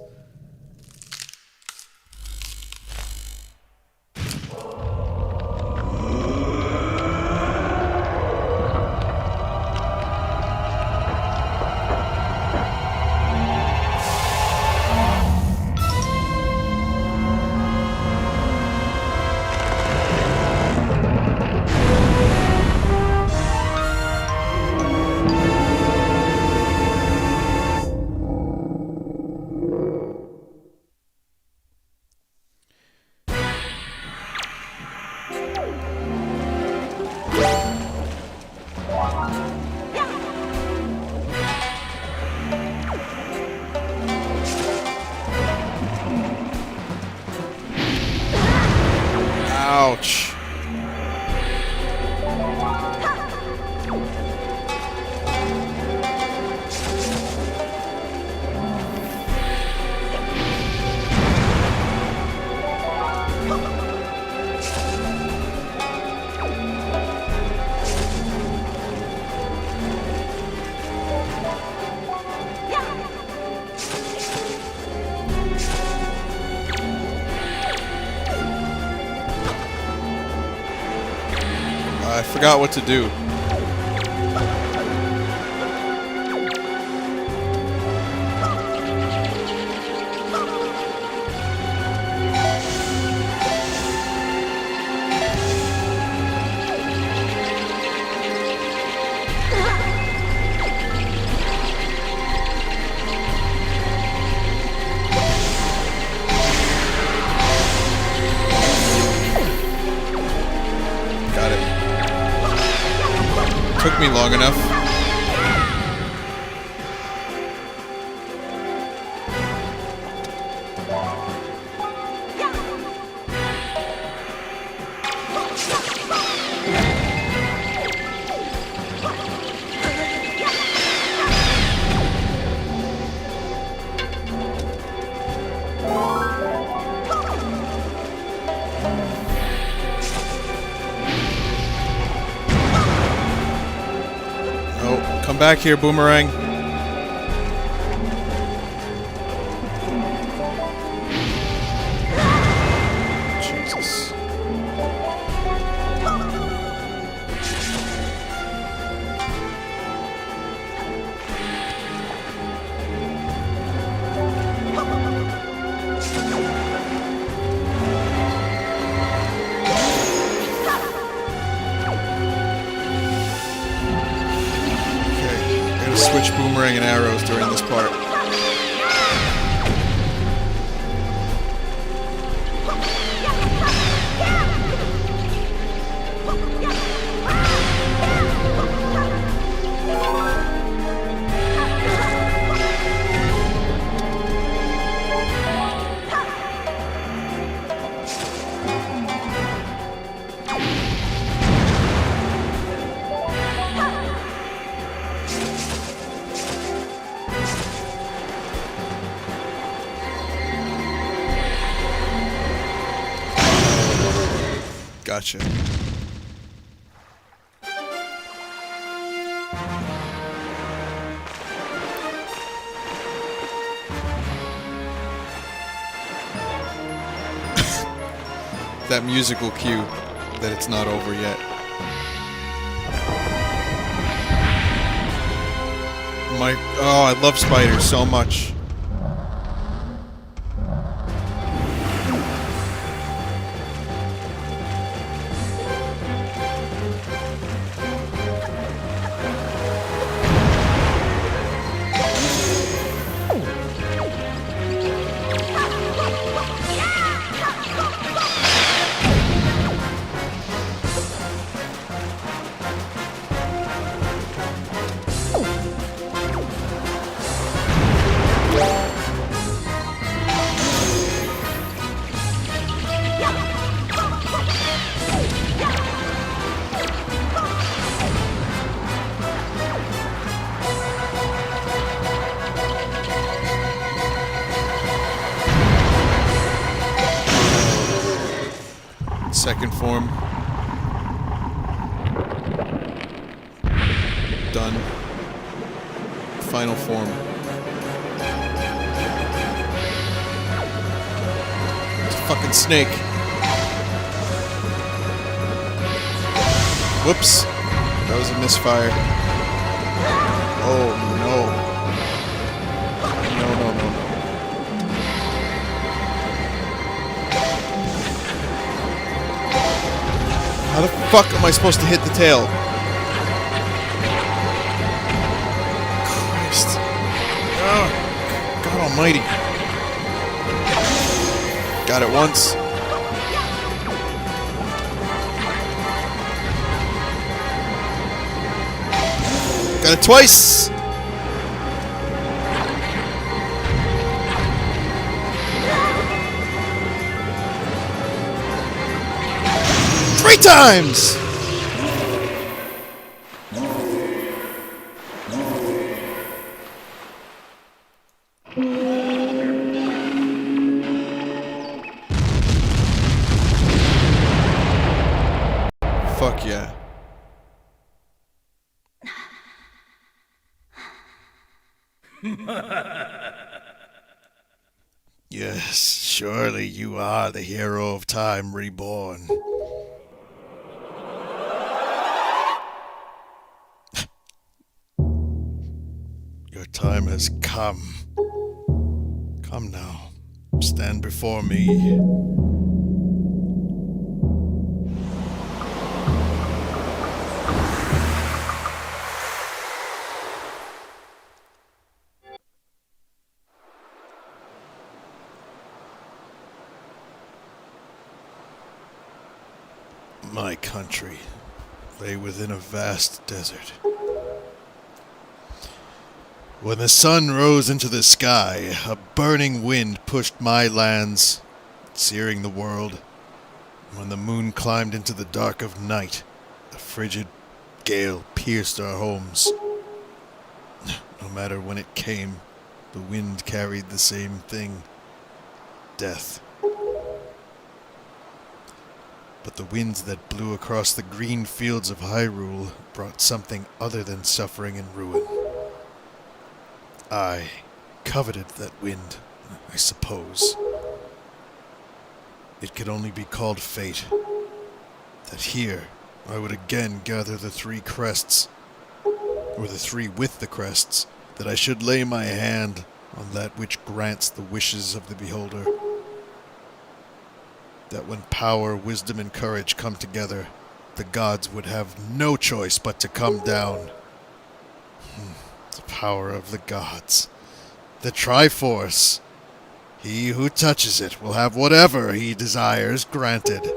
Ouch. I forgot what to do. Got it. Took me long enough. Come back here, Boomerang. Jesus. Switch boomerang and arrows during this part. Gotcha. that musical cue that it's not over yet. I love spiders so much. Second form. Done. Final form. It's a fucking snake. Whoops. That was a misfire. Oh no. No. How the fuck am I supposed to hit the tail? Christ. Oh, God almighty. Got it once. Got it twice. Three times! Fuck yeah. Yes, surely you are the hero of Time Reborn. Your time has come. Come now. Stand before me. My country lay within a vast desert. When the sun rose into the sky, a burning wind pushed my lands, searing the world. When the moon climbed into the dark of night, a frigid gale pierced our homes. No matter when it came, the wind carried the same thing: death. But the winds that blew across the green fields of Hyrule brought something other than suffering and ruin. I coveted that wind, I suppose. It could only be called fate. That here I would again gather the three crests, or the three with the crests, that I should lay my hand on that which grants the wishes of the beholder. That when power, wisdom, and courage come together, the gods would have no choice but to come down. The power of the gods. The Triforce. He who touches it will have whatever he desires granted.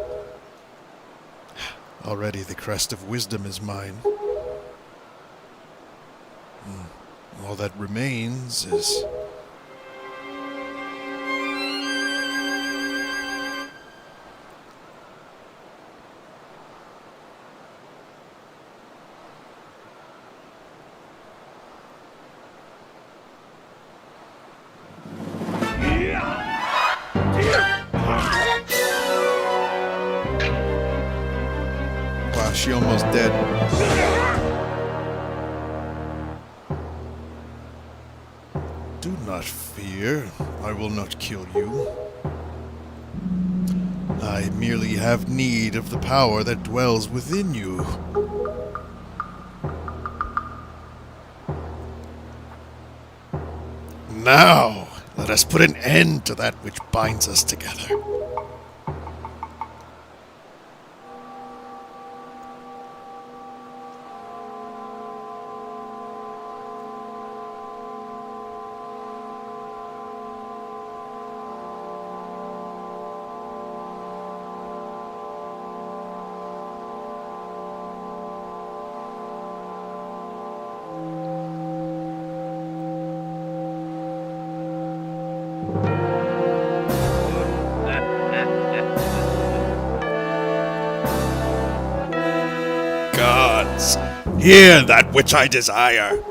Already the crest of wisdom is mine. All that remains is... Wow, she almost dead. Do not fear. I will not kill you. I merely have need of the power that dwells within you. Now, let us put an end to that which binds us together. Gods, hear that which I desire.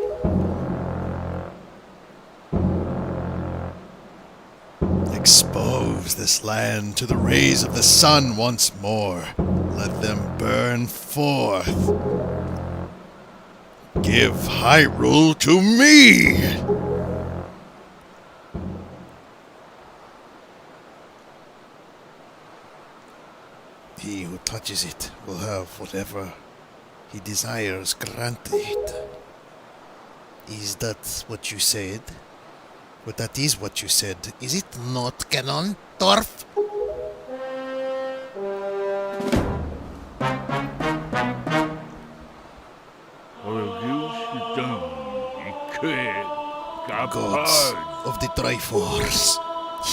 Expose this land to the rays of the sun once more. Let them burn forth. Give Hyrule to me! He who touches it will have whatever he desires granted. Is that what you said? But that is what you said. Is it not, Ganondorf? Gods of the Triforce,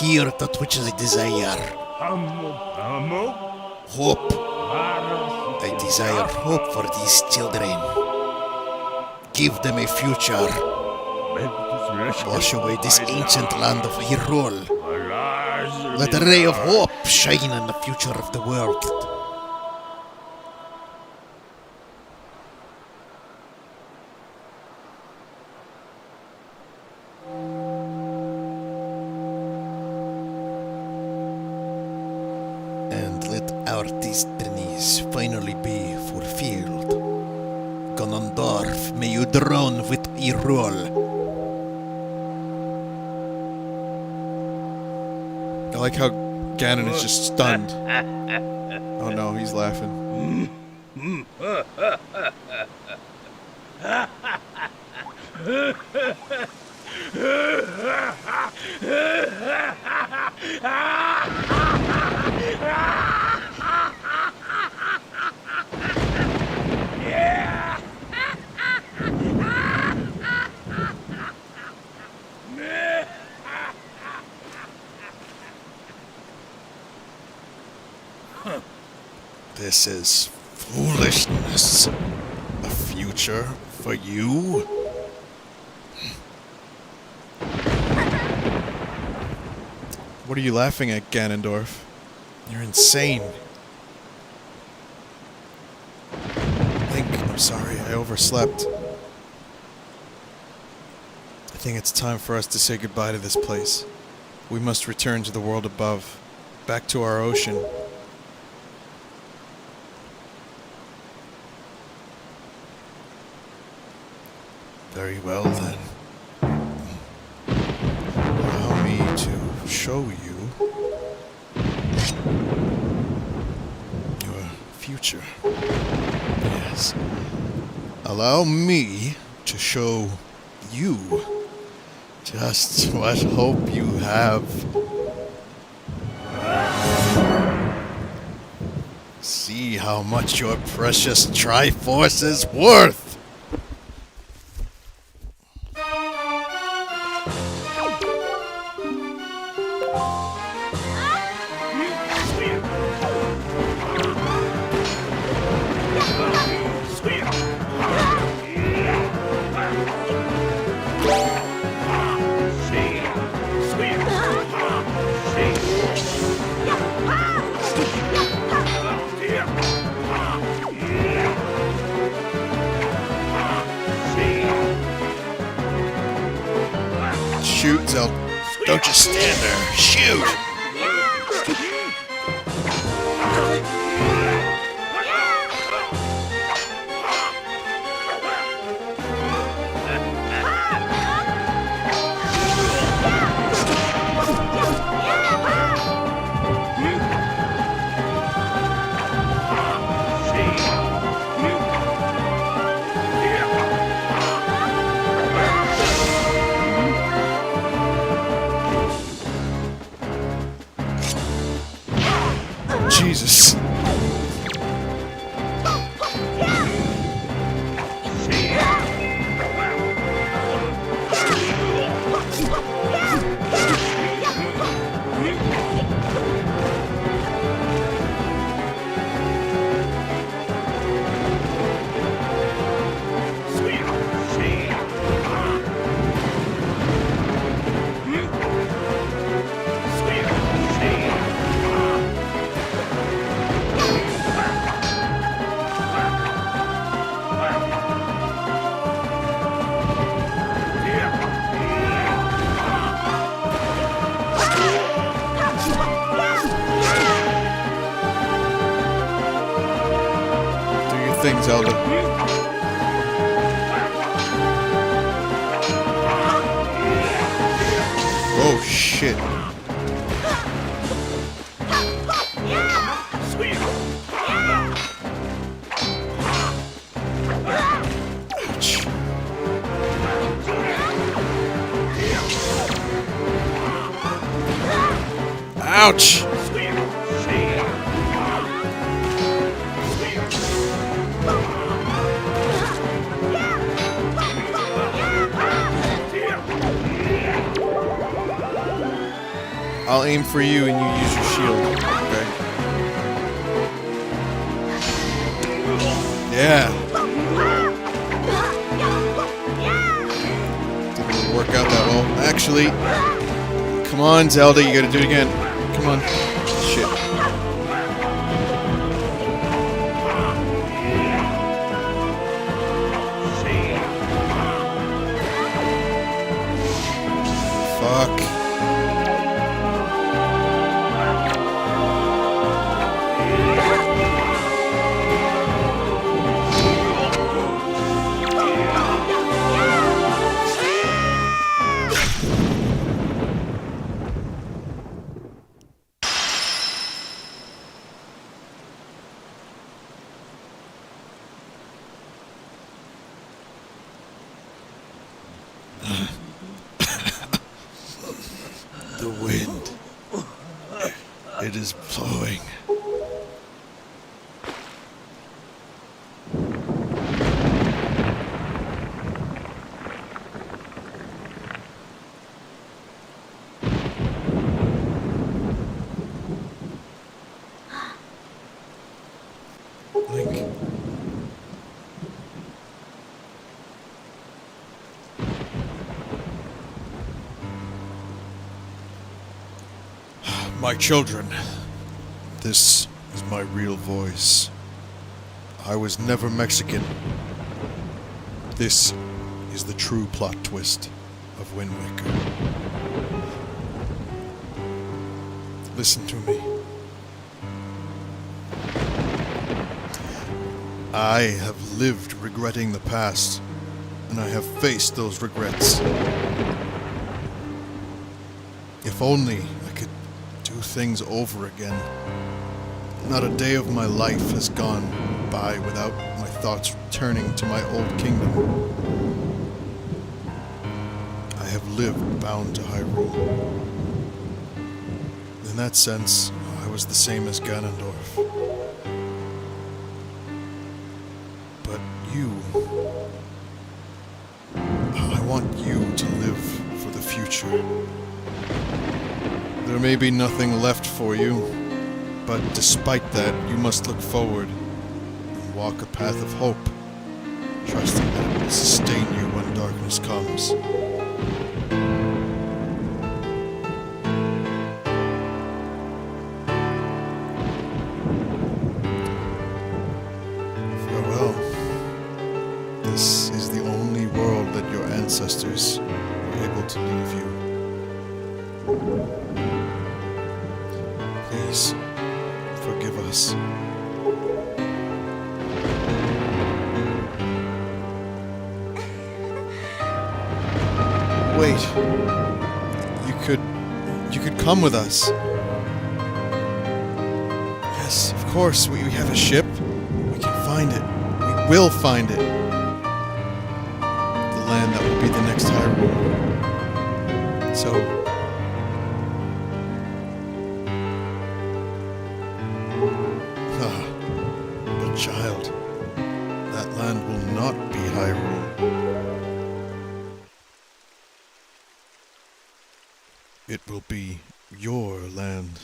hear that which I desire. Hope. I desire hope for these children. Give them a future. Wash away this ancient land of Hyrule. Let a ray of hope shine in the future of the world. And let our destinies finally be fulfilled. Ganondorf, may you drown with Hyrule. I like how Ganon is just stunned. Oh no, he's laughing. This is foolishness. A future for you? What are you laughing at, Ganondorf? You're insane. I'm sorry, I overslept. I think it's time for us to say goodbye to this place. We must return to the world above, back to our ocean. Very well, then. Allow me to show you your future. Yes. Allow me to show you just what hope you have. See how much your precious Triforce is worth. Shoot, Zelda. Don't just stand there. Shoot! Jesus. Do your thing, Zelda. Oh shit. Ouch! Ouch! I'll aim for you and you use your shield, okay? Yeah! Didn't work out that well. Actually, come on, Zelda, you gotta do it again. Come on. Shit. Fuck. The wind. It is blowing. Link. My children, this is my real voice. I was never Mexican. This is the true plot twist of Wind Waker. Listen to me. I have lived regretting the past, and I have faced those regrets. If only I could do things over again. Not a day of my life has gone by without my thoughts returning to my old kingdom. I have lived bound to Hyrule. In that sense, I was the same as Ganondorf. But you... I want you to live for the future. There may be nothing left for you, but despite that, you must look forward and walk a path of hope, trusting that it will sustain you when darkness comes. Farewell. This is the only world that your ancestors were able to leave you. Please, forgive us. Wait. You could come with us. Yes, of course, we have a ship. We can find it. We will find it. The land that will be the next Hyrule. So... It will be your land.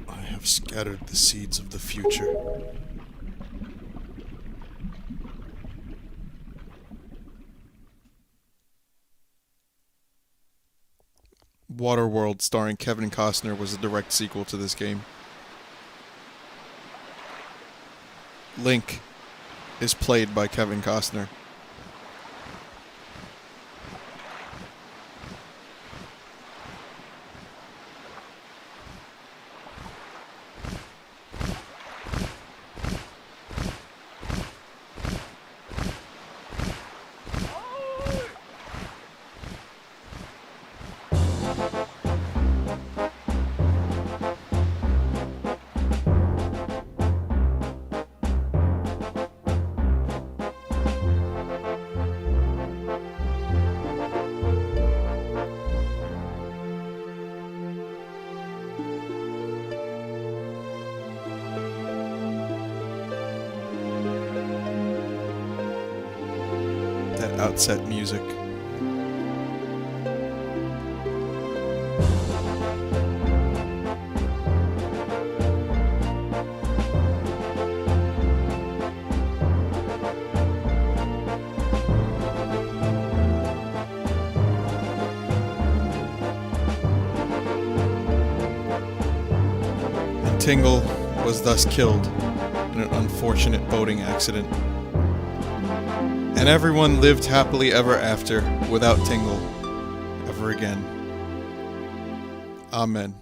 I have scattered the seeds of the future. Waterworld starring Kevin Costner was a direct sequel to this game. Link is played by Kevin Costner. That outset music. And Tingle was thus killed in an unfortunate boating accident. And everyone lived happily ever after without Tingle ever again. Amen.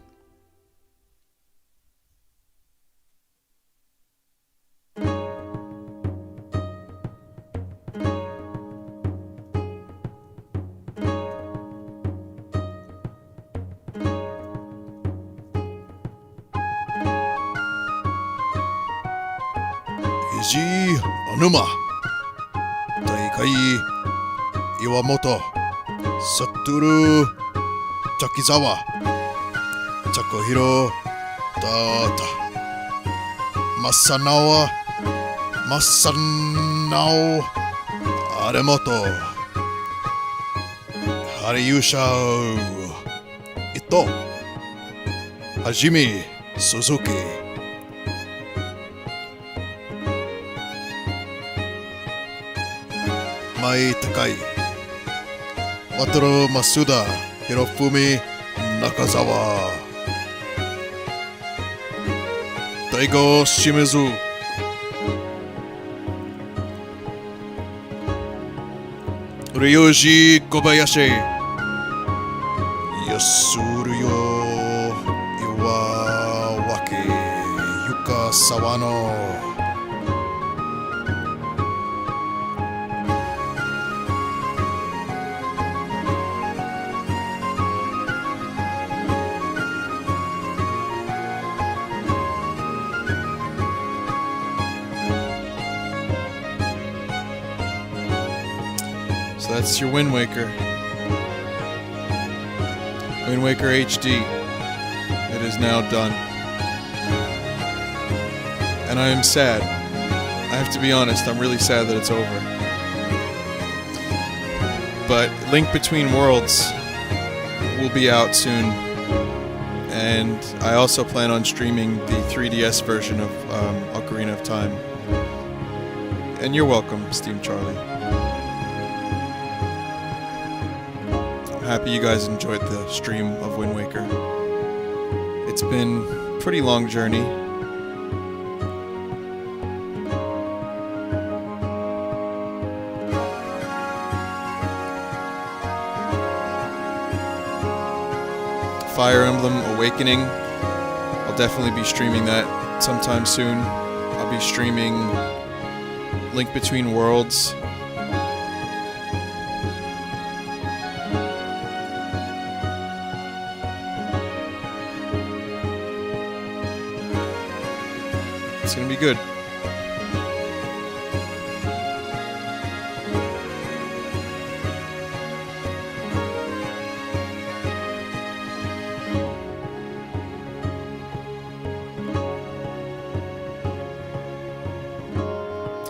Iji Onuma. Daikai Iwamoto. Satoru Takizawa. Takuhiro Tata. Masanao Aremoto. Hariyusha Ito. Hajime Suzuki. Mai Takai. Wataru Masuda. Hirofumi Nakazawa. Daigo Shimizu. Ryoji Kobayashi. Yasuruyo Iwawaki. Yuka Sawano. So that's your Wind Waker. Wind Waker HD. It is now done. And I am sad. I have to be honest, I'm really sad that it's over. But Link Between Worlds will be out soon. And I also plan on streaming the 3DS version of Ocarina of Time. And you're welcome, Steam Charlie. Happy you guys enjoyed the stream of Wind Waker. It's been a pretty long journey. Fire Emblem Awakening definitely be streaming that sometime soon. I'll be streaming Link Between Worlds. It's gonna be good.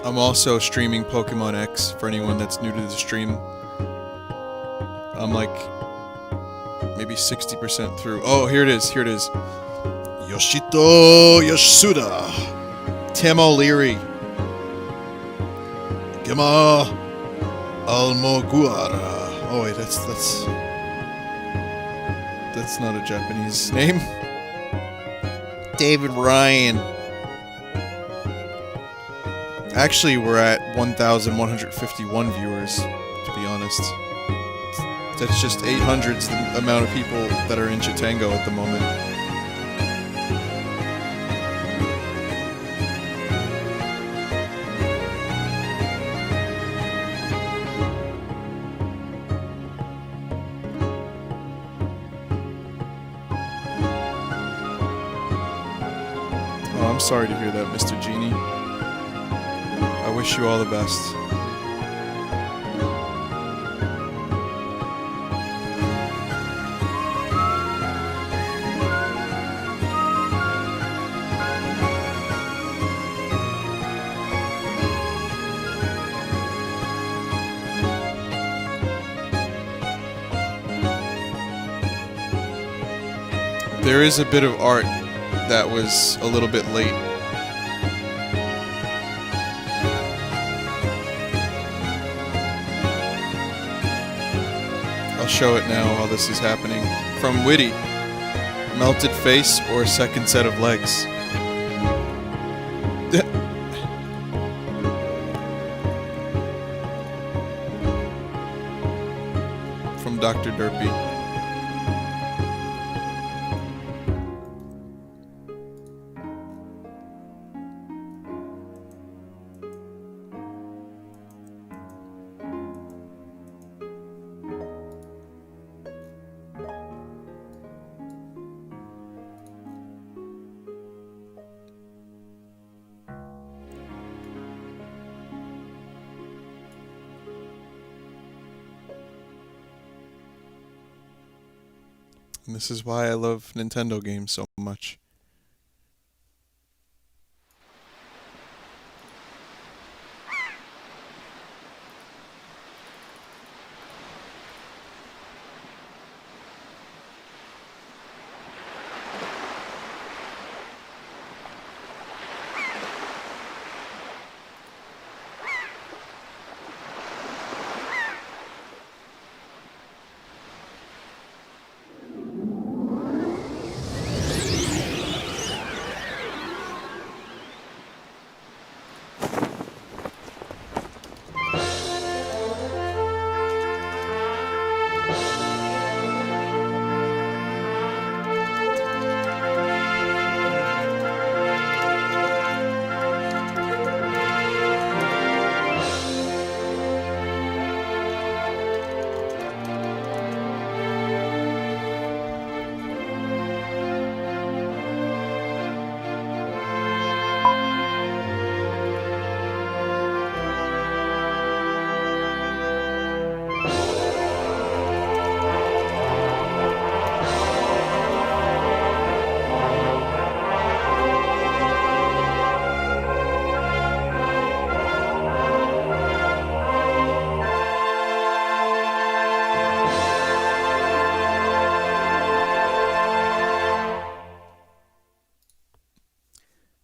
I'm also streaming Pokemon X for anyone that's new to the stream. I'm like maybe 60% through. Oh, here it is. Here it is. Yoshito Yasuda. Tim O'Leary. Gema Almoguara. Oh wait, that's not a Japanese name. David Ryan. Actually, we're at 1,151 viewers, to be honest. That's just 800's the amount of people that are in Chitango at the moment. Oh, I'm sorry to hear that, Mr. Genie. I wish you all the best. There is a bit of art that was a little bit late. I'll show it now while this is happening. From Witty. Melted face or second set of legs. From Dr. Derpy. And this is why I love Nintendo games so much.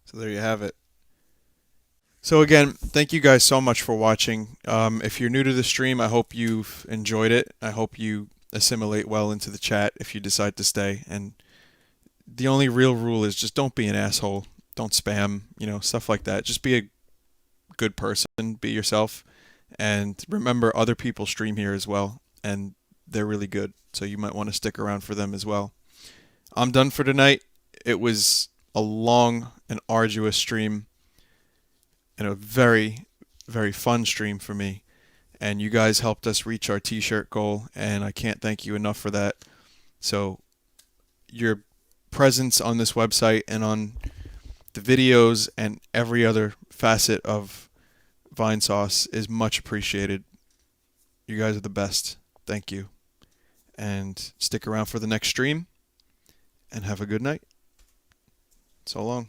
So there you have it. So again, thank you guys so much for watching. If you're new to the stream, I hope you've enjoyed it. I hope you assimilate well into the chat if you decide to stay. And the only real rule is just don't be an asshole. Don't spam, stuff like that. Just be a good person. Be yourself. And remember, other people stream here as well. And they're really good. So you might want to stick around for them as well. I'm done for tonight. It was a long and arduous stream and a very, very fun stream for me. And you guys helped us reach our t-shirt goal, and I can't thank you enough for that. So your presence on this website and on the videos and every other facet of Vinesauce is much appreciated. You guys are the best. Thank you. And stick around for the next stream, and have a good night. So long.